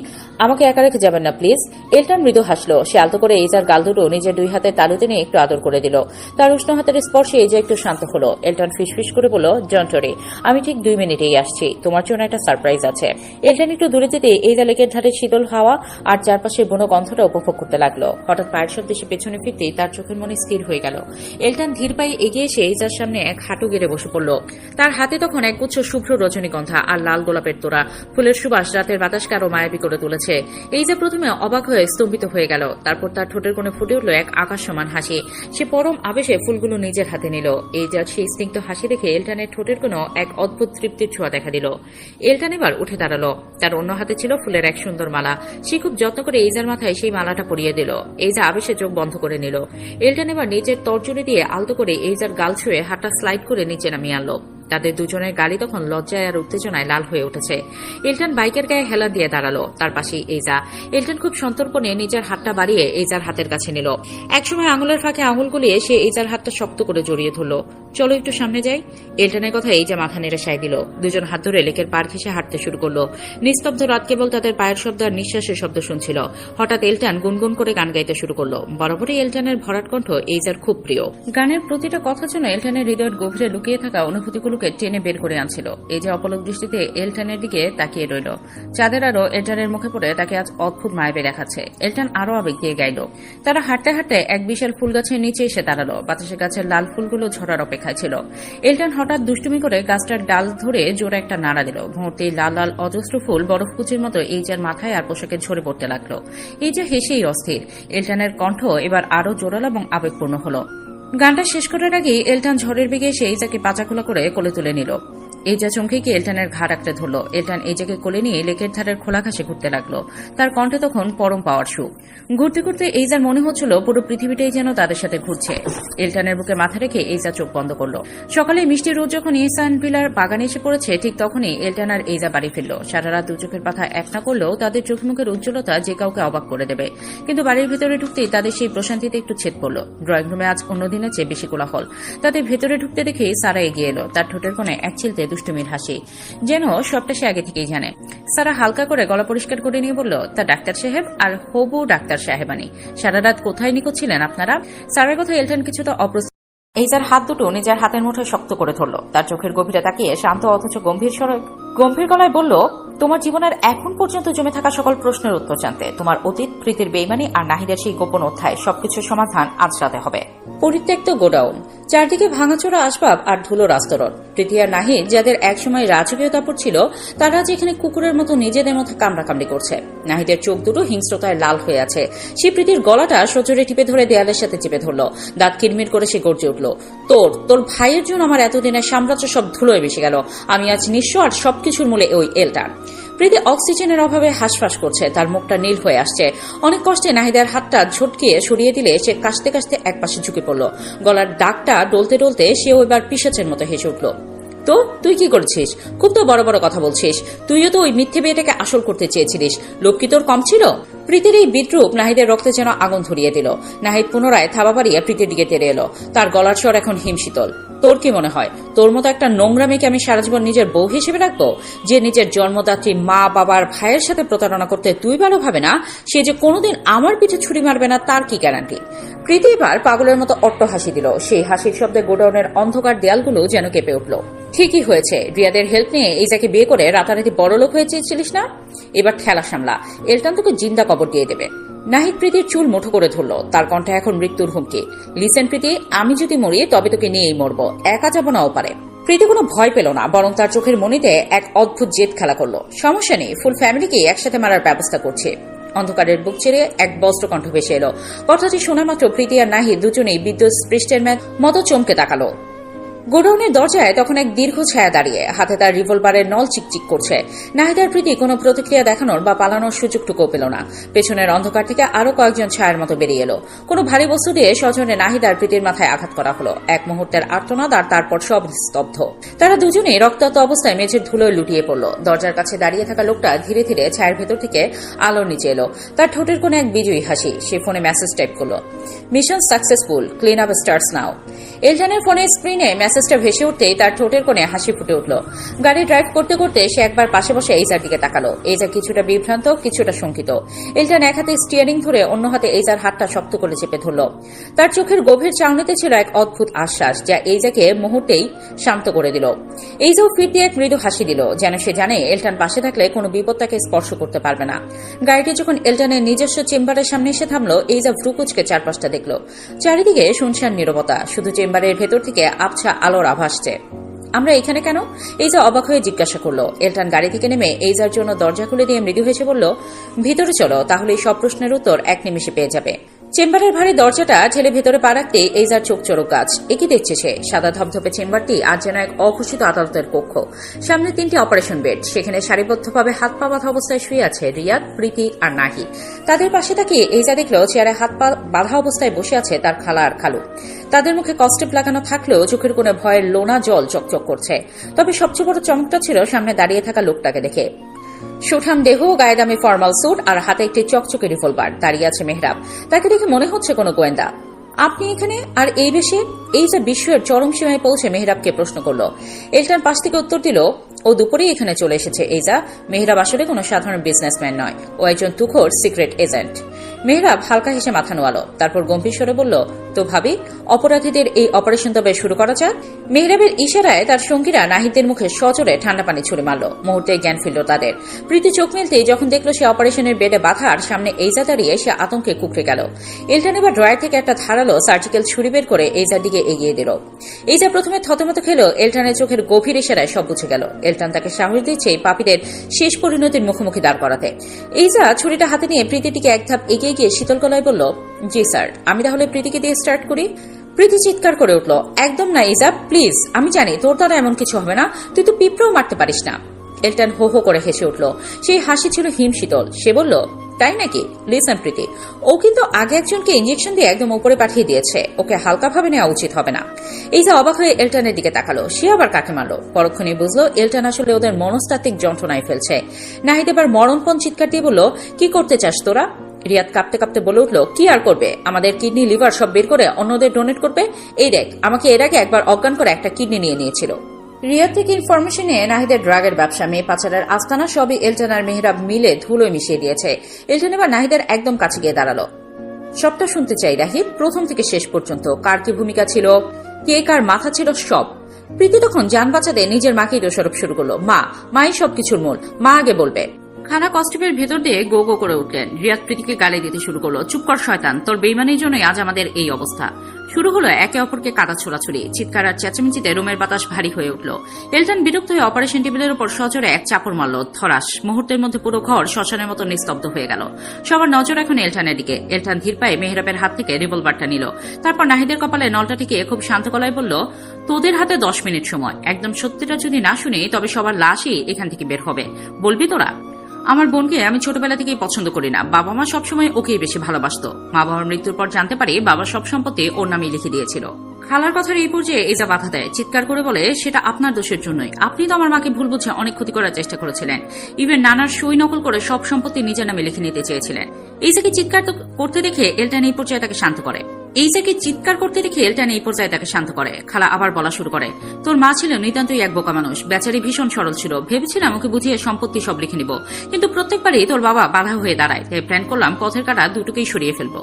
আমাকে একা রেখে যাবেন না প্লিজ। এলটন মৃদু হাসলো। সে আলতো করে এইজার গাল দুটো নিজের দুই হাতের তালুতে নিয়ে একটু আদর করে দিল। তার উষ্ণ হাতের স্পর্শে এইজা একটু শান্ত হলো। এলটন ফিসফিস করে বলল, জন্টরি, আমি ঠিক 2 মিনিটেই আসছি, তোমার জন্য একটা সারপ্রাইজ আছে। এলটন একটু দূরে যেতে এইজা লেকের ধারে শীতল হাওয়া আর চারপাশে বনো গন্ধটা উপভোগ করতে লাগলো। হঠাৎ পায়ের শব্দে সে পেছনে ফিরতেই তার চোখের মনে স্থির হয়ে গেল। এলটন ধীর পায়ে এগিয়ে এসে এইজার সামনে এক হাঁটু গেড়ে বসে পড়ল। তার হাতে তখন একগুচ্ছ শুভ্র রজনীগন্ধা আর লাল গোলাপের তোড়া। ফুলের সুবাস রাতের বাতাসকে আরো মায়াবী করে তুলেছে। এই যে প্রথমে অবাক হয়ে স্তম্ভিত হয়ে গেল, তারপর তার ঠোঁটের কোণে ফুটে উঠল এক আকাশ সমান হাসি। সে পরম আবেশে ফুলগুলো নিজের হাতে নিল। এই যা সেই স্নিগ্ধ হাসি দেখে এলটনের ঠোঁটের কোনো এক অদ্ভুত তৃপ্তির ছোঁয়া দেখা দিল। এলটন এবার উঠে দাঁড়ালো। তার অন্য হাতে ছিল ফুলের এক সুন্দর মালা। সে খুব যত্ন করে এইজার মাথায় সেই মালাটা পরিয়ে দিল। এইজা আবেশে চোখ বন্ধ করে নিল। এলটন এবার নিজের তর্জনী দিয়ে আলতো করে এইজার গাল ছুঁয়ে হাতটা স্লাইড করে নিচে নামিয়ে আনলো। তাদের দুজনের গাড়ি তখন লজ্জায় আর উত্তেজনায় লাল হয়ে উঠেছে। এলটন বাইকের গায়ে হেলা দিয়ে দাঁড়ালো। তার পাশেই এইজা। এলটন খুব সন্তর্পণে নিজের হাতটা বাড়িয়ে এইজার হাতের কাছে নিল। একসময় আঙুলের ফাঁকে আঙুল গুলিয়ে সে এইজার হাতটা শক্ত করে জড়িয়ে ধরল। চলো একটু সামনে যাই। এলটনের কথা এইজা মাথা নেড়ে সায় দিল। দুজন হাত ধরে লেকের পার ঘেঁষে হাঁটতে শুরু করলো। নিস্তব্ধ রাত কেবল তাদের পায়ের শব্দ আর নিঃশ্বাসের শব্দ শুনছিল। হঠাৎ এলটন গুনগুন করে গান গাইতে শুরু করলো। বরাবরই এলটনের ভরাট কণ্ঠ এইজার খুব প্রিয়। গানের প্রতিটা কথার জন্য এলটনের হৃদয়ের গভীরে লুকিয়ে থাকা অনুভূতিগুলোকে টেনে বের করে আনছিল। এই যে অপলক দৃষ্টিতে এলটনের দিকে তাকিয়ে রইল। চাঁদের আরো এলটনের মুখে পড়ে তাকে আজ অদ্ভুত মায়াবী দেখাচ্ছে। এলটন আরো আবেগ দিয়ে গাইল। তারা হাঁটতে হাঁটতে এক বিশাল ফুল গাছের নিচে এসে দাঁড়ালো। বাতাসে গাছের লাল ফুলগুলো ঝরার অপেক্ষায় ছিল। এলটন হঠাৎ দুষ্টুমি করে গাছটার ডাল ধরে জোরে একটা নাড়া দিল। মুহূর্তেই লাল লাল অজস্র ফুল বরফকুচির মতো এইজার মাথায় আর পোশাকে ঝরে পড়তে লাগলো। এইজা হেসেই অস্থির। এলটনের কণ্ঠ এবার আরো জোরালো এবং আবেগপূর্ণ হলো। গানটা শেষ করার আগেই এলটন ঝড়ের বেগে এসে এইজাকে পাচাখোলা করে কোলে তুলে নিল। এইজা চমকে গিয়ে এলটনের ঘাড় আঁকড়ে ধরল। এলটন এইজাকে কোলে নিয়ে লেকের ধারের খোলা ঘাসে ঘুরতে লাগলো। তার কণ্ঠে তখন পরম পাওয়ার সুখ। ঘুরতে ঘুরতে এইজার মনে হচ্ছিল পুরো পৃথিবীটাই যেন তাদের সাথে ঘুরছে। এলটনের বুকে মাথা রেখে এইজা চোখ বন্ধ করলো। সকালে মিষ্টি রোদ যখন ইহসান ভিলার বাগানে এসে পড়েছে, ঠিক তখনই এলটন আর এইজা বাড়ি ফিরল। সারা রাত দু চোখের পাতা এক না করলেও তাদের চোখ মুখের উজ্জ্বলতা যে কাউকে অবাক করে দেবে। কিন্তু বাড়ির ভেতরে ঢুকতেই তাদের সেই প্রশান্তিতে একটু ছেদ পড়ল। ড্রয়িং রুমে আজ অন্য দিনের চেয়ে বেশি কোলাহল। তাদের ভেতরে ঢুকতে দেখেই সারা এগিয়ে এলো। তার ঠোঁটের কোণে এক ছিলতে দুষ্টুমির হাসি। যেন সবটা সে আগে থেকেই জানে। সারা হালকা করে গলা পরিষ্কার করে নিয়ে বলল, তা ডাক্তার সাহেব আর হবু ডাক্তার সাহেবানি, সারা রাত কোথায় নিখোঁজ ছিলেন আপনারা? সারার কথা এলটন কিছুটা অপ্রস্তুত। এইজার হাত দুটো নিজের হাতের মুঠোয় শক্ত করে ধরল। তার চোখের গভীরে তাকিয়ে শান্ত অথচ গম্ভীর গলায় বলল, তোমার জীবনের এখন পর্যন্ত জমে থাকা সকল প্রশ্নের উত্তর জানতে, তোমার অতীত, প্রীতির বেইমানি আর নাহিদের সেই গোপন অধ্যায়, সবকিছুর সমাধান আজ রাতে হবে। পরিত্যক্ত গোডাউন, চারদিকে ভাঙাচোরা আসবাব আর ধুলোর আস্তরণ। প্রীতি আর নাহিদ, যাদের একসময় রাজকীয় দাপট ছিল, তারা আজ এখানে কুকুরের মতো নিজেদের মধ্যে কামড়াকামড়ি করছে। নাহিদের চোখ দুটো হিংস্রতায় লাল হয়ে আছে। সে প্রীতির গলাটা সজোরে টিপে ধরে দেয়ালের সাথে চেপে ধরল। দাঁত কিরমির করে সে গর্জে উঠল, তোর ভাইয়ের জন্য আমার এতদিনের সাম্রাজ্য সব ধুলোয় মিশে গেল। আমি আজ নিঃস্ব, আর সবকিছুর মূলে ওই এলটার। প্রীতি অক্সিজেনের অভাবে হাঁসফাঁস করছে। তার মুখটা নীল হয়ে আসছে। অনেক কষ্টে নাহিদার হাতটা ঝটকিয়ে সরিয়ে দিলে সে কাশতে কাশতে একপাশে ঝুঁকে পড়ল। গলার দাগটা ডলতে ডলতে সেও এবার পিশাচের মতো হেসে উঠল। তো তুই কি করেছিস? খুব তো বড় বড় কথা বলছিস। তুইও তো ওই মিথ্যে বিয়েটাকে আসল করতে চেয়েছিলিস। লোক কি তোর কম ছিল? প্রীতির এই বিদ্রুপ নাহিদের রক্তে যেন আগুন ধরিয়ে দিল। নাহিদ পুনরায় থাবা বাড়িয়ে প্রীতির দিকে তেড়ে এলো। তার গলার স্বর এখন হিমশীতল। তোর কি মনে হয় তোর মতো একটা নোংরা মেয়েকে আমি সারা জীবন নিজের বউ হিসেবে রাখবো? যে নিজের জন্মদাত্রী মা বাবার ভাইয়ের সাথে প্রতারণা করতে তুই ভালো ভাবে না, সে যে কোনোদিন আমার পিঠে ছুরি মারবে না তার কি গ্যারান্টি? প্রীতি এবার পাগলের মতো অট্ট হাসি দিল। সেই হাসির শব্দে গোডাউনের অন্ধকার দেয়ালগুলো যেন কেঁপে উঠল। ঠিকই হয়েছে, রিয়াদের হেল্প নিয়ে এইজাকে বিয়ে করে রাতারাতি বড়লোক হয়ে চেয়েছিলিস না? এবার ঠেলা সামলা, এলটান তোকে জিন্দা কবর দিয়ে দেবে। নাহিদ প্রীতির চুল মুঠো করে ধরল। তার কণ্ঠে এখন মৃত্যুর হুমকি। লিসেন প্রীতি, আমি যদি মরি তবে তোকে নিয়েই মরবো, একা যাবো নাও পারে। প্রীতি কোনো ভয় পেল না, বরং তার চোখের মনিতে এক অদ্ভুত জেদ খেলা করলো। সমস্যা নেই, ফুল ফ্যামিলিকে একসাথে মারার ব্যবস্থা করছে। অন্ধকারের বুক ছেড়ে এক বজ্র কণ্ঠ ভেসে এলো। কথাটি শোনা মাত্র প্রীতি আর নাহিদ দুজনেই বিদ্যুৎ স্পৃষ্টের মতো চমকে তাকালো। গোডাউনের দরজায় তখন এক দীর্ঘ ছায়া দাঁড়িয়ে, হাতে তার রিভলভারের নল চিকচিক করছে। নাহিদ আর প্রীতি কোনো প্রতিক্রিয়া দেখানোর বা পালানোর সুযোগটুকুও পেল না। পেছনের অন্ধকার থেকে আরো কয়েকজন ছায়ার মতো বেরিয়ে এলো। কোনো ভারী বস্তু দিয়ে সজনে নাহিদ আর প্রীতির মাথায় আঘাত করা হলো। এক মুহূর্তের আর্তনাদ, আর তারপর সব স্তব্ধ। তারা দুজনেই রক্তাক্ত অবস্থায় মেঝের ধুলোয় লুটিয়ে পড়ল। দরজার কাছে দাঁড়িয়ে থাকা লোকটা ধীরে ধীরে ছায়ের ভেতর থেকে আলোর নিচে এলো। তার ঠোঁটের কোণে এক বিজয়ী হাসি। সে ফোনে মেসেজ টাইপ করলো, mission successful, clean up starts now. এলটানের ফোনের স্ক্রিনে মেসেজটা ভেসে উঠতেই তার ঠোঁটের কোণে হাসি ফুটে উঠল। গাড়ি ড্রাইভ করতে করতে সে একবার পাশে বসে এইজার দিকে তাকালো। এইজা কিছুটা বিভ্রান্ত, কিছুটা শঙ্কিত। এলটান এক হাতে স্টিয়ারিং ধরে অন্য হাতে এইজার হাতটা শক্ত করে চেপে ধরল। তার চোখের গভীর চাউনিতে ছিল এক অদ্ভুত আশ্বাস, যা এইজাকে মুহূর্তেই শান্ত করে দিল। এইজাও ফির দিয়ে এক মৃদু হাসি দিল, যেন সে জানে এলটান পাশে থাকলে কোনো বিপদ তাকে স্পর্শ করতে পারবে না। গাড়িটি যখন এলটানের নিজস্ব চেম্বারের সামনে এসে থামলো, এইজা ভ্রুকুচকে চারপাশটা দেখল। চারিদিকে শুনশান নীরবতা, শুধু চেম্বারের ভেতর থেকে আবছা আলোর আভাস। আমরা এখানে কেন? এইজা অবাক হয়ে জিজ্ঞাসা করলো। এলটান গাড়ি থেকে নেমে এইজার জন্য দরজা খুলে দিয়ে মৃদু হেসে বলল, ভিতরে চলো, তাহলে এই সব প্রশ্নের উত্তর এক নিমিষে পেয়ে যাবে। চেম্বারের ভারী দরজাটা ঠেলে ভেতরে পা রাখতে এইজার চোখ চড়ক গাছ। একই দেখছে সে, সাদা ধপধপে চেম্বারটি আজ যেন এক অঘোষিত আদালতের কক্ষ। সামনে 3টি অপারেশন বেড, সেখানে সারিবদ্ধভাবে হাত পা বাঁধা অবস্থায় শুয়ে আছে রিয়াদ, প্রীতি আর নাহিদ। তাদের পাশে তাকিয়ে এইজা দেখল চেয়ারে হাত পা বাঁধা অবস্থায় বসে আছে তার খালা আর খালু। তাদের মুখে কস্টেপ লাগানো থাকলেও চোখের কোণে ভয়ের লোনা জল চকচক করছে। তবে সবচেয়ে বড় চমকটা ছিল সামনে দাঁড়িয়ে থাকা লোকটাকে দেখে। সুঠাম দেহ, গায়ে দামি ফর্মাল স্যুট আর হাতে একটি চকচকে রিভলভার। দাঁড়িয়ে আছে মেহরাব। তাকে দেখে মনে হচ্ছে কোনো গোয়েন্দা। আপনি এখানে আর এই বেশে? এই যে বিশ্বের চরম সীমায় পৌঁছে মেহরাবকে প্রশ্ন করল। এলটান পাশ থেকে উত্তর দিল, ও দুপুরেই এখানে চলে এসেছে এইজা। মেহরাব আসলে কোনো সাধারণ বিজনেসম্যান নয়, ও একজন তুখোর সিক্রেট এজেন্ট। মেহরাব হালকা হেসে মাথা নোয়ালো, তারপর গম্ভীর স্বরে বলল, তো ভাবি অপরাধীদের এই অপারেশন তবে শুরু করা যাক। মেহরাবের ইশারায় তার সঙ্গীরা নাহিদের মুখে সজোরে ঠান্ডা পানি ছুড়ে মারল। মুহূর্তে জ্ঞান ফিরল তাদের। প্রীতি চোখ মেলতেই যখন দেখল সে অপারেশনের বেডে বাঁধা আর সামনে এইজা দাঁড়িয়ে, সে আতঙ্কে কুঁকড়ে গেল। এলটান এবার ড্রয়ার থেকে একটা ধারালো সার্জিক্যাল ছুরি বের করে এইজার দিকে এগিয়ে দিল। এইজা প্রথমে থতমত খেল। এলটানের চোখের গভীর ইশারায় সব বুঝে গেল। এলটান তাকে সাহস দিচ্ছে এই পাপীদের শেষ পরিণতির মুখোমুখি দাঁড় করাতে। এইজা ছুরিটা হাতে নিয়ে প্রীতিটিকে এক ধাপ এগিয়ে গিয়ে শীতল গলায় বলল, জি স্যার, আমি তাহলে প্রীতিকে দিয়ে স্টার্ট করি। প্রীতি চিৎকার করে উঠল, একদম না এইজা, প্লিজ, আমি জানি তোর দ্বারা এমন কিছু হবে না, তুই তো পিঁপড়েও মারতে পারিস না। এলটান হো হো করে হেসে উঠল। সেই হাসি ছিল হিম শীতল। সে বলল, তাই নাকি? লিসেন প্রীতি, ও কিন্তু আগে একজনকে ইঞ্জেকশন দিয়ে একদম উপরে পাঠিয়ে দিয়েছে, ওকে হালকাভাবে নেওয়া উচিত হবে না। এইজা অবাক হয়ে এলটানের দিকে তাকালো। সে আবার কাকে মারলো? পরক্ষণে বুঝলো এলটান আসলে ওদের মনস্তাত্ত্বিক যন্ত্রণায় ফেলছে। নাহিদ এবার মরণপণ চিৎকার দিয়ে বলল, কি করতে চাস তোরা? রিয়াদ কাঁপতে কাঁপতে বলে উঠল, কি আর করবে, আমাদের কিডনি লিভার সব বের করে অন্যদের ডোনেট করবে। এই দেখ, আমাকে এর আগে একবার অজ্ঞান করে একটা কিডনি নিয়ে নিয়েছিল। রিয়াদ থেকে ইনফরমেশন নিয়ে নাহিদের ড্রাগের ব্যবসা, মেয়ে পাচারের আস্তানা সবই এলটান আর মেহরাব মিলে ধুলোয় মিশিয়ে দিয়েছে। এলটান এবার নাহিদের একদম কাছে গিয়ে দাঁড়ালো। সবটা শুনতে চাই রাহিদ, প্রথম থেকে শেষ পর্যন্ত। কার কি ভূমিকা ছিল, কে কার মাথা ছিল, সব। প্রীতি তখন যান বাঁচাতে নিজের মাকেই দোষারোপ শুরু করলো। মাই সবকিছুর মূল, মা আগে বলবে। খালা কস্টিপের ভেতর দিয়ে গো গো করে উঠলেন। রিয়াদ প্রীতিকে গালি দিতে শুরু করলো, চুপ কর শয়তান, তোর বেইমানির জন্যই আজ আমাদের এই অবস্থা। শুরু হলো একে অপরকে কাদা ছোড়াছুড়ি, চিৎকার আর চেঁচামেচিতে রুমের বাতাস ভারী হয়ে উঠল। এলটান বিরক্ত হয়ে অপারেশন টেবিলের উপর সজোরে এক চাপড় মারল, ধরাস। মুহূর্তের মধ্যে পুরো ঘর শ্মশানের মতো নিস্তব্ধ হয়ে গেল। সবার নজর এখন এলটানের দিকে। এলটান ধীর পায়ে মেহরাবের হাত থেকে রিভলভারটা নিল। তারপর নাহিদের কপালে নলটা টিকে খুব শান্ত গলায় বলল, তোদের হাতে 10 মিনিট সময়। একদম সত্যিটা যদি না শুনি তবে সবার লাশই এখান থেকে বের হবে। বলবি তোরা? আমার বোনকে আমি ছোটবেলা থেকেই পছন্দ করি না। বাবা মা সবসময় ওকেই বেশি ভালোবাসতো। মা বাবার মৃত্যুর পর জানতে পারি বাবার সব সম্পত্তি ওর নামে লিখে দিয়েছিল। খালার কথার এই পর্যায়ে এইজা বাধা দেয়, চিৎকার করে বলে, সেটা আপনার দোষের জন্যই। আপনি তো আমার মাকে ভুল বুঝে অনেক ক্ষতি করার চেষ্টা করেছিলেন। ইভেন নানার সই নকল করে সব সম্পত্তি নিজের নামে লিখে নিতে চেয়েছিলেন। এইজাকে চিৎকার করতে দেখে এলটান এই পর্যায়ে তাকে শান্ত করে। এইজাকে চিৎকার করতে দেখে এলটান এই পর্যায়ে তাকে শান্ত করে। খালা আবার বলা শুরু করে, তোর মা ছিল নিতান্তই এক বোকা মানুষ, বেচারি ভীষণ সরল ছিল। ভেবেছিলাম ওকে বুঝিয়ে সম্পত্তি সব লিখে নিব, কিন্তু প্রত্যেকবারই তোর বাবা বাধা হয়ে দাঁড়ায়। তাই প্ল্যান করলাম পথের কাটা দুটোকেই সরিয়ে ফেলবো।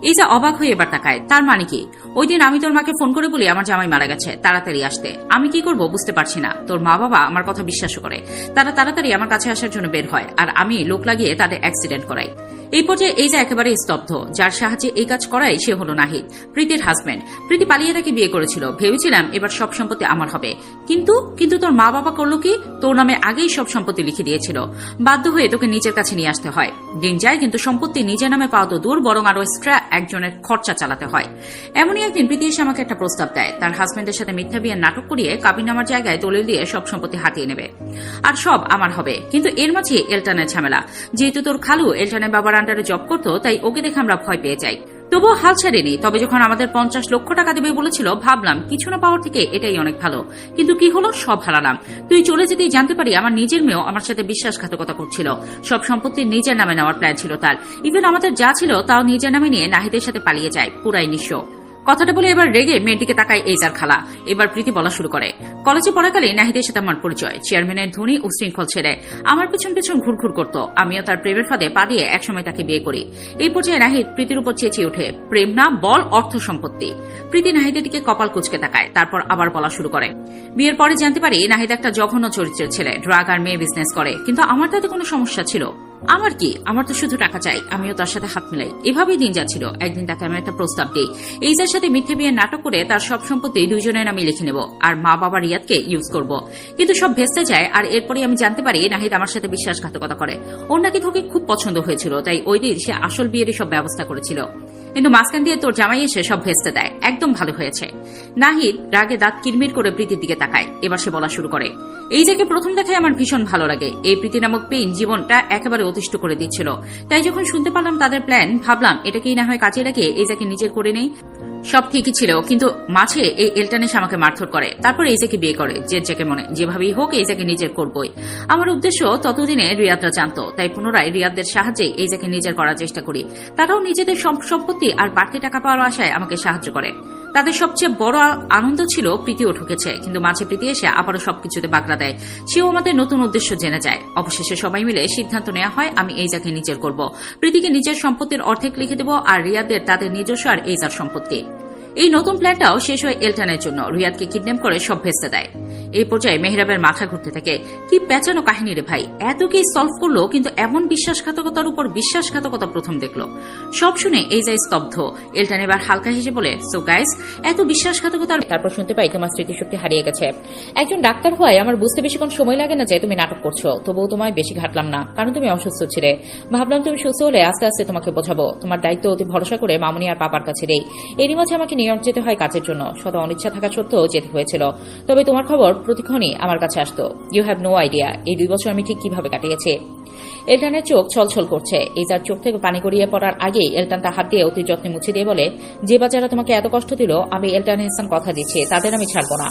এইজা অবাক হয়ে এবার তাকায়। তার মানে কি? ওই দিন আমি তোর মাকে ফোন করে বলি আমার জামাই মারা গেছে, তাড়াতাড়ি আসতে। আমি কি করব বুঝতে পারছি না। তোর মা বাবা আমার কথা বিশ্বাসও করে, তারা তাড়াতাড়ি আমার কাছে আসার জন্য বের হয়, আর আমি লোক লাগিয়ে তাদের অ্যাক্সিডেন্ট করাই। এই পর্যায়ে এইজা একেবারে স্তব্ধ। যার সাহায্যে এই কাজ করায় সে হলো নাহিদ, প্রীতির হাজবেন্ড। প্রীতি পালিয়ে তাকে বিয়ে করেছিল। ভেবেছিলাম এবার সব সম্পত্তি আমার হবে, কিন্তু কিন্তু তোর মা বাবা করলো কি? তোর নামে আগেই সব সম্পত্তি লিখে দিয়েছিল। বাধ্য হয়ে তোকে নিজের কাছে নিয়ে আসতে হয়। দিন যায়, কিন্তু সম্পত্তি নিজের নামে পাওয়া তো দূর, বরং আরো এক্সট্রা একজনের খরচা চালাতে হয়। এমনই একদিন প্রীতি এসে আমাকে একটা প্রস্তাব দেয়, তার হাজবেন্ডের সাথে মিথ্যা বিয়ের নাটক করিয়ে কাবিননামার জায়গায় দলিল দিয়ে সব সম্পত্তি হাতিয়ে নেবে, আর সব আমার হবে। কিন্তু এর মাঝে এলটানের ঝামেলা। যেহেতু তোর খালু এলটানের বাবার আন্ডারে জব করতো, তাই ওকে দেখে আমরা ভয় পেয়ে যাই। তবুও হাল ছাড়েনি। তবে যখন আমাদের 50 লক্ষ টাকা দেবে বলেছিল, ভাবলাম কিছু না পাওয়ার থেকে এটাই অনেক ভালো। কিন্তু কি হলো? সব হারালাম। তুই চলে যেতেই জানতে পারি আমার নিজের মেয়েও আমার সাথে বিশ্বাসঘাতকতা করছিল। সব সম্পত্তি নিজের নামে নেওয়ার প্ল্যান ছিল তার। ইভেন আমাদের যা ছিল তাও নিজের নামে নিয়ে নাহিদের সাথে পালিয়ে যায়, পুরাই নিঃস্ব। কথাটা বলে এবার রেগে মেয়েটিকে তাকায় এইজার খালা। এবার প্রীতি বলা শুরু করে, কলেজে পড়াকালে নাহিদের সাথে আমার পরিচয়। চেয়ারম্যানের ধনী উশৃঙ্খল ছেলে, আমার পেছন পেছন ঘুরঘুর করতো। আমিও তার প্রেমের ফাঁদে পা দিয়ে একসময় তাকে বিয়ে করি। এই পর্যায়ে নাহিদ প্রীতির উপর চেঁচিয়ে ওঠে, প্রেম না, বল অর্থ সম্পত্তি। প্রীতি নাহিদের দিকে কপাল কুঁচকে তাকায়, তারপর আবার বলা শুরু করে। বিয়ের পরে জানতে পারি নাহিদ একটা জঘন্য চরিত্রের ছেলে, ড্রাগ আর মেয়ে বিজনেস করে। কিন্তু আমার তাতে কোনো সমস্যা ছিল? আমার কি? আমার তো শুধু টাকা চাই। আমিও তার সাথে হাত মিলাই। এভাবেই দিন যাচ্ছিল। একদিন তাকে আমি একটা প্রস্তাব দিই, এইজার সাথে মিথ্যে বিয়ের নাটক করে তার সব সম্পত্তি দুইজনের নামে লিখে নেব, আর মা বাবা রিয়াদকে ইউজ করব। কিন্তু সব ভেস্তে যায়, আর এরপরে আমি জানতে পারি নাহিদ আমার সাথে বিশ্বাসঘাতকতা করে। ওর নাকি তোকে খুব পছন্দ হয়েছিল, তাই ওই দিন সে আসল বিয়েরই সব ব্যবস্থা করেছিল। কিন্তু মাঝখান দিয়ে তোর জামাই এসে সব ভেস্তে দেয়। একদম ভালো হয়েছে। নাহিদ রাগে দাঁত কিরমির করে প্রীতির দিকে তাকায়। এবার সে বলা শুরু করে, এই যাকে প্রথম দেখায় আমার ভীষণ ভালো লাগে। এই প্রীতি নামক পেইন জীবনটা একেবারে অতিষ্ঠ করে দিচ্ছিল। তাই যখন শুনতে পারলাম তাদের প্ল্যান, ভাবলাম এটাকেই না হয় কাজে লাগিয়ে এই যাকে নিজের করে নেই। সব ঠিকই ছিল, কিন্তু মাঝে এই এলটান এসে আমাকে মারধর করে। তারপর এইজাকে বিয়ে করে। যেকে মনে যেভাবেই হোক এইজাকে নিজের করবই। আমার উদ্দেশ্য ততদিনে রিয়াদরা জানতো, তাই পুনরায় রিয়াদদের সাহায্যে এইজাকে নিজের করার চেষ্টা করি। তারাও নিজেদের সম্পত্তি আর বাড়তি টাকা পাওয়ার আশায় আমাকে সাহায্য করে। তাদের সবচেয়ে বড় আনন্দ ছিল প্রীতিও ঠকেছে, কিন্তু মাঝে প্রীতি এসে আবারও সবকিছুতে বাগড়া দেয়। সেও আমাদের নতুন উদ্দেশ্য জেনে যায়। অবশেষে সবাই মিলে সিদ্ধান্ত নেওয়া হয় আমি এইজাকে নিজের করব। প্রীতিকে নিজের সম্পত্তির অর্ধেক লিখে দেব, আর রিয়াদের তাদের নিজস্ব আর এইজার সম্পত্তি। এই নতুন প্ল্যানটাও শেষ হয় এলটানের জন্য। রিয়াদকে কিডন্যাপ করে সব ভেস্তে দেয়। এই পর্যায়ে মেহরাবের মাথা ঘুরতে থাকে। কি পেঁচানো কাহিনী রে ভাই! এত কি সলভ করলো, কিন্তু এমন বিশ্বাসঘাতকতার উপর বিশ্বাসঘাতকতা প্রথম দেখলো। সব শুনে এই যায় স্তব্ধ। এলটান এবার হালকা হেসে বলে, সো গাইস, এত বিশ্বাসঘাতকতার। তারপর শুনতে পাই তোমার স্মৃতিশক্তি হারিয়ে গেছে। একজন ডাক্তার হওয়ায় আমার বুঝতে বেশিক্ষণ সময় লাগে না যে তুমি নাটক করছো। তবুও তোমায় বেশি ঘাটলাম না, কারণ তুমি অসুস্থ ছিলে। ভাবলাম তুমি সুস্থ হলে আস্তে আস্তে তোমাকে বোঝাবো। তোমার দায়িত্ব অতি ভরসা করে মামুনি আর পাপার কাছে দেই। এরই মাঝে আমাকে নিউ ইয়র্ক যেতে হয় কাজের জন্য। শত অনিচ্ছা থাকা সত্ত্বেও যেতে হয়েছিল। তবে তোমার খবর প্রতিক্ষণই আমার কাছে আসতো। ইউ হ্যাভ নো আইডিয়া এই 2 বছর আমি ঠিক কিভাবে কাটিয়েছি। এলটানের চোখ ছলছল করছে। এইজার চোখ থেকে পানি গড়িয়ে পড়ার আগেই এলটান তার হাত দিয়ে অতি যত্নে মুছে দিয়ে বলে, যে বাচ্চারা তোমাকে এত কষ্ট দিল, আমি এলটান হেসান কথা দিচ্ছি তাদের আমি ছাড়বো না।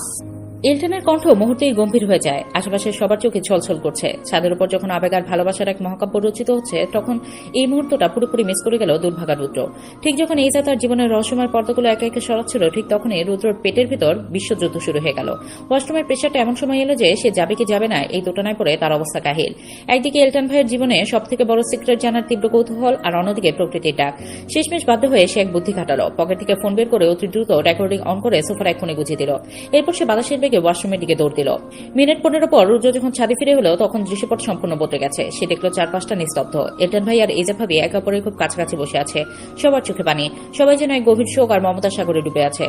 এলটানের কণ্ঠ মুহূর্তেই গম্ভীর হয়ে যায়। আশেপাশের সবার চোখে ছলছল করছে। ছাদের উপর যখন আবেগ আর ভালোবাসার এক মহাকাব্য রচিত হচ্ছে, তখন এই মুহূর্তটা পুরোপুরি মিস করে গেল দুর্ভাগা রুদ্র। ঠিক যখন এইজা তার জীবনের রহস্যময় পর্দাগুলো একে একে সরাচ্ছিল, ঠিক তখনই রুদ্রর পেটের ভিতর বিশ্বযুদ্ধ শুরু হয়ে গেল। ওয়াশরুমের প্রেশারটা এমন সময় এলো যে সে যাবে কি যাবে না এই দোটানায় পড়ে তার অবস্থা কাহিল। একদিকে এলটান ভাইয়ের জীবনে সব থেকে বড় সিক্রেট জানার তীব্র কৌতূহল, আর অন্যদিকে প্রকৃতির ডাক। শেষমেশ বাধ্য হয়ে সে এক বুদ্ধি খাটালো। পকেট থেকে ফোন বের করে অতি দ্রুত রেকর্ডিং অন করে সোফার এক কোণে গুছিয়ে দিল। এরপর সে বাতাসের বেগে ওয়াশরুমের দিকে দৌড় দিল। মিনিট 15 পর রুদ্র যখন ছাদে ফিরে হলো, তখন দৃশ্যপট সম্পূর্ণ বদলে গেছে। সে দেখলো চারপাশটা নিস্তব্ধ। এলটান ভাই আর এইজা ভাবি একে অপরের খুব কাছাকাছি বসে আছে। সবার চোখে পানি। সবাই যেন এক গভীর শোক আর মমতার সাগরে ডুবে আছে।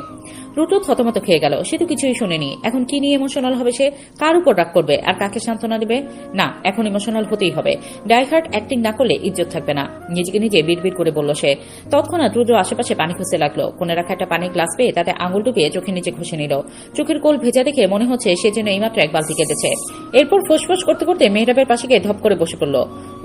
রুদ্র থতমত খেয়ে গেল। সে তো কিছুই শুনেনি। এখন কি নিয়ে ইমোশনাল হবে সে? কার উপর রাগ করবে আর কাকে সান্ত্বনা দেবে? না, এখন ইমোশনাল হতেই হবে। ডাইহার্ট অ্যাক্টিং না করলে ইজ্জত থাকবে না। নিজেকে নিজে বিড়বিড় করে বলল সে। তৎক্ষণাৎ রুদ্র আশেপাশে পানি খুঁজতে লাগলো। কোণে রাখা একটা পানির গ্লাস পেয়ে তাতে আঙুল ডুবিয়ে চোখের নিচে ঘষে নিল। চোখের কোল ভেজা দেখে মনে হচ্ছে সে যেন এইমাত্র এক বালতি কেটেছে। এরপর ফোসফোস করতে করতে মেহরাবের পাশে গিয়ে ধপ করে বসে পড়ল।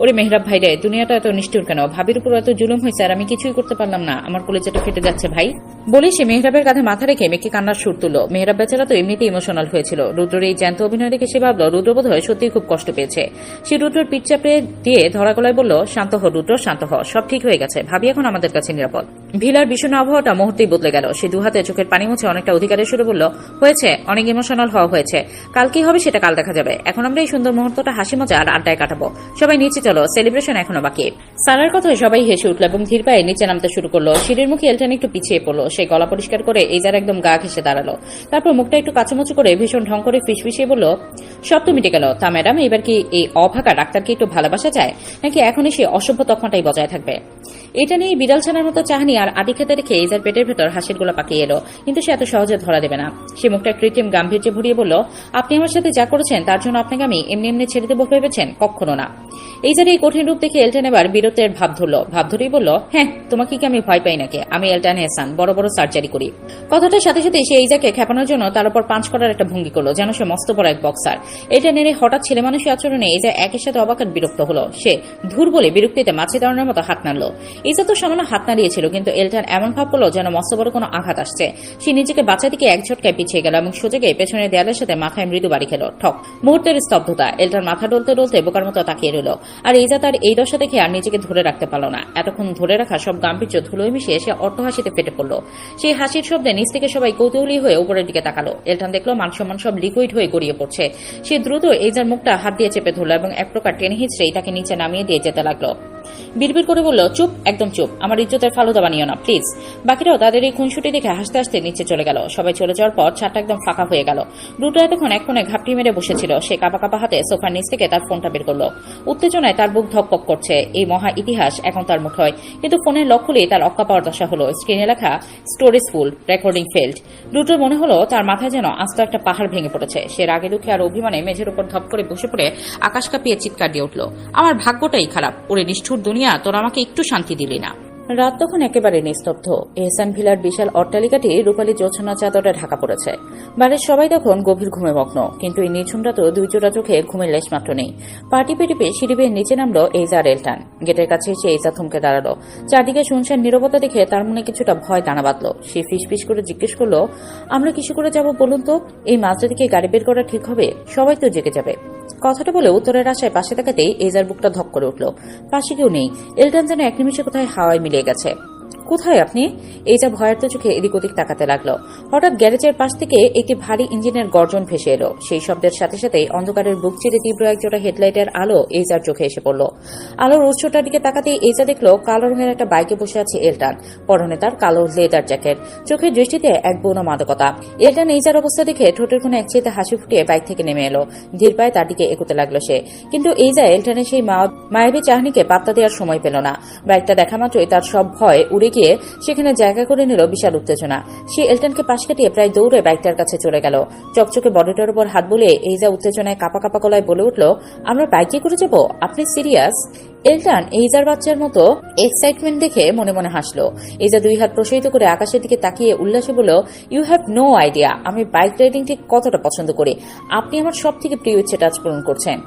ওরে মেহরাব ভাই রে, দুনিয়াটা এত নিষ্ঠুর কেন? ভাবির উপর এত জুলুম হয়েছে আর আমি কিছুই করতে পারলাম না, আমার কলেজাটা ফেটে যাচ্ছে ভাই। বলে সে মেহরাবের কাঁধে মাথা রেখে মেয়েকে কান্নার সুর তুলল। মেহরাব বেচারা তো এমনিতে ইমোশনাল হয়েছিল। রুদ্রের এই জ্যান্ত অভিনয় দেখে সে ভাবল রুদ্র বোধ হয় সত্যিই খুব কষ্ট পেয়েছে। সে রুদ্রের পিঠ চাপড়ে দিয়ে ধরা গলায় বলল, শান্ত হ রুদ্র, শান্ত হ, সব ঠিক হয়ে গেছে, ভাবি এখন আমাদের কাছে নিরাপদ। ভিলার বিষণ্ণ আবহাওয়াটা মুহূর্তেই বদলে গেল। সে দুহাতে চোখের পানি মুছে অনেকটা অধিকারের সুরে বলল, হয়েছে, অনেক ইমোশনাল হওয়া হয়েছে, কাল কি হবে সেটা কাল দেখা যাবে। এখন আমরা এই সুন্দর মুহূর্তটা হাসি মজা আর আড্ডায় কাটাবো। সবাই নিচে চলো, সেলিব্রেশন এখনো বাকি। সারার কথায় সবাই হেসে উঠল এবং ধীর পায়ে নিচে নামতে শুরু করলো। সিঁড়ির মুখে এলটান একটু পিছিয়ে পড়লো। সে গলা পরিষ্কার করে এইজার একদম গা ঘেসে দাঁড়ালো। তারপর মুখটা একটু কাচুমুচু করে ভীষণ ঢং করে ফিসফিসিয়ে বলল, সব তো মিটে গেল। তা ম্যাডাম, এবার কি এই অভাগা ডাক্তারকে একটু ভালোবাসা যায়, নাকি এখনই সে অসভ্য তকমাটাই বজায় থাকবে? এটা নিয়ে বিড়াল ছানার মতো চাহনি আর আটি খেতে রেখে এইজার পেটের ভেতর হাসির গোলা পাকিয়ে এলো। কিন্তু সে এত সহজে ধরা দেবে না। সে মুখটা কৃত্রিম গাম্ভীর্যে ভরিয়ে বলল, আপনি আমার সাথে যা করেছেন তার জন্য আপনাকে আমি এমনি এমনি ছেড়ে দেবো ভেবেছেন? কখনো না। এইজার এই কঠিন রূপ দেখে এলটান এবার বীরত্বের ভাব ধরল। ভাব ধরেই বলল, হ্যাঁ, তোমাকে কি আমি ভয় পাই নাকি? আমি এলটান হেসান, বড় বড় সার্জারি করি। কথাটার সাথে সাথে সে এইজাকে খেপানোর জন্য তার উপর পাঞ্চ করার একটা ভঙ্গি করলো, যেন সে মস্ত বড় এক বক্সার। এটা নেড়ে হঠাৎ ছেলে মানুষের আচরণে এইজা একের সাথে অবাক আর বিরক্ত হলো। সে ধুর বলে বিরক্তিতে মাছি দাঁড়ানোর মতো হাত নাড়ল। এইজা তো সামান্য হাত নাড়িয়েছিল, কিন্তু এলটান এমন ভাব করলো যেন মস্ত বড় কোনো আঘাত আসছে। সে নিজেকে বাঁচা দিকে এক ঝটকায় পিছিয়ে গেল এবং সোজা গিয়ে পেছনের দেয়ালের সাথে মাথায় মৃদু বাড়ি খেল। ঠক। মুহূর্তের স্তব্ধতা। এলটান মাথা ডলতে ডলতে বোকার মতো তাকিয়ে রইল। আর এইজা তার এই দশা দেখে আর নিজেকে ধরে রাখতে পারল না। এতক্ষণ ধরে রাখা সব গাম্ভীর্য ধুলোয় মিশিয়ে সে অট্টহাসিতে ফেটে পড়ল। সেই হাসির শব্দে নিচ থেকে সবাই কৌতূহলী হয়ে উপরের দিকে তাকালো। এলটান দেখলো মান সম্মান সব লিকুইড হয়ে গড়িয়ে পড়ছে। সে দ্রুত এইজার মুখটা হাত দিয়ে চেপে ধরল এবং এক প্রকার টেনে হিঁচড়েই তাকে নিচে নামিয়ে দিয়ে যেতে লাগলো। বিড়বিড় করে বলল, চুপ, একদম চুপ, আমার ইজ্জতের ফালুদা বানিও না প্লিজ। বাকিরাও তাদের এই খুনসুটি দেখে হাসতে হাসতে নিচে চলে গেল। সবাই চলে যাওয়ার পর ছাদটা একদম ফাঁকা হয়ে গেল। রুটো এতক্ষণ এক কোণে ঘাপটি মেরে বসেছিল। সে কাঁপা কাঁপা হাতে সোফার নিচ থেকে তার ফোনটা বের করলো। উত্তেজনায় তার বুক ধকপক করছে। এই মহা ইতিহাস এখন তার মুঠোয়। কিন্তু ফোনের লক খুলেই তার অক্কা পাওয়ার দশা হলো। স্ক্রিনে লেখা স্টোরেজ ফুল, রেকর্ডিং ফেল্ড। রুটোর মনে হলো তার মাথায় যেন আস্ত একটা পাহাড় ভেঙে পড়েছে। সে রাগে দুঃখে আর অভিমানে মেঝের উপর ধপ করে বসে পড়ে আকাশ কাঁপিয়ে চিৎকার দিয়ে উঠল, আমার ভাগ্যটাই খারাপ, ওরে নিষ্ঠুর দুনিয়া, তোর আমাকে একটু শান্তি দিলি না। রাত তখন একেবারে নিস্তব্ধ। এহসান ভিলার বিশাল অট্টালিকাটি রূপালী জোছনা চাদরে ঢাকা পড়েছে। বাড়ির সবাই তখন গভীর ঘুমে মগ্ন, কিন্তু এই নিঝুমটা তো দুই জোড়া চোখে ঘুমের লেশ মাত্র নেই। পাটি পেটিপে সিঁড়ি বেয়ে নিচে নামলো এইজা আর এলটান। গেটের কাছে এসে এইজা থমকে দাঁড়ালো। চারদিকে শুনছেন নীরবতা দেখে তার মনে কিছুটা ভয় দানা বাঁধলো। সে ফিস করে জিজ্ঞেস করলো, আমরা কিছু করে যাব বলুন তো? এই মাঝরাতে গাড়ি বের করা ঠিক হবে? সবাই তো জেগে যাবে। কথাটা বলে উত্তরের আশায় পাশে তাকাতেই এইজার বুকটা ধক করে উঠল। পাশে কেউ নেই। এলটান যেন এক নিমিষে কোথায় হাওয়ায় মিলিয়ে গেছে। কোথায় আপনি? এইজা ভয়ার্ত চোখে এদিক ওদিক তাকাতে লাগলো। হঠাৎ গ্যারেজের পাশ থেকে একটি ভারী ইঞ্জিনের গর্জন ভেসে এলো। সেই শব্দের সাথে সাথে অন্ধকারের বুক চিরে তীব্র একজোড়া হেডলাইটের আলো এইজার চোখে এসে পড়ল। আলোর উৎসটার দিকে তাকাতেই এইজা দেখলো কালো রঙের একটা বাইকে বসে আছে এলটান। পরনে তার কালো লেদার জ্যাকেট, চোখের দৃষ্টিতে এক বৌনা মাদকতা। এলটান এইজার অবস্থা দেখে ঠোঁটের কোণে একচিতে হাসি ফুটিয়ে বাইক থেকে নেমে এলো। ধীর পায়ে তার দিকে এগোতে লাগলো সে। কিন্তু এইজা এলটানের সেই মায়াবী চাহনিকে পাত্তা দেওয়ার সময় পেল না। বাইকটা দেখা মাত্রই তার সব ভয় উড়ে গিয়ে সেখানে জায়গা করে নিল বিশাল উত্তেজনা। সে এলটানকে পাশ কাটিয়ে প্রায় দৌড়ে বাইকটার কাছে চলে গেল। চকচকে বডিটার উপর হাত বুলিয়ে এইজা উত্তেজনায় কাঁপা কাঁপা গলায় বলে উঠল, আমরা বাইকে করে যাব? আপনি সিরিয়াস? এলটান এইজার বাচ্চার মতো এক্সাইটমেন্ট দেখে মনে মনে হাসলো। এইজা দুই হাত প্রসারিত করে আকাশের দিকে তাকিয়ে উল্লাসে বলল, ইউ হ্যাভ নো আইডিয়া আমি বাইক রাইডিং ঠিক কতটা পছন্দ করি। আপনি আমার সব থেকে প্রিয় ইচ্ছে টাচ পূরণ করছেন।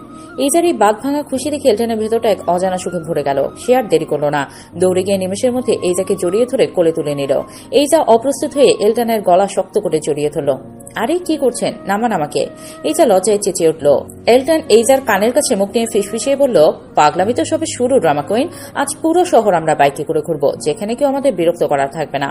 এইজার এই বাঘ ভাঙা খুশি দেখে এলটানের ভেতরটা এক অজানা সুখে ভরে গেল। সে আর দেরি করল না, দৌড়ে গিয়ে নিমেষের মধ্যে এইজাকে জড়িয়ে ধরে কোলে তুলে নিল। এইজা অপ্রস্তুত হয়ে এলটানের গলা শক্ত করে জড়িয়ে ধরল। আরে কি করছেন, নামান আমাকে। এইজা লজ্জায় চেঁচিয়ে উঠল। এলটান এইজার কানের কাছে মুখ নিয়ে ফিসফিসিয়ে বলল, পাগলামি তো সবে শুরু ড্রামা কুইন। আজ পুরো শহর আমরা বাইকে করে ঘুরবো, যেখানে কেউ আমাদের বিরক্ত করা থাকবে না।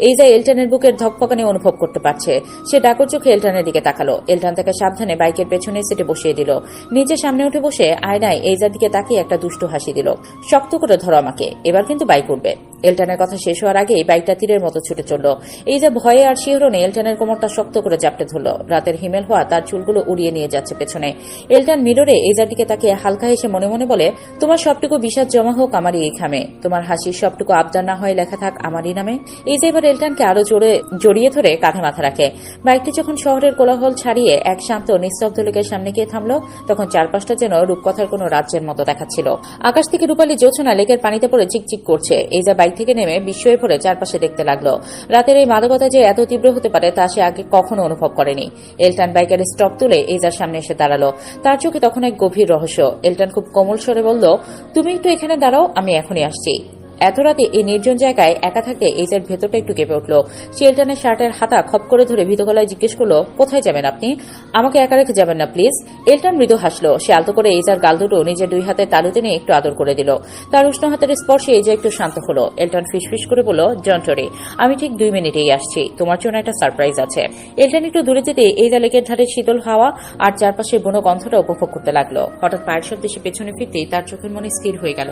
এইজা এলটানের বুকের ধকপকানি অনুভব করতে পারছে। সে ডাকর চোখে এলটানের দিকে তাকালো। এলটান তাকে সাবধানে বাইকের পেছনের সিটে বসিয়ে দিল। নিচে সামনে উঠে বসে আয়নায় এইজার দিকে তাকিয়ে একটা দুষ্টু হাসি দিল। শক্ত করে ধরো আমাকে, এবার কিন্তু বাইক উঠবে। এলটানের কথা শেষ হওয়ার আগেই বাইকটা তীরের মতো ছুটে চলল। এইজা ভয়ে আর শিহরণে এলটানের কোমরটা শক্ত করে জাপটে ধরল। রাতের হিমেল হওয়া তার চুলগুলো উড়িয়ে নিয়ে যাচ্ছে পেছনে। এলটান মিররে এইজার দিকে তাকিয়ে হালকা হেসে মনে মনে বলে, তোমার সবটুকু বিষাদ জমা হোক আমারই এই খামে, তোমার হাসির সবটুকু আবদার না হয় লেখা থাক আমারই নামে। এইজা এবার এলটানকে আরো জড়িয়ে ধরে কাঁধে মাথা রাখে। বাইকটি যখন শহরের কোলাহল ছাড়িয়ে এক শান্ত নিস্তব্ধ লোকের সামনে গিয়ে থামলো, তখন চারপাশটা যেন রূপকথার কোনো রাজ্যের মতো দেখাচ্ছিল। আকাশ থেকে রূপালী জোছনা লেকের পানিতে পড়ে চিকচিক করছে। এইজা বাইক থেকে নেমে বিস্ময়ে পড়ে চারপাশে দেখতে লাগলো। রাতের এই মাদকতা যে এত তীব্র হতে পারে তা সে আগে কখনো অনুভব করেনি। এলটান বাইকের স্টপ তুলে এইজার সামনে এসে দাঁড়ালো। তার চোখে তখন এক গভীর রহস্য। এলটান খুব কোমল স্বরে বলল, তুমি একটু এখানে দাঁড়াও, আমি এখনই আসছি। এত রাতে এই নির্জন জায়গায় একা থাকতে এইজার ভেতরটা একটু কেঁপে উঠল। সে এলটানের শার্টের হাতা খপ করে ধরে ভীত গলায় জিজ্ঞেস করলো, কোথায় যাবেন আপনি? আমাকে একা রেখে যাবেন না প্লিজ। এলটান মৃদু হাসলো। সে আলতো করে এইজার গাল দুটো নিজের দুই হাতের তালুতে নিয়ে একটু আদর করে দিল। তার উষ্ণ হাতের স্পর্শে এইজা একটু শান্ত হলো। এলটান ফিসফিস করে বলল, জন্টরি, আমি ঠিক 2 মিনিটেই আসছি, তোমার জন্য একটা সারপ্রাইজ আছে। এলটান একটু দূরে যেতে এইজা লেকের ধারে শীতল হাওয়া আর চারপাশের বন গন্ধটা উপভোগ করতে লাগলো। হঠাৎ পায়ের শব্দে সে পেছনে ফিরতেই তার চোখের মনে স্থির হয়ে গেল।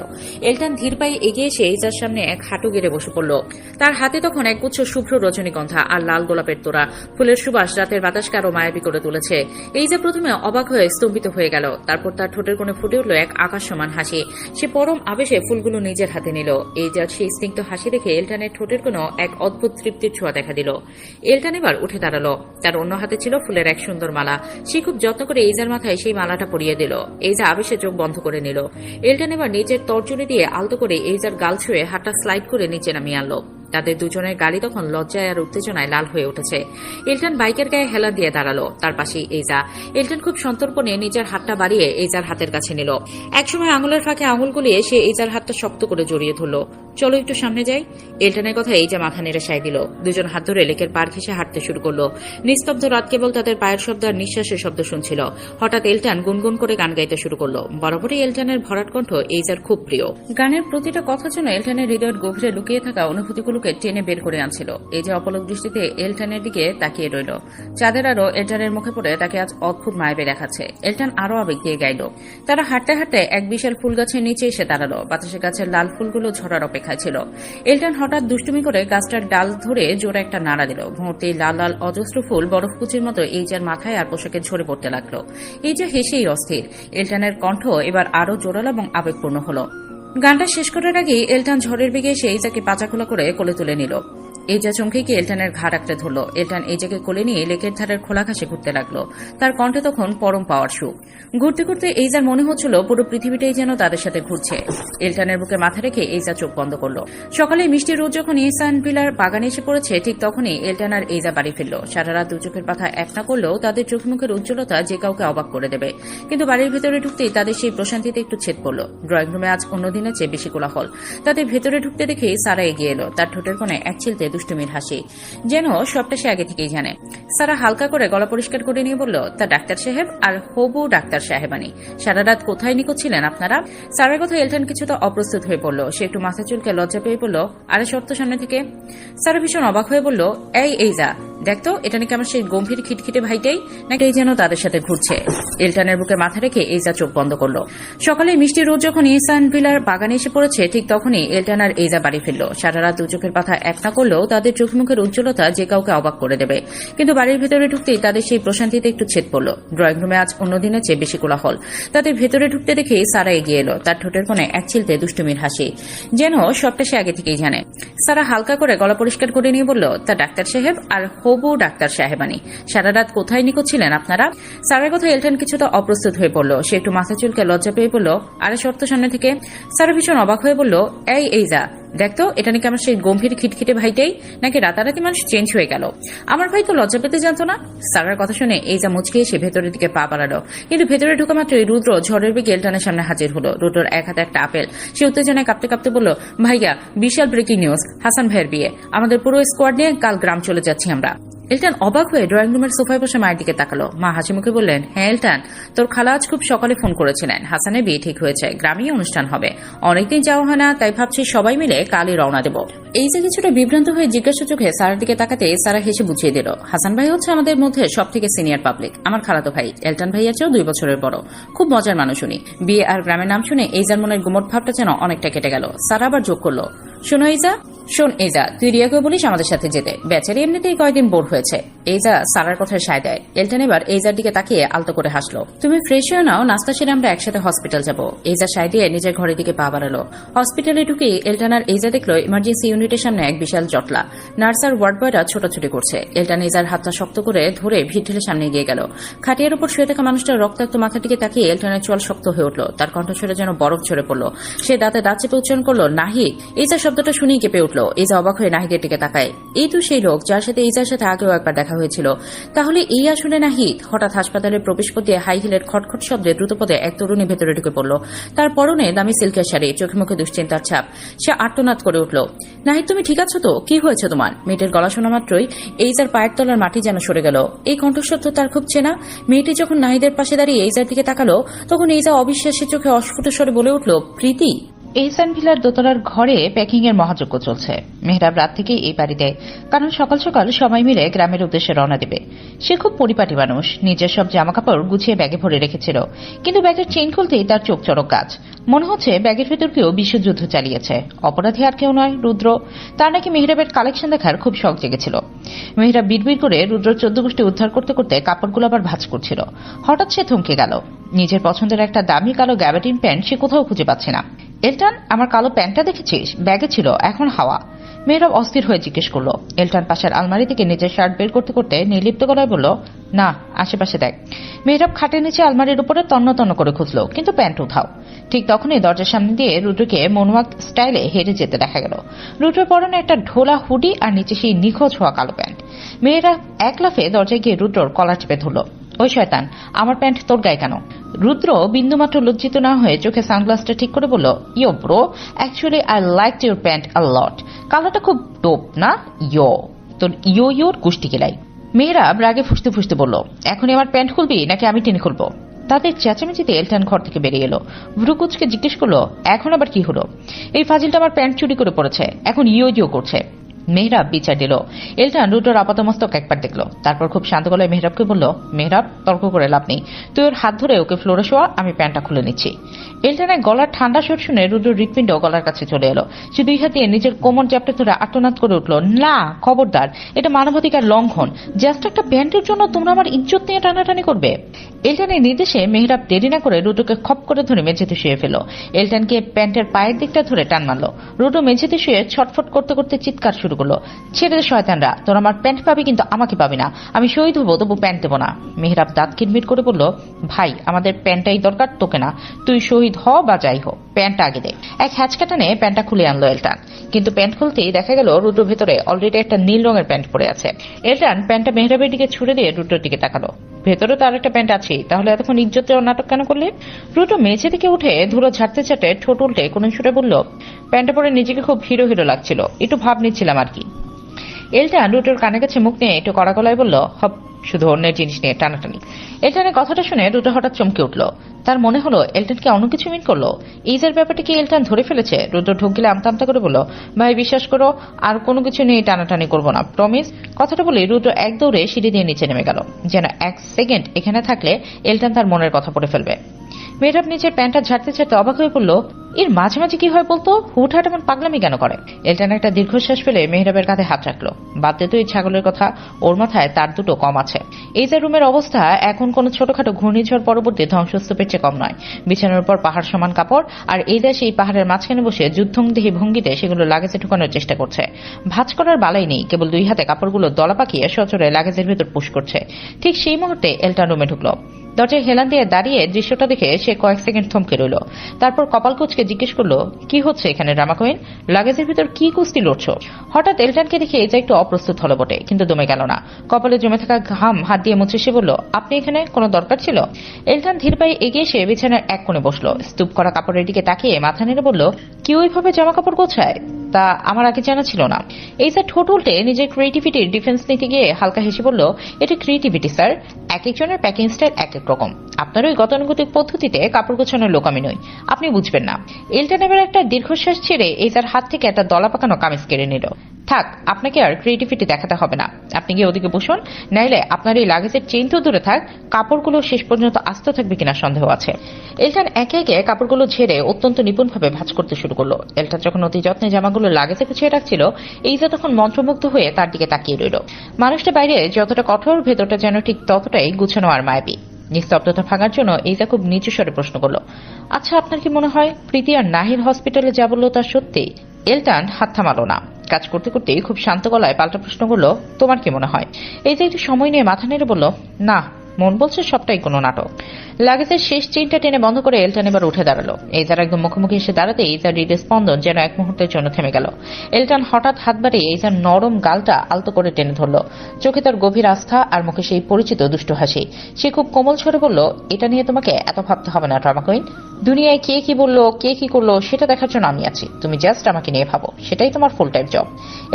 এলটান ধীর পায়ে এগিয়ে এসে এইজার সামনে এক হাঁটু গেড়ে বসে পড়ল। তার হাতে তখন এক গুচ্ছ শুভ্র রজনীগন্ধা আর লাল গোলাপের তোড়া। ফুলের সুবাস রাতের বাতাসকে আরো মায়াবী করে তুলেছে। এই যে প্রথমে অবাক হয়ে স্তম্ভিত হয়ে গেল, তারপর তার ঠোঁটের কোণে ফুটে উঠল এক আকাশ সমান হাসি। সে পরম আবেশে ফুলগুলো নিজের হাতে নিল। এই যে সেই স্নিগ্ধ হাসি দেখে এলটানের ঠোঁটের কোনো এক অদ্ভুত তৃপ্তির ছোঁয়া দেখা দিল। এলটান এবার উঠে দাঁড়ালো। তার অন্য হাতে ছিল ফুলের এক সুন্দর মালা। সে খুব যত্ন করে এইজার মাথায় সেই মালাটা পরিয়ে দিল। এইজা আবেশে চোখ বন্ধ করে নিল। এলটান এবার নিজের তর্জনী দিয়ে আলতো করে এইজার গাল ছুঁয়ে হাতটা স্লাইড করে নিচে নামিয়ে আনলো। তাদের দুজনের গাড়ি তখন লজ্জায় আর উত্তেজনায় লাল হয়ে উঠেছে। এলটান বাইকের গায়ে হেলান দিয়ে দাঁড়ালো। তার পাশেই এইজা। এলটান খুব সন্তর্পণে নিজের হাতটা বাড়িয়ে এইজার হাতের কাছে নিল। একসময় আঙুলের ফাঁকে আঙুল গলিয়ে সে এইজার হাতটা শক্ত করে জড়িয়ে ধরল। চলো একটু সামনে যাই। এলটানের কথা এইজা মাথা নেড়ে সায় দিল। দুজন হাত ধরে লেকের পার ঘেঁষে হাঁটতে শুরু করলো। নিস্তব্ধ রাত কেবল তাদের পায়ের শব্দ আর নিঃশ্বাসের শব্দ শুনছিল। হঠাৎ এলটান গুনগুন করে গান গাইতে শুরু করলো। বরাবরই এলটানের ভরাট কণ্ঠ এইজার খুব প্রিয়। গানের প্রতিটা কথা যেন এলটানের হৃদয়ের গভীরে লুকিয়ে থাকা অনুভূতিগুলোকে টেনে বের করে আনছিল। এই যে অপলক দৃষ্টিতে এলটানের দিকে তাকিয়ে রইল। চাঁদের আরো এলটানের মুখে পড়ে তাকে আজ অদ্ভুত মায়াবী দেখাচ্ছে। এলটান আরো আবেগ দিয়ে গাইল। তারা হাঁটতে হাঁটতে এক বিশাল ফুল গাছের নিচে এসে দাঁড়ালো। বাতাসে গাছের লাল ফুলগুলো ঝরার অপেক্ষায় ছিল। এলটান হঠাৎ দুষ্টুমি করে গাছটার ডাল ধরে জোরে একটা নাড়া দিল। মুহূর্তেই লাল লাল অজস্র ফুল বরফকুচির মতো এইজার মাথায় আর পোশাকে ঝরে পড়তে লাগলো। এইজা হেসেই অস্থির। এলটানের কণ্ঠ এবার আরো জোরালো এবং আবেগপূর্ণ হলো। গানটা শেষ করার আগেই এলটান ঝড়ের বেগে এসে এইজাকে পাচা খোলা করে কোলে তুলে নিল। এইজা চমকে গিয়ে এলটানের ঘাড় আঁকড়ে ধরল। এলটান এইজাকে কোলে নিয়ে লেকের ধারের খোলা ঘাসে ঘুরতে লাগলো। তার কণ্ঠে তখন পরম পাওয়ার সুখ। ঘুরতে ঘুরতে এইজার মনে হচ্ছিল পুরো পৃথিবীটাই যেন তাদের সাথে ঘুরছে। এলটানের বুকে মাথা রেখে এইজা চোখ বন্ধ করলো। সকালে মিষ্টি রোদ যখন ইহসান ভিলার বাগানে এসে পড়েছে, ঠিক তখনই এলটান আর এইজা বাড়ি ফিরল। সারা রাত দু চোখের পাতা এক না করলেও তাদের চোখ মুখের উজ্জ্বলতা যে কাউকে অবাক করে দেবে। কিন্তু বাড়ির ভেতরে ঢুকতেই তাদের সেই প্রশান্তিতে একটু ছেদ পড়ল। ড্রয়িং রুমে আজ অন্যদিনের চেয়ে বেশি কোলাহল। তাদের ভেতরে ঢুকতে দেখেই সারা এগিয়ে এলো। তার ঠোঁটের কোণে এক ছিলতে দুষ্টুমির হাসি। যেন সবটা সে আগে থেকেই জানে। সারা হালকা করে গলা পরিষ্কার করে নিয়ে বলল, তা ডাক্তার সাহেব আর হবু ডাক্তার সাহেবানি, সারা রাত কোথায় নিখোঁজ ছিলেন আপনারা? সারার কথা এলটান কিছুটা অপ্রস্তুত হয়ে পড়ল। সে একটু মাথা চুলকে লজ্জা পেয়ে বলল, আরে শর্ত সামনে থেকে। সারা ভীষণ অবাক হয়ে বলল, এইজা দেখতো, এটা নাকি আমার সেই গম্ভীর খিটখিটে ভাইটাই, নাকি এই যেন তাদের সাথে ঘুরছে। এলটানের বুকে মাথা রেখে এইজা চোখ বন্ধ করলো। সকালে মিষ্টি রোদ যখন ইহসান ভিলার বাগানে এসে পড়েছে, ঠিক তখনই এলটান আর এইজা বাড়ি ফিরল। সারা রাত দু চোখের পাতা এক না করলেও তাদের চোখ মুখের উজ্জ্বলতা যে কাউকে অবাক করে দেবে। কিন্তু বাড়ির ভেতরে ঢুকতেই তাদের সেই প্রশান্তিতে একটু ছেদ পড়ল। ড্রয়িং রুমে আজ অন্যদিনের চেয়ে বেশি কোলাহল। তাদের ভেতরে ঢুকতে দেখেই সারা এগিয়ে এলো। তার ঠোঁটের কোণে এক ছিলতে দুষ্টুমির হাসি। যেন সবটা সে আগে থেকেই জানে। সারা হালকা করে গলা পরিষ্কার করে নিয়ে বলল, তা ডাক্তার সাহেব আর হবু ডাক্তার সাহেবানি, সারা রাত কোথায় নিখোঁজ ছিলেন আপনারা? সারার কথা এলটান কিছুটা অপ্রস্তুত হয়ে পড়ল। সে একটু মাথা চুলকে লজ্জা পেয়ে বলল, আরে শর্ত সামনে থেকে। সারা ভীষণ অবাক হয়ে বলল, এইজা দেখতো, এটা নাকি আমার সেই গম্ভীর খিটখিটে ভাইটাই, নাকি রাতারাতি মানুষ চেঞ্জ হয়ে গেল? আমার ভাই তো লজ্জা পেতে জানতো না। সারার কথা শুনে এইজা মুচকে এসে ভেতরের দিকে পা বাড়ালো। কিন্তু ভেতরে ঢুকা মাত্রই রুদ্র ঝড়ের বেগে এলটানের সামনে হাজির হলো। রুদ্রর এক হাতে একটা আপেল। সে উত্তেজনায় কাঁপতে কাঁপতে বলল, ভাইয়া, বিশাল ব্রেকিং নিউজ, হাসান ভাইয়ের বিয়ে। আমাদের পুরো স্কোয়াড নিয়ে কাল গ্রাম চলে যাচ্ছি আমরা। এলটান অবাক হয়ে ড্রয়িং রুমের সোফায় বসে মায়ের দিকে তাকালো। মা হাসি মুখে বললেন, হ্যাঁ এলটান, তোর খালা আজ খুব সকালে ফোন করেছিলেন, হাসানের বিয়ে ঠিক হয়েছে, গ্রামেই অনুষ্ঠান হবে। অনেকদিন যাওয়া হয় না, তাই ভাবছি সবাই মিলে কালই রওনা দেব। এই যে কিছুটা বিভ্রান্ত হয়ে জিজ্ঞাসা চোখে সারার দিকে তাকাতে সারা হেসে বুঝিয়ে দিল, হাসান ভাই হচ্ছে আমাদের মধ্যে সব থেকে সিনিয়র পাবলিক, আমার খালাতো ভাই। এলটান ভাইয়ার চেয়েও 2 বছরের বড়। খুব মজার মানুষ উনি। বিয়ে আর গ্রামের নাম শুনে এইজার মনের গুমট ভাবটা যেন অনেকটা কেটে গেল। সারা আবার যোগ করলো, শোনো এইজা, শোন এইজা, তুই রিয়াকে বলিস আমাদের সাথে যেতে, বেচারি এমনিতেই কয়েকদিন বোর হয়েছে। এইজা সারার কথায় সায় দেয়। এলটান এবার এইজার দিকে তাকিয়ে আলতো করে হাসলো। তুমি ফ্রেশ হয়ে নাও, নাস্তা সেরে আমরা একসাথে হসপিটাল যাব। এইজা সায় দিয়ে নিজের ঘরের দিকে পা বাড়ালো। হসপিটালে ঢুকে এলটান আর এইজা দেখলো ইমার্জেন্সি ইউনিটের সামনে এক বিশাল জটলা। নার্স আর ওয়ার্ড বয়রা ছোটাছুটি করছে। এলটান এইজার হাতটা শক্ত করে ধরে ভিড় ঠেলে সামনে এগিয়ে গেল। খাটিয়ার উপর শুয়ে থাকা মানুষটার রক্তাক্ত মাথার দিকে তাকিয়ে এলটানের চোয়াল শক্ত হয়ে উঠল। তার কণ্ঠস্বরে যেন বরফ ঝরে পড়ল। সে দাঁতে দাঁত চেপে উচ্চারণ করলো, নাহিদ। এইজা শব্দটা শুনেই কেঁপে উঠল। এইজা অবাক হয়ে নাহিদের দিকে তাকায়। এই তো সেই লোক যার সাথে এইজার সাথে আগেও একবার দেখা হয়েছিল। তাহলে এই আসলে নাহিদ। হঠাৎ হাসপাতালের প্রবেশপথ দিয়ে হাই হিলের খটখট শব্দে দ্রুতপদে এক তরুণী ভেতরে ঢুকে পড়ল। তার পরনে দামি সিল্কের শাড়ি, চোখে মুখে দুশ্চিন্তার ছাপ। সে আর্তনাদ করে উঠল, নাহিদ তুমি ঠিক আছো তো? কি হয়েছে তোমার? মেয়েটির গলা শোনা মাত্রই এইজার পায়ের তলার মাটি যেন সরে গেল। এই কণ্ঠস্বর তো তার খুব চেনা। মেয়েটি যখন নাহিদের পাশে দাঁড়িয়ে এইজার দিকে তাকালো তখন এইজা অবিশ্বাসের চোখে অস্ফুট স্বরে বলে উঠল, প্রীতি। এহসান ভিলার দোতলার ঘরে প্যাকিং এর মহাযজ্ঞ চলছে। মেহরাব রাত থেকে এই বাড়িতে, কারণ সকাল সকাল সবাই মিলে গ্রামের উদ্দেশ্যে রওনা দেবে। সে খুব পরিপাটি মানুষ, নিজের সব জামাকাপড় গুছিয়ে ব্যাগে ভরে রেখেছিল, কিন্তু ব্যাগের চেইন খুলতেই তার চোখ চড়ক গাছ। মনে হচ্ছে ব্যাগের ভেতর কেউ বিশ্বযুদ্ধ চালিয়েছে। অপরাধী আর কেউ নয়, রুদ্র। তার নাকি মেহরাবের কালেকশন দেখার খুব শখ জেগেছিল। মেহরাব বিড়বিড় করে রুদ্র 14 গোষ্ঠী উদ্ধার করতে করতে কাপড়গুলো আবার ভাঁজ করছিল। হঠাৎ সে থমকে গেল। নিজের পছন্দের একটা দামি কালো গ্যাবার্ডিন প্যান্ট সে কোথাও খুঁজে পাচ্ছে না। এলটান, আমার কালো প্যান্টটা দেখেছিস? ব্যাগে ছিল, এখন হাওয়া। মেহরাব অস্থির হয়ে জিজ্ঞেস করলো। এলটান পাশের আলমারি থেকে নিজের শার্ট বের করতে করতে নির্লিপ্ত গলায় বলল, না, আশেপাশে দেখ। মেহরাব খাটের নিচে আলমারির উপরে তন্ন তন্ন করে খুঁজলো, কিন্তু প্যান্ট উঠাও। ঠিক তখনই দরজার সামনে দিয়ে রুদ্রকে মনোয়াক স্টাইলে হেঁটে যেতে দেখা গেল। রুদ্রের পরনে একটা ঢোলা হুডি আর নিচে সেই নিখোঁজ হওয়া কালো প্যান্ট। মেয়েরা এক লাফে দরজায় গিয়ে রুদ্রর কলার চেপে ধরল। ওই শয়তান, আমার প্যান্ট তোর গায়ে কেন? রুদ্র বিন্দুমাত্র লজ্জিত না হয়ে চোখে সানগ্লাসটা ঠিক করে বলল, yo bro, actually I like your pant a lot. কালারটা খুব ডোপ না? ইয়ো, তোর ইয়োর কুষ্টি গেলাই। মেয়েরা রাগে ফুসতে ফুসতে বলল, এখনই আমার প্যান্ট খুলবি নাকি আমি টেনে খুলবো? তাদের চেঁচামেচিতে এলটান ঘর থেকে বেরিয়ে এলো। ভ্রুকুচকে জিজ্ঞেস করলো, এখন আবার কি হলো? এই ফাজিলটা আমার প্যান্ট চুরি করে পড়েছে, এখন ইয়ো করছে। মেহরাব বিচার দিল। এলটান রুদ্রর আপাতমস্তক একবার দেখলো, তারপর খুব শান্ত গলায় মেহরাবকে বলল, মেহরাব, তর্ক করে লাভ নেই। তুই ওর হাত ধরে ওকে ফ্লোরে শোয়া, আমি প্যান্টটা খুলে নিচ্ছি। এলটানের গলার ঠান্ডা স্বর শুনে রুদ্রর হৃৎপিণ্ড গলার কাছে চলে এলো। সে দুই হাতে নিজের কোমর জাপটে ধরে আর্তনাদ করে উঠল, না, খবরদার, এটা মানবাধিকার লঙ্ঘন। জাস্ট একটা প্যান্টের জন্য তোমরা আমার ইজ্জত নিয়ে টানাটানি করবে? এলটানের নির্দেশে মেহরাব দেরি না করে রুদ্রকে খপ করে ধরে মেঝেতে শুয়ে ফেল। এলটানকে প্যান্টের পায়ের দিকটা ধরে টান মারল। রুদ্র মেঝেতে শুয়ে ছটফট করতে করতে চিৎকার শুরু করলো, ছেড়ে দে শয়তানরা, তোর আমার প্যান্ট পাবি কিন্তু আমাকে পাবি না। আমি শহীদ হবো, তবু প্যান্ট দেবো না। মেহরাব দাঁত কিরমির করে বলল, ভাই, আমাদের প্যান্টটাই দরকার, তোকে না। তুই শহীদ হ বা যাই হোক, প্যান্টটা আগে দে। এক হ্যাচকাটানে প্যান্টটা খুলে আনলো এলটান, কিন্তু প্যান্ট খুলতেই দেখা গেল রুদ্র ভেতরে অলরেডি একটা নীল রঙের প্যান্ট পরে আছে। এলটান প্যান্টটা মেহরাবের দিকে ছুড়ে দিয়ে রুদ্রের দিকে তাকালো। ভেতরে তো আরেকটা প্যান্ট আছে, তাহলে এতক্ষণ ইজ্জত দেওয়ার নাটক কেন করলে? রুদ্র মেঝে থেকে উঠে ধুলো ঝাড়তে ঝাড়তে ঠোঁট উল্টে কোন সুরে বলল, প্যান্টটা পরে নিজেকে খুব হিরো হিরো লাগছিল, একটু ভাব নিচ্ছিলাম আর কি। এলটান রুদ্রর কানে কাছে মুখ নিয়ে একটু কড়া গলায় বলল, হপ, শুধু অন্যের জিনিস নিয়ে টানাটানি। এলটানের কথাটা শুনে রুদ্র হঠাৎ চমকে উঠল। তার মনে হলো এলটানকে অন্য কিছু মিন করলো। এইজার ব্যাপারটা কি এলটান ধরে ফেলেছে? রুদ্র ঢোক গেলে আমতা আমতা করে বলল, ভাই বিশ্বাস করো, আর কোনো কিছু নিয়ে টানাটানি করবো না, প্রমিস। কথাটা বলে রুদ্র এক দৌড়ে সিঁড়ি দিয়ে নিচে নেমে গেল, যেন এক সেকেন্ড এখানে থাকলে এলটান তার মনের কথা পড়ে ফেলবে। মেহরাব নিজের প্যান্টটা ঝাড়তে ঝাড়তে অবাক হয়ে পড়ল, এর মাঝে মাঝে কি হয় বলতো? হুটহাট এমন পাগলামি কেন করে? এলটান একটা দীর্ঘশ্বাস ফেলে মেহরাবের কাঁধে হাত রাখলো। বাদ দে তো এই ছাগলের কথা, ওর মাথায় তার দুটো কম আছে। এই যে রুমের অবস্থা এখন কোনো ছোটখাটো ঘূর্ণিঝড় পরবর্তী ধ্বংসস্তূপের চেয়ে কম নয়। বিছানার উপর পাহাড় সমান কাপড়, আর এই দেশে এই পাহাড়ের মাঝখানে বসে যুদ্ধংদেহী ভঙ্গিতে সেগুলো লাগেজে ঢুকানোর চেষ্টা করছে। ভাঁজ করার বালাই নেই, কেবল দুই হাতে কাপড়গুলো দলা পাকিয়ে সচরে লাগেজের ভেতর পুশ করছে। ঠিক সেই মুহূর্তে এলটান রুমে ঢুকলো। দরজায় হেলান দিয়ে দাঁড়িয়ে দৃশ্যটা দেখে সে কয়েক সেকেন্ড থমকে রইল। তারপর কপাল কুঁচকে জিজ্ঞেস করলো, কি হচ্ছে এখানে ড্রামা কুইন? লাগেজের ভিতর কি কুস্তি লড়ছো? হঠাৎ এলটানকে দেখে এই যে একটু অপ্রস্তুত হলো বটে, কিন্তু দমে গেল না। কপালে জমে থাকা ঘাম হাত দিয়ে মুছে সে বলল, আপনি এখানে কোনো দরকার ছিল? এলটান ধীর পায়ে এগিয়ে এসে বিছানার এক কোণে বসলো। স্তূপ করা কাপড়ের দিকে তাকিয়ে মাথা নেড়ে বলল, কেউ ওইভাবে জামা কাপড় গোছায়? তা আমার আগে জানা ছিল না। এই যে ঠোঁট উল্টে নিজের ক্রিয়েটিভিটির ডিফেন্স নিতে গিয়ে হালকা হেসে বলল, এটা ক্রিয়েটিভিটি স্যার, এক একজনের প্যাকিং স্টাইল এক এক রকম। আপনার ওই গতানুগতিক পদ্ধতিতে কাপড় গোছানোর লোক আমি নই, আপনি বুঝবেন না। এলটান এবার একটা দীর্ঘশ্বাস ছেড়ে এই তার হাত থেকে একটা দলা পাকানো কামিজ কেড়ে নিল। থাক, আপনাকে আর ক্রিয়েটিভিটি দেখাতে হবে না। আপনি গিয়ে ওদিকে বসুন, নাইলে আপনার এই লাগেজের চেইন তো দূরে থাক, কাপড়গুলো শেষ পর্যন্ত আস্ত থাকবে কিনা সন্দেহ আছে। এলটান একে একে কাপড়গুলো ঝেড়ে অত্যন্ত নিপুণভাবে ভাঁজ করতে শুরু করলো। এলটান যখন অতি যত্নে জামাগুলো লাগেজে গুছিয়ে রাখছিল, এইজা তখন মন্ত্রমুগ্ধ হয়ে তার দিকে তাকিয়ে রইল। মানুষটা বাইরে যতটা কঠোর, ভেতরটা যেন ঠিক ততটাই গুছানো আর মায়াবী। নিস্তব্ধতা ভাঙার জন্য এইজা খুব নিচু স্বরে প্রশ্ন করলো, আচ্ছা আপনার কি মনে হয় প্রীতি আর নাহির হসপিটালে যা বললো তা সত্যি? এলটান হাত থামালো না। কাজ করতে করতে খুব শান্ত গলায় পাল্টা প্রশ্ন করলো, তোমার কি মনে হয়? এই যে একটু সময় নিয়ে মাথা নেড়ে বলল, না, মন বলছে সবটাই কোনো নাটক। লাগেজের শেষ চেইনটা টেনে বন্ধ করে এলটান এবার উঠে দাঁড়ালো। এইজার একদম মুখোমুখি এসে দাঁড়াতে এইজার হৃদয় স্পন্দন যেন এক মুহূর্তের জন্য থেমে গেল। এলটান হঠাৎ হাত বাড়িয়ে এইজার নরম গালটা আলতো করে টেনে ধরল। চোখে তার গভীর আস্থা আর মুখে সেই পরিচিত দুষ্ট হাসি। সে খুব কোমল স্বরে বলল, এটা নিয়ে তোমাকে এত ভাবতে হবে না ড্রামা কুইন। দুনিয়ায় কে কি বললো, কে কি করলো সেটা দেখার জন্য আমি আছি। তুমি জাস্ট আমাকে নিয়ে ভাবো, সেটাই তোমার ফুল টাইম জব।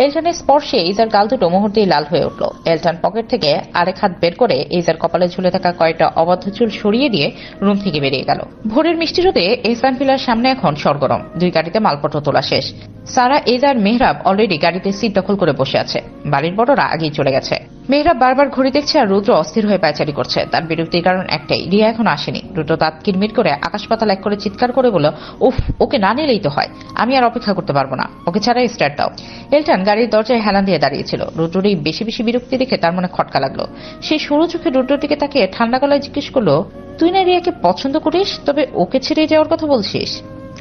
এলটানের স্পর্শে এইজার গাল দুটো মুহূর্তেই লাল হয়ে উঠল। এলটান পকেট থেকে আরেক হাত বের করে এইজার কপালে ঝুলে থাকা কয়েকটা অবাধ্য চুল সরিয়ে দিয়ে রুম থেকে বেরিয়ে গেল। ভোরের মিষ্টি রোদে এহসান ভিলার সামনে এখন সরগরম। দুই গাড়িতে মালপত্র তোলা শেষ। সারা, এজার মেহরাব অলরেডি গাড়িতে সিট দখল করে বসে আছে। বাড়ির বড়রা আগেই চলে গেছে। মেহরাব বারবার ঘড়ি দেখছে আর রুদ্র অস্থির হয়ে পায়চারি করছে। তার বিরক্তির কারণ একটাই, রিয়া এখনো আসেনি। রুদ্র দাঁত কিরমির করে আকাশ পাতাল এক করে চিৎকার করে বলল, উফ, ওকে না নিলেই তো হয়। আমি আর অপেক্ষা করতে পারবো না, ওকে ছাড়াই স্টার্ট দাও। এলটান গাড়ির দরজায় হেলান দিয়ে দাঁড়িয়েছিল। রুদ্রর এই বেশি বেশি বিরক্তি দেখে তার মনে খটকা লাগলো। সেই সরু চোখে রুদ্রর দিকে তাকিয়ে ঠান্ডা গলায় জিজ্ঞেস করলো, তুই না রিয়াকে পছন্দ করিস, তবে ওকে ছেড়ে যাওয়ার কথা বলছিস?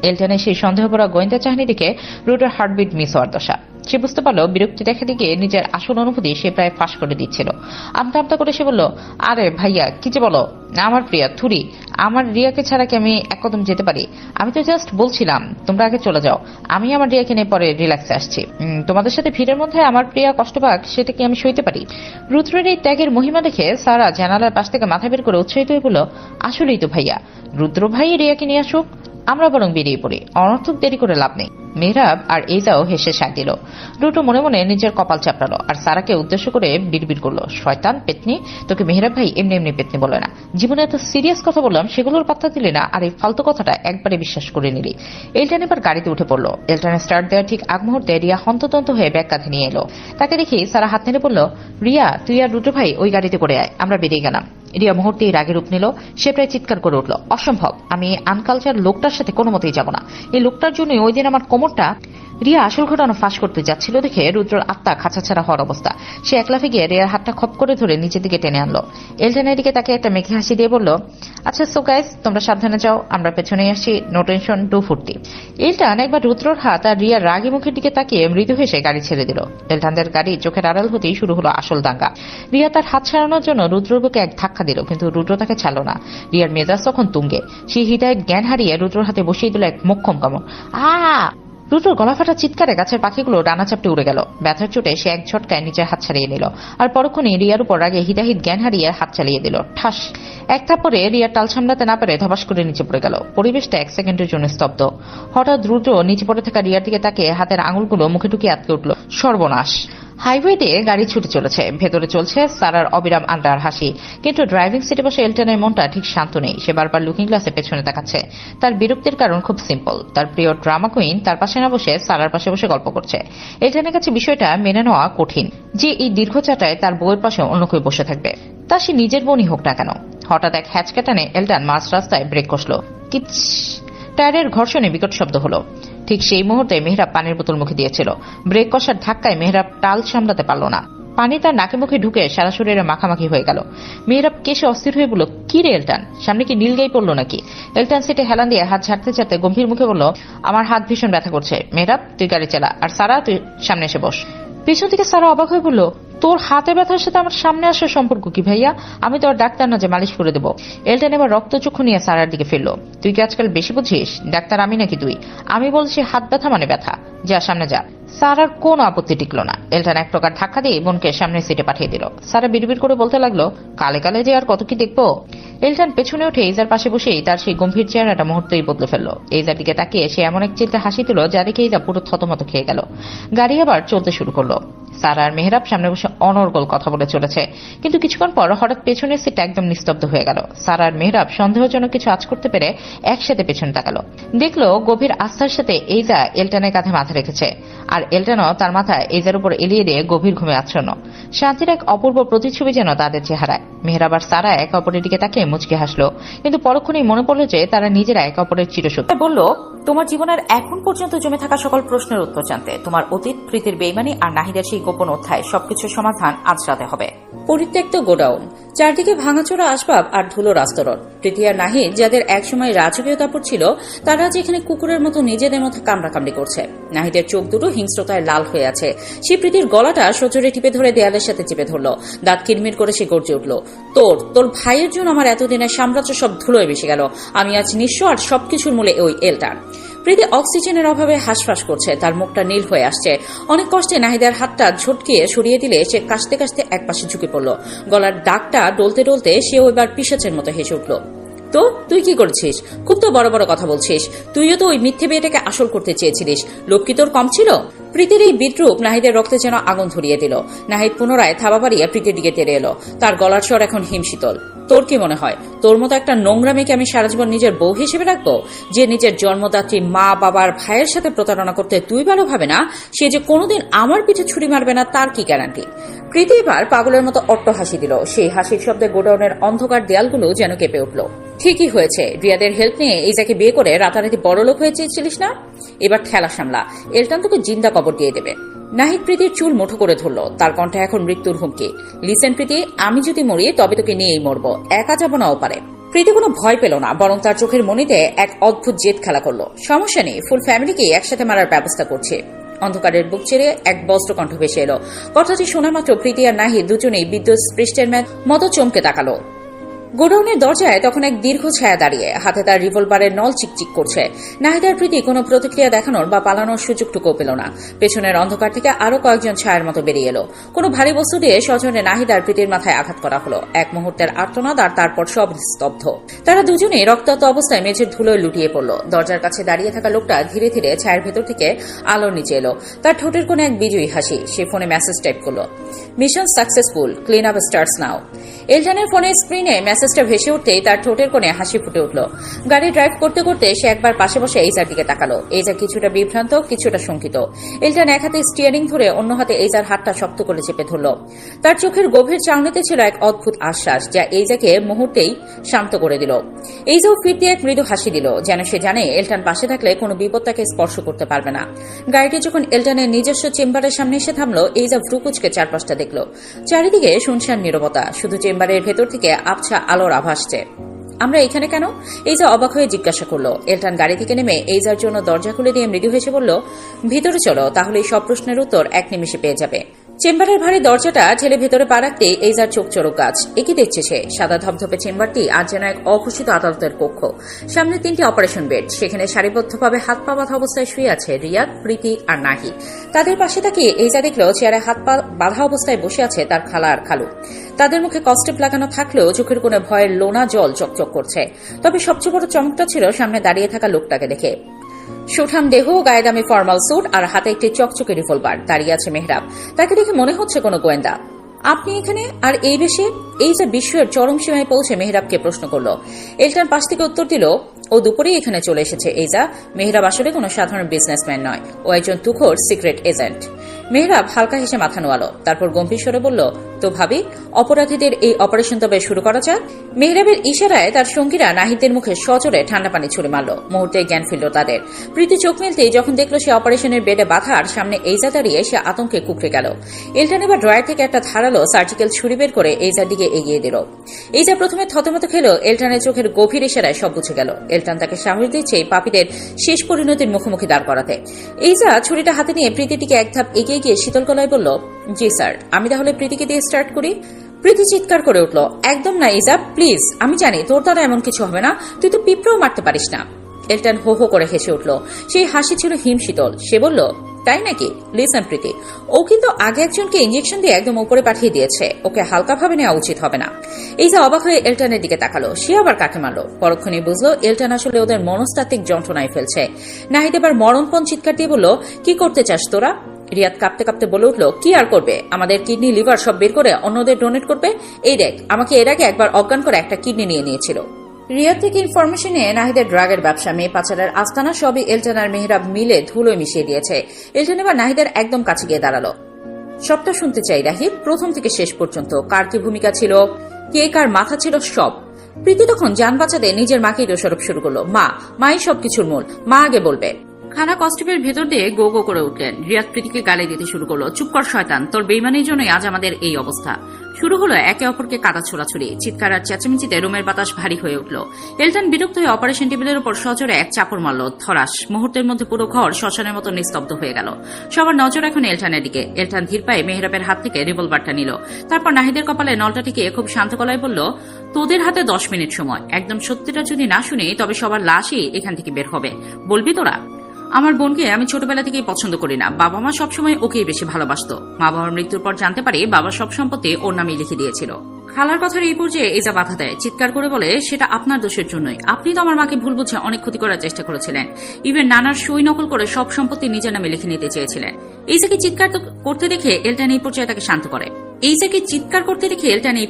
এলটানের সেই সন্দেহ করা গোয়েন্দা চাহনি দেখে রুদ্রের হার্টবিট মিস হওয়ার দশা। সে বুঝতে পারলো বিরক্তি দেখা দিকে নিজের আসল অনুভূতি সে প্রায় ফাঁস করে দিচ্ছিল। আমতা আমতা করে সে বলল, আরে ভাইয়া, কি যে বলো, আমার প্রিয়া থুরি, আমার রিয়াকে ছাড়া কি আমি এক কদম যেতে পারি? আমি তো জাস্ট বলছিলাম তোমরা আগে চলে যাও, আমি আমার রিয়াকে নিয়ে পরে রিল্যাক্সে আসছি। তোমাদের সাথে ভিড়ের মধ্যে আমার প্রিয়া কষ্ট পাক, সেটা কি আমি সইতে পারি? রুদ্রের এই ত্যাগের মহিমা দেখে সারা জানালার পাশ থেকে মাথা বের করে উৎসাহিত হয়ে বলল, আসলেই তো ভাইয়া, রুদ্র ভাই রিয়াকে নিয়ে আসুক, আমরা বরং বেরিয়ে পড়ি, অনর্থক দেরি করে লাভ নেই। মেহরাব আর এইজাও হেসে শাক দিল। রুটু মনে মনে নিজের কপাল চাপড়ালো আর সারাকে উদ্দেশ্য করে বিড়বিড় করলো, শয়তান পেতনি, তোকে মেহরাব ভাই এমনি এমনি পেতনি বলে না। জীবনে এত সিরিয়াস কথা বললাম, সেগুলোর পাত্তা দিলি না, আর এই ফালতু কথাটা একবারে বিশ্বাস করে নিলি। এলটান এবার গাড়িতে উঠে পড়লো। এলটানের স্টার্ট দেওয়ার ঠিক আগ মুহূর্তে রিয়া হন্ততন্ত হয়ে ব্যাগ কাঁধে নিয়ে এলো। তাকে দেখি সারা হাত নেড়ে বলল, রিয়া, তুই আর রুটু ভাই ওই গাড়িতে করে আয়, আমরা বেরিয়ে গেলাম। রিয়া মুহূর্তেই রাগে রূপ নিল। সে প্রায় চিৎকার করে উঠল, অসম্ভব, আমি আনকালচার লোকটার সাথে কোনো মতেই যাব না। এই লোকটার জন্য ওই দিন আমার কোমরটা। রিয়া আসল ঘটনা ফাঁস করতে যাচ্ছিল দেখে রুদ্রর আত্মা খাঁচাছাড়া হওয়ার অবস্থা। সে একলাফে গিয়ে রিয়ার হাতটা খপ করে ধরে নিচের দিকে টেনে আনলো। এলটানের দিকে তাকে একটা মেঘে হাসি দিয়ে বলল, আচ্ছা সো গাইস, তোমরা সাবধানে যাও, আমরা পেছনে আসছি, নো টেনশন, ডু ফুর্তি। এলটান একবার রুদ্রর হাত আর রিয়ার রাগী মুখের দিকে তাকিয়ে মৃদু হেসে গাড়ি ছেড়ে দিল। এলটানদের গাড়ি চোখের আড়াল হতেই শুরু হলো আসল দাঙ্গা। রিয়া তার হাত ছাড়ানোর জন্য রুদ্রর বুকে এক ধাক্কা দিল, কিন্তু রুদ্র তাকে ছাড়লো না। রিয়ার মেজাজ তখন তুঙ্গে। সে হৃদয়ের জ্ঞান হারিয়ে রুদ্রর হাতে বসিয়ে দিল এক মোক্ষম কামড়। রুদ্রর গলা ফাটা চিৎকারে গাছের পাখিগুলো ডানা চাপটে উড়ে গেল। ব্যথার চোটে সে এক ঝটকায় নিজের হাত ছাড়িয়ে নিল আর পরক্ষণে রিয়ার উপর রাগে হিতাহিত জ্ঞান হারিয়ে হাত চালিয়ে দিল। ঠাস! এক থাপ্পড়ে রিয়ার টাল সামলাতে না পেরে ধপাস করে নিচে পড়ে গেল। পরিবেশটা এক সেকেন্ডের জন্য স্তব্ধ। হঠাৎ রুদ্র নিচে পড়ে থাকা রিয়ার দিকে তাকিয়ে হাতের আঙুলগুলো মুখে ঢুকিয়ে আটকে উঠল। সর্বনাশ! হাইওয়েতে গাড়ি ছুটে চলেছে, ভেতরে চলছে সারার অবিরাম আড্ডার হাসি, কিন্তু ড্রাইভিং সিটে বসে এলটনের মনটা ঠিক শান্ত নেই। সে বারবার লুকিং গ্লাসে পেছনে তাকাচ্ছে। তার বিরক্তির কারণ খুব সিম্পল, তার প্রিয় ড্রামা কুইন তার পাশে না বসে সারার পাশে বসে গল্প করছে। এলটনের কাছে বিষয়টা মেনে নেওয়া কঠিন যে এই দীর্ঘ চাটায় তার বউয়ের পাশে অন্য কেউ বসে থাকবে, তা সে নিজের বোনই হোক না কেন। হঠাৎ এক হ্যাচকা টানে এলটন মাঝ রাস্তায় ব্রেক কষল। কিচ! টায়ারের ঘর্ষণে বিকট শব্দ হলো। ঠিক সেই মুহূর্তে মেহরাব পানির বোতল মুখে দিয়েছিল। ব্রেক কষার ধাক্কায় মেহরাব টাল সামলাতে পারল না। পানি তার নাকে মুখে ঢুকে সারা শরীরে মাখামাখি হয়ে গেল। মেহরাব কেসে অস্থির হয়ে বলল, কি রে এলটান, সামনে কি নীলগাই পড়লো নাকি? এলটান সিটে হেলান দিয়ে হাত ঝাড়তে ঝাড়তে গম্ভীর মুখে বলল, আমার হাত ভীষণ ব্যথা করছে। মেহরাব, তুই গাড়ি চালা, আর সারা তুই সামনে এসে বস। পেছন থেকে সারা অবাক হয়ে বলল, তোর হাতে ব্যথার সাথে আমার সামনে আসার সম্পর্ক কি ভাইয়া? আমি তো আর ডাক্তার না যে মালিশ করে দেবো। এলটান এবার রক্তচক্ষু নিয়ে সারার দিকে ফিরল। তুই কি আজকাল বেশি বুঝিস? ডাক্তার আমি নাকি তুই? আমি বলছি হাত ব্যথা মানে ব্যথা, যা সামনে যা। সারার কোনো আপত্তি টিকল না। এলটান এক প্রকার ধাক্কা দিয়ে বোনকে সামনের সিটে পাঠিয়ে দিল। সারা বিড়বিড় করে বলতে লাগলো, কালে কালে যে আর কত কি দেখবো। এলটান পেছনে উঠে এইজার পাশে বসেই তার সেই গম্ভীর চেহারাটা মুহূর্তেই বদলে ফেললো। এইজার দিকে তাকিয়ে সে এমন এক চিলতে হাসি তুলো যা দেখে এইজা পুরো থতমত খেয়ে গেল। গাড়ি আবার চলতে শুরু করলো। সারা আর মেহরাব সামনে বসে অনর্গল কথা বলে চলেছে, কিন্তু কিছুক্ষণ পর হঠাৎ পেছনের সিটটা একদম নিস্তব্ধ হয়ে গেল। সারা আর মেহরাব সন্দেহজনক কিছু আঁচ করতে পেরে একসাথে পেছনে তাকালো। দেখলো গভীর আস্থার সাথে এইজা এলটানের কাঁধে মাথা রেখেছে, আর আর এলটানও তার মাথায় এইজার উপর এলিয়ে দিয়ে গভীর ঘুমে আচ্ছন্ন। শান্তির এক অপূর্ব প্রতিচ্ছবি যেন তাদের চেহারায়। মেহরাব আর সারা একে অপরের দিকে তাকিয়ে মুচকি হাসলো, কিন্তু পরক্ষণেই মনে পড়লো যে তারা নিজেরা একে অপরের চিরশত্রু। বলল, তোমার জীবনের এখন পর্যন্ত জমে থাকা সকল প্রশ্নের উত্তর জানতে, তোমার অতীত, প্রীতির বেইমানি আর নাহিদের সেই গোপন অধ্যায়, সবকিছুর সমাধান আজ রাতে হবে। পরিত্যক্ত গোডাউন, চারদিকে ভাঙাচোরা আসবাব আর ধুলোর আস্তরণ। প্রীতি আর নাহিদ, যাদের একসময় রাজকীয় দাপট ছিল, তারা যেখানে কুকুরের মতো নিজেদের মধ্যে কামড়াকামড়ি করছে। নাহিদের চোখ দুটো হিংস্রতায় লাল হয়ে আছে। সে প্রীতির গলাটা সজোরে টিপে ধরে দেয়ালের সাথে চেপে ধরলো। দাঁত কিরমির করে সে গর্জে উঠল, তোর ভাইয়ের জন্য আমার এতদিনের সাম্রাজ্য সব ধুলোয় মিশে গেল। আমি আজ নিঃস্ব, আর সবকিছুর মূলে ওই এলটার। প্রীতি অক্সিজেনের অভাবে হাঁসফাঁস করছে, তার মুখটা নীল হয়ে আসছে। অনেক কষ্টে নাহিদের হাতটা ঝটকিয়ে সরিয়ে দিলে সে কাশতে কাশতে একপাশে ঝুঁকে পড়ল। গলার দাগটা ডলতে ডলতে সেও এবার পিশাচের মতো হেসে উঠল। তো তুই কি করেছিস? খুব তো বড় বড় কথা বলছিস। তুইও তো ওই মিথ্যে মেয়েটাকে আসল করতে চেয়েছিলিস। লোক কি তোর কম ছিল? প্রীতির এই বিদ্রুপ নাহিদের রক্তে যেন আগুন ধরিয়ে দিল। নাহিদ পুনরায় থাবা বাড়িয়ে প্রীতির দিকে তেড়ে এলো। তার গলার স্বর এখন হিমশীতল। তোর কি মনে হয় তোর মতো একটা নোংরা মেয়েকে আমি সারা জীবন নিজের বউ হিসেবে রাখবো? যে নিজের জন্মদাত্রী মা, বাবার, ভাইয়ের সাথে প্রতারণা করতে তুই ভালো ভাবে না, সে যে কোনোদিন আমার পিঠে ছুরি মারবে না তার কি গ্যারান্টি? প্রীতি এবার পাগলের মতো অট্ট হাসি দিল। সেই হাসির শব্দে গোডাউনের অন্ধকার দেয়ালগুলো যেন কেঁপে উঠল। ঠিকই হয়েছে, রিয়াদের হেল্প নিয়ে এইজাকে বিয়ে করে রাতারাতি বড়লোক হয়ে চেয়েছিলিস না? এবার ঠেলা সামলা, এলটান তোকে জিন্দা কবর দিয়ে দেবে। নাহিদ প্রীতির চুল মুঠো করে ধরল, তার কণ্ঠে এখন মৃত্যুর হুমকি। লিসেন প্রীতি, আমি যদি মরি তবে তোকে নিয়েই মরবো, একা যাবো না ও পারে। প্রীতি কোনো ভয় পেল না, বরং তার চোখের মনিতে এক অদ্ভুত জেদ খেলা করলো। সমস্যা নেই, ফুল ফ্যামিলিকে একসাথে মারার ব্যবস্থা করছে। অন্ধকারের বুক ছেড়ে এক বস্ত্র কণ্ঠ ভেসে এলো। কথাটি শোনা মাত্র প্রীতি আর নাহিদ দুজনেই বিদ্যুৎ স্পৃষ্টের মতো চমকে তাকালো। গোডাউনের দরজায় তখন এক দীর্ঘ ছায়া দাঁড়িয়ে, হাতে তার রিভলভারের নল চিকচিক করছে। নাহিদ আর প্রীতি কোনো প্রতিক্রিয়া দেখানোর বা পালানোর সুযোগটুকুও পেল না। পেছনের অন্ধকার থেকে আরো কয়েকজন ছায়ার মতো বেরিয়ে এলো। কোনো ভারী বস্তু দিয়ে সজনে নাহিদ আর প্রীতির মাথায় আঘাত করা হলো। এক মুহূর্তের আর্তনাদ, আর তারপর সব স্তব্ধ। তারা দুজনেই রক্তাক্ত অবস্থায় মেঝের ধুলোয় লুটিয়ে পড়ল। দরজার কাছে দাঁড়িয়ে থাকা লোকটা ধীরে ধীরে ছায়ের ভেতর থেকে আলোর নিচে এলো। তার ঠোঁটের কোণে এক বিজয়ী হাসি। সে ফোনে মেসেজ টাইপ করলো, mission successful, clean up starts now. এলটানের ফোনের স্ক্রিনে মেসেজটা ভেসে উঠতেই তার ঠোঁটের কোণে হাসি ফুটে উঠল। গাড়ি ড্রাইভ করতে করতে সে একবার পাশে বসে এইজার দিকে তাকালো। এইজা কিছুটা বিভ্রান্ত, কিছুটা শঙ্কিত। এলটান এক হাতে স্টিয়ারিং ধরে অন্য হাতে এইজার হাতটা শক্ত করে চেপে ধরল। তার চোখের গভীর চাউনিতে ছিল এক অদ্ভুত আশ্বাস, যা এইজাকে মুহূর্তেই শান্ত করে দিল। এইজাও ফির দিয়ে এক মৃদু হাসি দিল, যেন সে জানে এলটান পাশে থাকলে কোনো বিপদ তাকে স্পর্শ করতে পারবে না। গাড়িটি যখন এলটানের নিজস্ব চেম্বারের সামনে এসে থামলো, এইজা ভ্রুকুচকে চারপাশটা দেখল। চারিদিকে শুনশান নীরবতা, শুধু চেম্বারের ভেতর থেকে আবছা আলোর আভাস। আমরা এখানে কেন? এইজা অবাক হয়ে জিজ্ঞাসা করলো। এলটান গাড়ি থেকে নেমে এইজার জন্য দরজা খুলে দিয়ে মৃদু হেসে বলল, ভিতরে চলো, তাহলে এই সব প্রশ্নের উত্তর এক নিমিষে পেয়ে যাবে। চেম্বারের ভারী দরজাটা ঠেলে ভেতরে পা রাখতে এইজার চোখ চড়ক গাছ। একই দেখছে সে, সাদা ধপধপে চেম্বারটি আজ যেন এক অঘোষিত আদালতের কক্ষ। সামনে 3টি অপারেশন বেড, সেখানে সারিবদ্ধভাবে হাত পা বাঁধা অবস্থায় শুয়ে আছে রিয়াদ, প্রীতি আর নাহিদ। তাদের পাশে তাকিয়ে এইজা দেখলো চেয়ারে হাত পা বাঁধা অবস্থায় বসে আছে তার খালা আর খালু। তাদের মুখে কস্টেপ লাগানো থাকলেও চোখের কোণে ভয়ের লোনা জল চকচক করছে। তবে সবচেয়ে বড় চমকটা ছিল সামনে দাঁড়িয়ে থাকা লোকটাকে দেখে। সুঠাম দেহ, গায়ে দামি ফর্মাল স্যুট আর হাতে একটি চকচকে রিভলভার, দাঁড়িয়ে আছে মেহরাব। তাকে দেখে মনে হচ্ছে কোনো গোয়েন্দা। আপনি এখানে আর এই বেশে? এই যে বিশ্বের চরম সীমায় পৌঁছে মেহরাবকে প্রশ্ন করলো। এলটান পাশ থেকে উত্তর দিল, ও দুপুরেই এখানে চলে এসেছে এইজা। মেহরাব আসলে কোনো সাধারণ বিজনেসম্যান নয়, ও একজন তুখোর সিক্রেট এজেন্ট। মেহরাব হালকা হেসে মাথা নোয়ালো, তারপর গম্ভীর স্বরে বলল, তো ভাবি, অপরাধীদের এই অপারেশন তবে শুরু করা যাক। মেহরাবের ইশারায় তার সঙ্গীরা নাহিদের মুখে সজোরে ঠান্ডা পানি ছুড়ে মারল। মুহূর্তে জ্ঞান ফিরল তাদের। প্রীতি চোখ মেলতেই যখন দেখলো সে অপারেশনের বেডে বাঁধা আর সামনে এইজা দাঁড়িয়ে, সে আতঙ্কে কুঁকড়ে গেল। এলটান এবার ড্রয়ার থেকে একটা ধারালো সার্জিক্যাল ছুরি বের করে এইজার দিকে এগিয়ে দিল। এইজা প্রথমে থতমত খেলো, এলটানের চোখের গভীর ইশারায় সব বুঝে গেল। এলটান তাকে সাহস দিচ্ছে পাপীদের শেষ পরিণতির মুখোমুখি দাঁড় করাতে। এইজা ছুরিটা হাতে নিয়ে প্রীতিটিকে এক ধাপ এগিয়ে গিয়ে শীতল গলায় বলল, জি স্যার, আমি তাহলে প্রীতিকে দিয়ে স্টার্ট করি। প্রীতি চিৎকার করে উঠল, একদম না এইজা, প্লিজ, আমি জানি তোর দ্বারা এমন কিছু হবে না, তুই তো পিঁপড়েও মারতে পারিস না। এলটান হো হো করে হেসে উঠল। সেই হাসি ছিল হিমশীতল। সে বলল, তাই নাকি? লিসেন প্রীতি, ও কিন্তু আগে একজনকে ইঞ্জেকশন দিয়ে একদম উপরে পাঠিয়ে দিয়েছে, ওকে হালকাভাবে নেওয়া উচিত হবে না। এই যে অবাক হয়ে এলটানের দিকে তাকালো, সে আবার কাকে মারলো। পরক্ষণেই বুঝলো এলটান আসলে ওদের মনস্তাত্ত্বিক যন্ত্রণায় ফেলছে। নাহিদ এবার মরণপণ চিৎকার দিয়ে বলল, কি করতে চাস তোরা? রিয়াদ কাঁপতে কাঁপতে বলে উঠল, কি আর করবে, আমাদের কিডনি লিভার সব বের করে অন্যদের ডোনেট করবে। এই দেখ, আমাকে এর আগে একবার অজ্ঞান করে একটা কিডনি নিয়ে নিয়েছিল। রিয়াদ থেকে ইনফরমেশন নিয়ে নাহিদের ড্রাগের ব্যবসা, মেয়ে পাচারের আস্তানা সবই এলটান আর মেহরাব মিলে ধুলোয় মিশিয়ে দিয়েছে। এলটান এবার নাহিদের একদম কাছে গিয়ে দাঁড়ালো। সবটা শুনতে চাই রাহিদ, প্রথম থেকে শেষ পর্যন্ত। কার কি ভূমিকা ছিল, কে কার মাথা ছিল, সব। প্রীতি তখন জান বাঁচাতে নিজের মাকেই দোষারোপ শুরু করলো। মাই সবকিছুর মূল, মা আগে বলবে। খালা কস্টিপের ভেতর দিয়ে গো গো করে উঠলেন। রিয়াদ প্রীতিকে গালি দিতে শুরু করলো। চুপ কর শয়তান, তোর বেইমানির জন্যই আজ আমাদের এই অবস্থা। শুরু হলো একে অপরকে কাদা ছোড়াছুড়ি, চিৎকার আর চেঁচামেচিতে রুমের বাতাস ভারী হয়ে উঠল। এলটান বিরক্ত হয়ে অপারেশন টেবিলের উপর সজোরে এক চাপড় মারল, ধরাস। মুহূর্তের মধ্যে পুরো ঘর শ্মশানের মতো নিস্তব্ধ হয়ে গেল। সবার নজর এখন এলটানের দিকে। এলটান ধীর পায়ে মেহরাবের হাত থেকে রিভলভারটা নিল। তারপর নাহিদের কপালে নলটা টিকে খুব শান্ত গলায় বলল, তোদের হাতে 10 মিনিট সময়। একদম সত্যিটা যদি না শুনি তবে সবার লাশই এখান থেকে বের হবে। বলবি তোরা? আমার বোনকে আমি ছোটবেলা থেকেই পছন্দ করি না। বাবা মা সবসময় ওকেই বেশি ভালোবাসতো। মা বাবার মৃত্যুর পর জানতে পারি বাবা সব সম্পত্তি ওর নামে লিখে দিয়েছিল। খালার কথার এই পর্যায়ে এজা বাধা দেয়, চিৎকার করে বলে, সেটা আপনার দোষের জন্যই। আপনি তো আমার মাকে ভুল বুঝে অনেক ক্ষতি করার চেষ্টা করেছিলেন। ইভেন নানার সই নকল করে সব সম্পত্তি নিজের নামে লিখে নিতে চেয়েছিলেন। এইজাকে চিৎকার করতে দেখে এলটান এই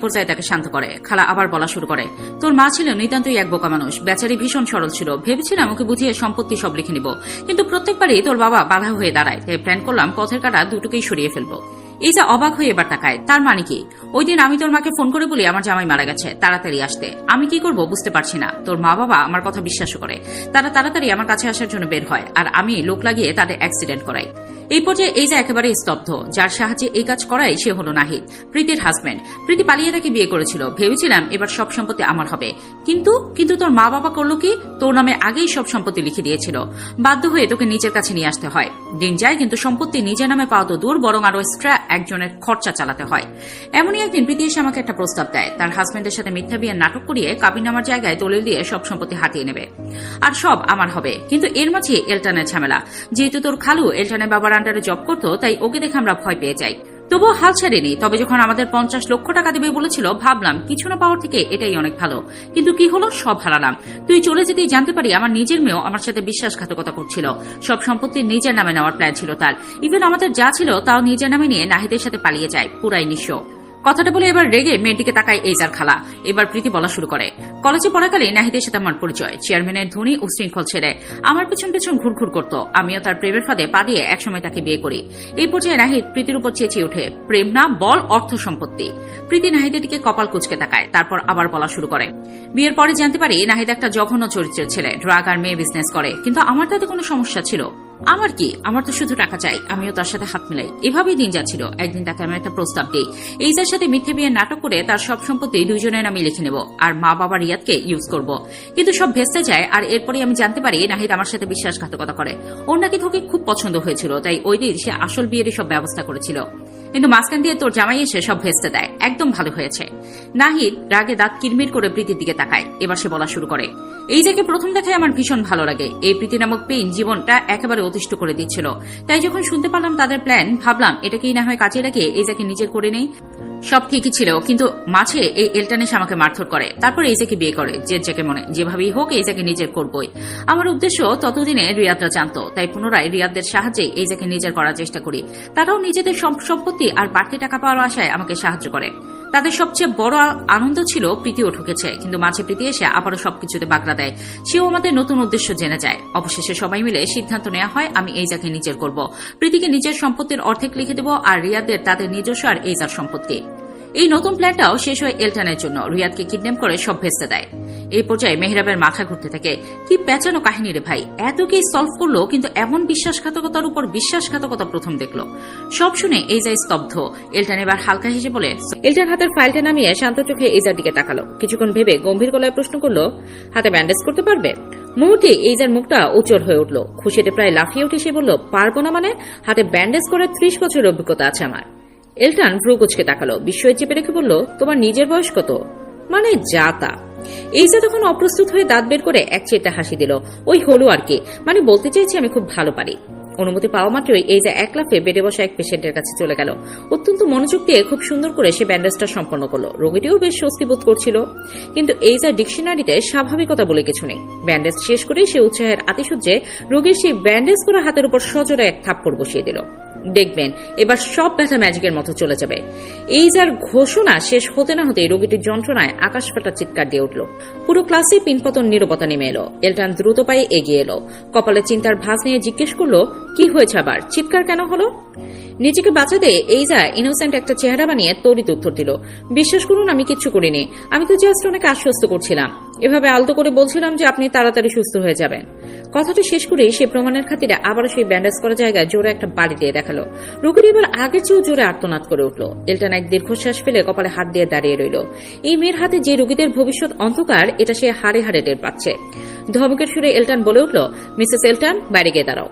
পর্যায়ে তাকে শান্ত করে। খালা আবার বলা শুরু করে, তোর মা ছিল নিতান্তই এক বোকা মানুষ। বেচারি ভীষণ সরল ছিল। ভেবেছিলাম ওকে বুঝিয়ে সম্পত্তি সব লিখে নিব, কিন্তু প্রত্যেকবারই তোর বাবা বাধা হয়ে দাঁড়ায়। তাই প্ল্যান করলাম পথের কাটা দুটোকেই সরিয়ে ফেলবো। এই যে অবাক হয়ে এবার তাকায়, তার মানে কি? ওই দিন আমি তোর মাকে ফোন করে বলি আমার জামাই মারা গেছে, তাড়াতাড়ি আসতে। আমি কি করব বুঝতে পারছি না। তোর মা বাবা আমার কথা বিশ্বাস করে, তারা তাড়াতাড়ি আমার কাছে আসার জন্য বের হয়, আর আমি লোক লাগিয়ে তাদের অ্যাক্সিডেন্ট করাই। এই পর্যায়ে এই যে একেবারে স্তব্ধ। যার সাহায্যে এই কাজ করাই সে হলো নাহিদ, প্রীতির হাজবেন্ড। প্রীতি পালিয়ে তাকে বিয়ে করেছিল। ভেবেছিলাম এবার সব সম্পত্তি আমার হবে, কিন্তু তোর মা বাবা করলো কি? তোর নামে আগেই সব সম্পত্তি লিখে দিয়েছিল। বাধ্য হয়ে তোকে নিজের কাছে নিয়ে আসতে হয়। দিন যায়, কিন্তু সম্পত্তি নিজের নামে পাওয়া তো দূর, বরং আরো এক্সট্রা একজনের খরচা চালাতে হয়। এমনই একদিন প্রীতি এসে আমাকে একটা প্রস্তাব দেয়, তার হাজবেন্ডের সাথে মিথ্যা বিয়ের নাটক করিয়ে কাবিননামার জায়গায় দলিল দিয়ে সব সম্পত্তি হাতিয়ে নেবে, আর সব আমার হবে। কিন্তু এর মাঝে এলটানের ঝামেলা। যেহেতু তোর খালু এলটানের বাবার আন্ডারে জব করতো, তাই ওকে দেখে আমরা ভয় পেয়ে যাই। তবুও হাল ছাড়েনি। তবে যখন আমাদের 50 লক্ষ টাকা দেবে বলেছিল, ভাবলাম কিছু না পাওয়ার থেকে এটাই অনেক ভালো। কিন্তু কি হলো, সব হারালাম। তুই চলে যেতেই জানতে পারি আমার নিজের মেয়েও আমার সাথে বিশ্বাসঘাতকতা করছিল। সব সম্পত্তি নিজের নামে নেওয়ার প্ল্যান ছিল তার। ইভেন আমাদের যা ছিল তাও নিজের নামে নিয়ে নাহিদের সাথে পালিয়ে যায়, পুরাই নিঃস্ব। কথাটা বলে এবার রেগে মেয়েটিকে তাকায় এইজার খালা। এবার প্রীতি বলা শুরু করে, কলেজে পড়াকালে নাহিদের সাথে আমার পরিচয়। চেয়ারম্যানের ধনী উশৃঙ্খল ছেলে, আমার পেছন পেছন ঘুরঘুর করতো। আমিও তার প্রেমের ফাঁদে পা দিয়ে একসময় তাকে বিয়ে করি। এই পর্যায়ে নাহিদ প্রীতির উপর চেঁচিয়ে ওঠে, প্রেম না, বল অর্থ সম্পত্তি। প্রীতি নাহিদের দিকে কপাল কুঁচকে তাকায়, তারপর আবার বলা শুরু করে, বিয়ের পরে জানতে পারি নাহিদ একটা জঘন্য চরিত্রের ছেলে, ড্রাগ আর মেয়ে বিজনেস করে। কিন্তু আমার তাতে কোনো সমস্যা ছিল? আমার কি? আমার তো শুধু টাকা চাই। আমিও তার সাথে হাত মিলাই। এভাবেই দিন যাচ্ছিল। একদিন তাকে আমি একটা প্রস্তাব দিই, এইজার সাথে মিথ্যে বিয়ের নাটক করে তার সব সম্পত্তি দুইজনের নামে লিখে নেব, আর মা বাবা রিয়াদকে ইউজ করব। কিন্তু সব ভেস্তে যায়, আর এরপরে আমি জানতে পারি নাহিদ আমার সাথে বিশ্বাসঘাতকতা করে। ওর নাকি তোকে খুব পছন্দ হয়েছিল, তাই ওই দিন সে আসল বিয়েরই সব ব্যবস্থা করেছিল। কিন্তু মাঝখান দিয়ে তোর জামাই এসে সব ভেস্তে দেয়। একদম ভালো হয়েছে। নাহিদ রাগে দাঁত কিরমির করে প্রীতির দিকে তাকায়। এবার সে বলা শুরু করে, এই যে প্রথম দেখায় আমার ভীষণ ভালো লাগে। এই প্রীতি নামক পেইন জীবনটা একেবারে অতিষ্ঠ করে দিচ্ছিল। তাই যখন শুনতে পারলাম তাদের প্ল্যান, ভাবলাম এটাকেই না হয় কাজে লাগিয়ে এই যাকে নিজের করে নেই। সব ঠিকই ছিল, কিন্তু মাঝে এই এলটান এসে আমাকে মারধর করে। তারপর এইজাকে বিয়ে করে। যাকে মনে যেভাবেই হোক এইজাকে নিজের করবই। আমার উদ্দেশ্য ততদিনে রিয়াদরা জানতো, তাই পুনরায় রিয়াদদের সাহায্যে এইজাকে নিজের করার চেষ্টা করি। তারাও নিজেদের সম্পত্তি আর বাড়তি টাকা পাওয়ার আশায় আমাকে সাহায্য করে। তাদের সবচেয়ে বড় আনন্দ ছিল প্রীতিও ঠকেছে, কিন্তু মাঝে প্রীতি এসে আবারও সবকিছুতে বাগড়া দেয়। সেও আমাদের নতুন উদ্দেশ্য জেনে যায়। অবশেষে সবাই মিলে সিদ্ধান্ত নেওয়া হয় আমি এইজাকে নিজের করব। প্রীতিকে নিজের সম্পত্তির অর্ধেক লিখে দেব, আর রিয়াদদের তাদের নিজস্ব আর এইজার সম্পত্তি। এই নতুন প্ল্যানটাও শেষ হয় এলটানের জন্য। রিয়াদকে কিডন্যাপ করে সব ভেস্তে দেয়। এই পর্যায়ে মেহরাবের মাথা ঘুরতে থাকে। কি পেঁচানো কাহিনী রে ভাই, এত কি সলভ করলো, কিন্তু এমন বিশ্বাসঘাতকতার উপর বিশ্বাসঘাতকতা প্রথম দেখলো। সব শুনে এইজা স্তব্ধ। এলটান এবার হালকা হেসে বলে, এলটান হাতের ফাইলটা নামিয়ে শান্ত চোখে এইজার দিকে তাকালো। কিছুক্ষণ ভেবে গম্ভীর গলায় প্রশ্ন করলো, হাতে ব্যান্ডেজ করতে পারবে? মুহূর্তে এইজার মুখটা উজ্জ্বল হয়ে উঠল। খুশিতে প্রায় লাফিয়ে উঠে সে বলল, পারবো না মানে? হাতে ব্যান্ডেজ করার 30 বছরের অভিজ্ঞতা আছে আমার। এলটান ভ্রু কুঁচকে তাকালো, বিস্ময়ে চেপে রেখে বলল, তোমার নিজের বয়স কত? মানে যা তা। এইজা তখন অপ্রস্তুত হয়ে দাঁত বের করে এক চেটা হাসি দিল। ওই হলো আর কি, মানে বলতে চাইছি আমি খুব ভালো পারি। অনুমতি পাওয়া মাত্রই এইজা এক লাফে বেডে বসা এক পেশেন্টের কাছে চলে গেল। অত্যন্ত মনোযোগ দিয়ে খুব সুন্দর করে সে ব্যান্ডেজটা সম্পন্ন করলো। রোগীটিও বেশ স্বস্তি বোধ করছিল, কিন্তু এইজা ডিকশনারিতে স্বাভাবিকতা বলে কিছু নেই। ব্যান্ডেজ শেষ করেই সে উৎসাহের আতিশয্যে রোগীর সেই ব্যান্ডেজ করা হাতের উপর সজোরে এক থাপ্পড় বসিয়ে দিল। দেখবেন এবার সব ব্যথা ম্যাজিকের মতো চলে যাবে। এই যার ঘোষণা শেষ হতে না হতে রোগীটির যন্ত্রণায় আকাশ ফাটা চিৎকার দিয়ে উঠল। পুরো ক্লাসে পিনপতন নীরবতা নেমে এলো। এলটান দ্রুত পায়ে এগিয়ে এলো। কপালে চিন্তার ভাঁজ নিয়ে জিজ্ঞেস করলো, কি হয়েছে আবার, চিৎকার কেন হলো? নিজেকে বাঁচাতে এই যা ইনোসেন্ট একটা চেহারা বানিয়ে তড়িৎ উত্তর দিল, বিশ্বাস করুন আমি কিচ্ছু করিনি, আমি তো জাস্ট অনেক আশ্বস্ত করছিলাম, এভাবে আলতো করে বলছিলাম যে আপনি তাড়াতাড়ি সুস্থ হয়ে যাবেন। কথাটা শেষ করে সে প্রমাণের খাতিরে আবারও সেই ব্যান্ডেজ করা জায়গায় জোরে একটা বাড়ি দিয়ে দেখালো। রোগীটি এবার আগের চেয়েও জোরে আর্তনাদ করে উঠল। এলটান এক দীর্ঘশ্বাস ফেলে কপালে হাত দিয়ে দাঁড়িয়ে রইল। এই মেয়ের হাতে যে রোগীদের ভবিষ্যৎ অন্ধকার, এটা সে হাড়ে হাড়ে টের পাচ্ছে। ধমকের সুরে এলটান বলে উঠল, মিসেস এলটান, বাইরে গিয়ে দাঁড়াও।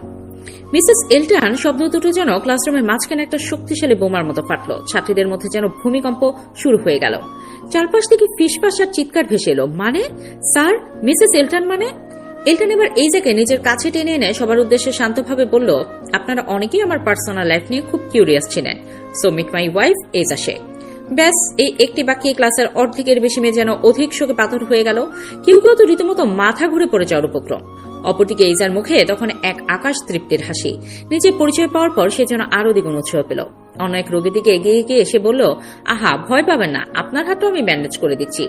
মিসেস এলটান শব্দ দুটো যেন ক্লাসরুমের মাঝখানে একটা শক্তিশালী বোমার মতো ফাটল। ছাত্রীদের মধ্যে যেন ভূমিকম্প শুরু হয়ে গেল। চারপাশ থেকে ফিসফাস আর চিৎকার ভেসে এলো, মানে স্যার, মিসেস এলটান মানে? এলটান এবার এই জায়গায় নিজের কাছে টেনে এনে সবার উদ্দেশ্যে শান্তভাবে বলল, আপনারা অনেকেই আমার পার্সোনাল লাইফ নিয়ে খুব কিউরিয়াস ছিলেন, so meet my wife as আসে। ব্যাস, এই একটি বাক্যে ক্লাসের অর্ধেকের বেশি মেয়ে যেন অধিক শোকে পাথর হয়ে গেল। কেউ কেউ তো রীতিমতো মাথা ঘুরে পড়ে যাওয়ার উপক্রম। অপরদিকে এইজার মুখে তখন এক আকাশ তৃপ্তির হাসি। নিজের পরিচয় পাওয়ার পর সে যেন আরো দ্বিগুণ উৎসাহ পেল। অন্য এক রোগীর দিকে এগিয়ে গিয়ে এসে বলল, আহা, ভয় পাবেন না, আপনার হাতটাও আমি ব্যান্ডেজ করে দিচ্ছি।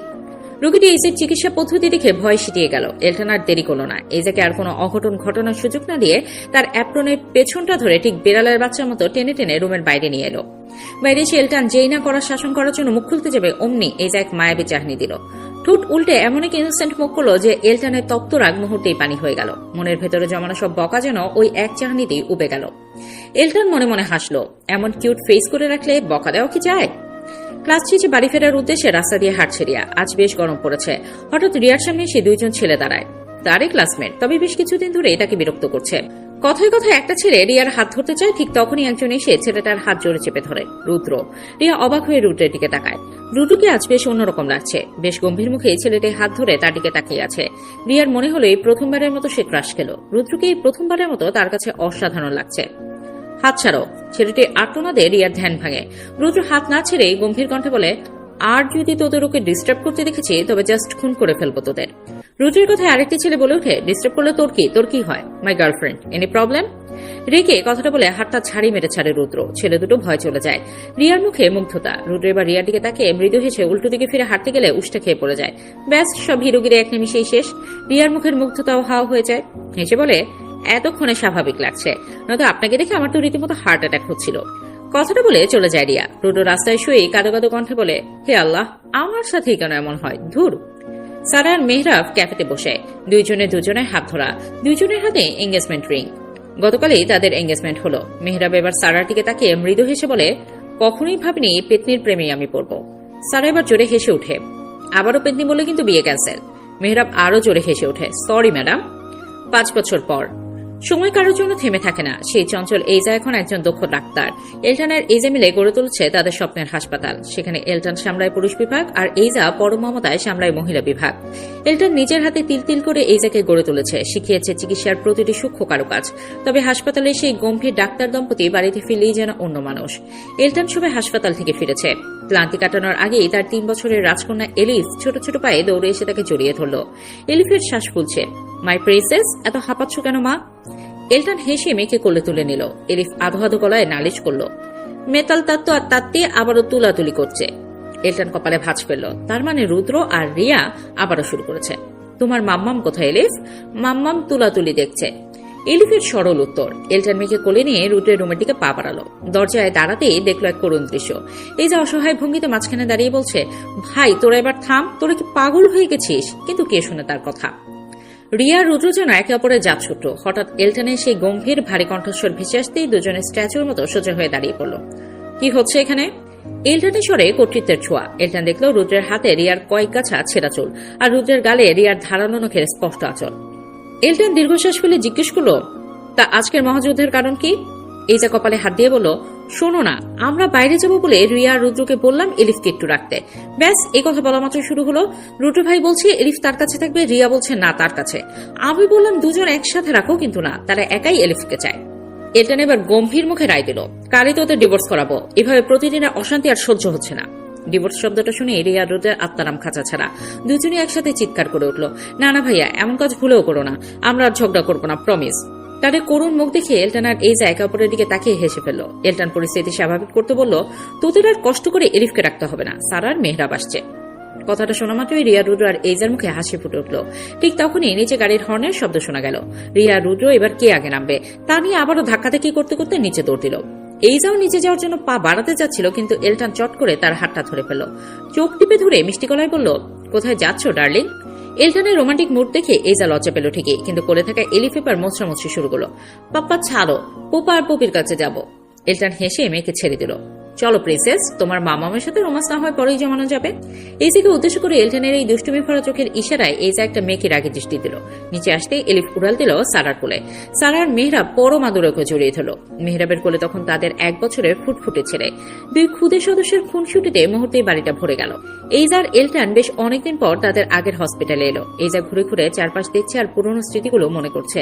রোগীটি এইজের চিকিৎসা পদ্ধতি দেখে ভয় সিটিয়ে গেল। এলটান আর দেরি করল না। এইজাকে আর কোনো অঘটন ঘটনার সুযোগ না দিয়ে তার অ্যাপ্রনের পেছনটা ধরে ঠিক বেড়ালের বাচ্চার মতো টেনে টেনে রুমের বাইরে নিয়ে এলো। বাইরে এসে এলটান যেই না করার শাসন করার জন্য মুখ খুলতে যাবে, অমনি এইজা এক মায়াবী চাহনি দিল। ঠোঁট উল্টে এমন এক ইনোসেন্ট মুখ করলো যে এলটানের তপ্ত রাগ মুহূর্তেই পানি হয়ে গেল। মনের ভেতরে জমানো সব বকা যেন ওই এক চাহনিতেই উবে গেল। এলটান মনে মনে হাসলো, এমন কিউট ফেস করে রাখলে বকা দেওয়া কি যায়? ক্লাস শেষে বাড়ি ফেরার উদ্দেশ্যে রাস্তা দিয়ে হাঁটছে রিয়া। আজ বেশ গরম পড়েছে। হঠাৎ রিয়ার সামনে সে দুইজন ছেলে দাঁড়ায়। তারই ক্লাসমেট, তবে বেশ কিছুদিন ধরে এটাকে বিরক্ত করছে। কথায় কথায় একটা ছেলে রিয়ার হাত ধরতে চায়, ঠিক তখনই একজন এসে ছেলেটার হাত জোরে চেপে ধরে। রুদ্র। রিয়া অবাক হয়ে রুদ্রের দিকে তাকায়। রুদ্রকে আজ বেশ অন্যরকম লাগছে। বেশ গম্ভীর মুখে ছেলেটি হাত ধরে তার দিকে তাকিয়ে আছে। রিয়ার মনে হলো এই প্রথমবারের মতো সে ক্রাশ খেল। রুদ্রকে এই প্রথমবারের মতো তার কাছে অসাধারণ লাগছে। হাত ছাড়ো। ছেলেটির আর্তনাদে রিয়ার ধ্যান ভাঙে। রুদ্র হাত না ছেড়ে গম্ভীর কণ্ঠে বলে, আর যদি তোদের ওকে ডিস্টার্ব করতে দেখেছি তবে জাস্ট খুন করে ফেলবো তোদের। রুদ্রের কথায় আরেকটি ছেলে বলে ওঠে, ডিস্টার্ব করলে তোর কি হয়? My girlfriend, any problem? রেগে কথাটা বলে হাতটা ছাড়ি মেরে ছাড়ে রুদ্র। ছেলে দুটো ভয় চলে যায়। রিয়ার মুখে মুগ্ধতা। রুদ্র এবার রিয়ার দিকে তাকে মৃদু হেসে উল্টো দিকে ফিরে হাঁটতে গেলে উষ্টা খেয়ে পড়ে যায়। ব্যাস, সব হিরোগিরি এক নিমিশেই শেষ। রিয়ার মুখের মুগ্ধতাও হাওয়া হয়ে যায়। হেসে বলে, এতক্ষণে স্বাভাবিক লাগছে, নয়তো আপনাকে দেখে আমার তো রীতিমতো হার্ট অ্যাটাক হচ্ছিল। কথাটা বলে চলে যায় রিয়া। রুদ্র রাস্তায় শুয়ে কাদো কাদো কণ্ঠে বলে, হে আল্লাহ, আমার সাথেই কেন এমন হয়, ধুর। সারা আর মেহরাব ক্যাফেতে বসে। দুজনের হাত ধরা। দুইজনের হাতে এঙ্গেজমেন্ট রিং। গতকালই তাদের এঙ্গেজমেন্ট হলো। মেহরাব এবার সারার দিকে তাকিয়ে মৃদু হেসে বলে, কখনোই ভাবিনি পেতনির প্রেমে আমি পড়ব। সারা এবার জোরে হেসে উঠে, আবারও পেতনি বলে কিন্তু বিয়ে ক্যান্সেল। মেহরাব আরো জোরে হেসে ওঠে, সরি ম্যাডাম। 5 বছর পর। সময় কারোর জন্য থেমে থাকে না। সেই চঞ্চল এইজা এখন একজন দক্ষ ডাক্তার। এলটান আর এইজা মিলে গড়ে তুলছে তাদের স্বপ্নের হাসপাতাল। সেখানে এলটান সামলায় পুরুষ বিভাগ আর এইজা পরম মমতায় সামলায় মহিলা বিভাগ। এলটান নিজের হাতে তিল তিল করে এইজাকে গড়ে তুলেছে, শিখিয়েছে চিকিৎসার প্রতিটি সূক্ষ্ম কারুকাজ। তবে হাসপাতালে সেই গম্ভীর ডাক্তার দম্পতি বাড়িতে ফিরলেই যেন অন্য মানুষ। এলটান সবে হাসপাতাল থেকে ফিরেছে। ক্লান্তি কাটানোর আগেই তার 3 বছরের রাজকন্যা এলিফ ছোট ছোট পায়ে দৌড়ে এসে তাকে জড়িয়ে ধরল। এলিফের শ্বাস ফুলছে। মাই প্রিন্সেস, এত হাঁপাচ্ছ কেন মা? এলটান হেসে মেয়েকে কোলে তুলে নিল। এলিফ আধো আধো গলায় নালিশ করল, মেতাল তাত্ত্ব আর তাত্ত্বে আবারও তুলাতুলি করছে। এলটান কপালে ভাঁজ ফেলল। তার মানে রুদ্র আর রিয়া আবারও শুরু করেছে। তোমার মাম্মাম কোথায় এলিফ? মাম্মাম তুলাতুলি দেখছে। এলিফের সরল উত্তর। এলটান মেয়েকে কোলে নিয়ে রুদ্রের রুমের দিকে পা বাড়ালো। দরজায় দাঁড়াতেই দেখলো এক করুণ দৃশ্য। এই যে অসহায় ভঙ্গিতে মাঝখানে দাঁড়িয়ে বলছে, ভাই তোরা এবার থাম, তোরা কি পাগল হয়ে গেছিস? কিন্তু কে শুনে তার কথা? রিয়া রুদ্র যেন একে অপরের জাত ছুটল। হঠাৎ এলটানের সেই গম্ভীর ভারী কণ্ঠস্বর ভেসে আসতেই দুজনের স্ট্যাচুর মতো সোজা হয়ে দাঁড়িয়ে পড়ল। কি হচ্ছে এখানে? এলটানের স্বরে কর্তৃত্বের ছোঁয়া। এলটান দেখল রুদ্রের হাতে রিয়ার কয়েক গাছা ছেঁড়া চুল, আর রুদ্রের গালে রিয়ার ধারালো নখের স্পষ্ট আঁচল। এলটান দীর্ঘশ্বাস ফেলে জিজ্ঞেস করল, তা আজকের মহাযুদ্ধের কারণ কি? এইজা কপালে হাত দিয়ে বলল, শোনো না, আমরা বাইরে যাব বলে রিয়া আর রুদ্রকে বললাম এলিফকে একটু রাখতে। ব্যাস, এই কথা বলা মাত্র শুরু হলো। রুদ্র ভাই বলছে এলিফ তার কাছে থাকবে, রিয়া বলছে না তার কাছে। আমি বললাম দুজন একসাথে রাখো, কিন্তু না, তারা একাই এলিফকে চায়। এলটান এবার গম্ভীর মুখে রায় দিল, কালই তো ওদের ডিভোর্স করাবো। এভাবে প্রতিদিনের অশান্তি আর সহ্য হচ্ছে না। ডিভোর্স শব্দটা শুনে রিয়া রুদ্রের আত্মারাম খাঁচা ছাড়া। দুজনই একসাথে চিৎকার করে উঠল, না না ভাইয়া, এমন কাজ ভুলেও করো না, আমরা আর ঝগড়া করবো না, প্রমিস। তাদের করুণ মুখ দেখে এলটান আর এইজা একে অপরের দিকে তাকিয়ে হেসে ফেলল। এলটান পরিস্থিতি স্বাভাবিক করতে বলল, তোদের আর কষ্ট করে এলিফকে রাখতে হবে না, সারার মেহরাব আসছে। কথাটা শোনা মাত্রই রিয়া, রুদ্র আর এইজার মুখে হাসি ফুটে উঠল। ঠিক তখনই নিচে গাড়ির হর্নের শব্দ শোনা গেল। রিয়া, রুদ্র এবার কে আগে নামবে তা নিয়ে আবারও ধাক্কাধাক্কি করতে করতে নিচে দৌড় দিল। এইজাও নিচে যাওয়ার জন্য পা বাড়াতে যাচ্ছিল, কিন্তু এলটান চট করে তার হাতটা ধরে ফেলল। চোখ টিপে ধরে মিষ্টি গলায় বলল, কোথায় যাচ্ছ ডার্লিং? এলটানের রোমান্টিক মুড দেখে এইজা লজ্জা পেল ঠিকই, কিন্তু কোলে থাকা এলিফেপার মোছড়ামুছড়ি শুরু করলো। পাপ্পা ছাড়ো, পোপা আর পপির কাছে যাব। এলটান হেসে মেয়েকে ছেড়ে দিল। চলো প্রিন্সেস, তোমার মামামের সাথে রোমান্স না হয় পরেই জমানো যাবে। এইজাকে উদ্দেশ্য করে এলটানের এই দুষ্টুমি ভরা চোখের ইশারায় এইজা একটা মেয়েকে রাগে দৃষ্টি দিল। নিচে আসতে এলিফ উড়াল দিল সারার কোলে। সারার মেহরাব পরম আদরে ওকে জড়িয়ে ধরল। মেহরাবের কোলে তখন তাদের 1 বছরের ফুটফুটে ছেলে। 2 খুদে সদস্যের খুনসুটিতে মুহূর্তেই বাড়িটা ভরে গেল। এইজার এলটান বেশ অনেকদিন পর তাদের আগের হসপিটালে এলো। এইজা ঘুরে ঘুরে চারপাশ দেখছে আর পুরনো স্মৃতিগুলো মনে করছে।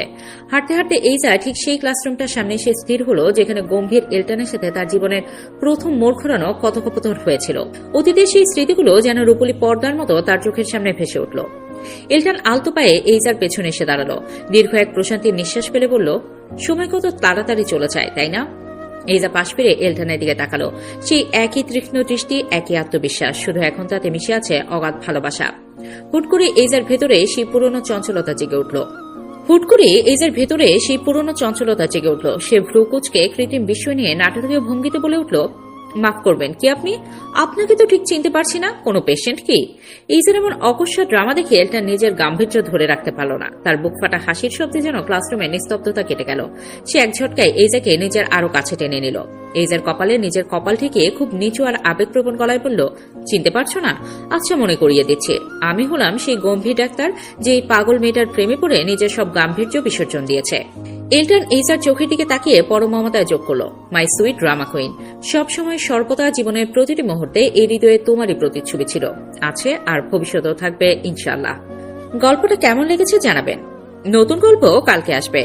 হাঁটতে হাঁটতে এইজা ঠিক সেই ক্লাসরুমটার সামনে এসে স্থির হলো যেখানে গম্ভীর এলটানের সাথে তার জীবনের প্রথম মোড় ঘোরানো কথোপকথন হয়েছিল। অতীতের সেই স্মৃতিগুলো যেন রূপলি পর্দার মতো তার চোখের সামনে ভেসে উঠল। এলটান আলতো পায়ে এইজার পেছনে এসে দাঁড়ালো। দীর্ঘ এক প্রশান্তির নিঃশ্বাস ফেলে বলল, সময় কত তাড়াতাড়ি চলে যায়, তাই না? এইজা পাশ ফিরে এলটানের দিকে তাকালো। সেই একই তীক্ষ্ণ দৃষ্টি, একই আত্মবিশ্বাস, শুধু এখন তাতে মিশে আছে অগাধ ভালোবাসা। হুট করে এইজার ভেতরে সেই পুরনো চঞ্চলতা জেগে উঠল। সে ভ্রু কুঁচকে কৃত্রিম বিস্ময় নিয়ে নাটকীয় ভঙ্গিতে বলে উঠল, মাফ করবেন, কি আপনি? আপনাকে তো ঠিক চিনতে পারছি না। কোনো পেশেন্ট কি? এইজার এমন অকস্মাৎ ড্রামা দেখে এলটান নিজের গাম্ভীর্য ধরে রাখতে পারল না। তার বুক ফাটা হাসির শব্দে যেন ক্লাসরুমে নিস্তব্ধতা কেটে গেল। সে এক ঝটকায় এইজাকে নিজের আরো কাছে টেনে নিল। এইজার কপালে নিজের কপাল থেকে খুব নিচু আর আবেগপ্রবণ গলায় বলল, চিনতে পারছো না? আচ্ছা, মনে করিয়ে দিচ্ছে, আমি হলাম সেই গম্ভীর ডাক্তার যে এই পাগল মেয়েটার প্রেমে পড়ে নিজের সব গাম্ভীর্য বিসর্জন দিয়েছে। এলটান এইজার চোখের দিকে তাকিয়ে পরম মমতায় যোগ করল, মাই সুইট ড্রামা কুইন, সবসময় সর্বদা জীবনের প্রতিটি মুহূর্তে এই হৃদয়ে তোমারই প্রতিচ্ছবি ছিল, আছে আর ভবিষ্যতেও থাকবে ইনশাআল্লাহ। গল্পটা কেমন লেগেছে জানাবেন। নতুন গল্প কালকে আসবে।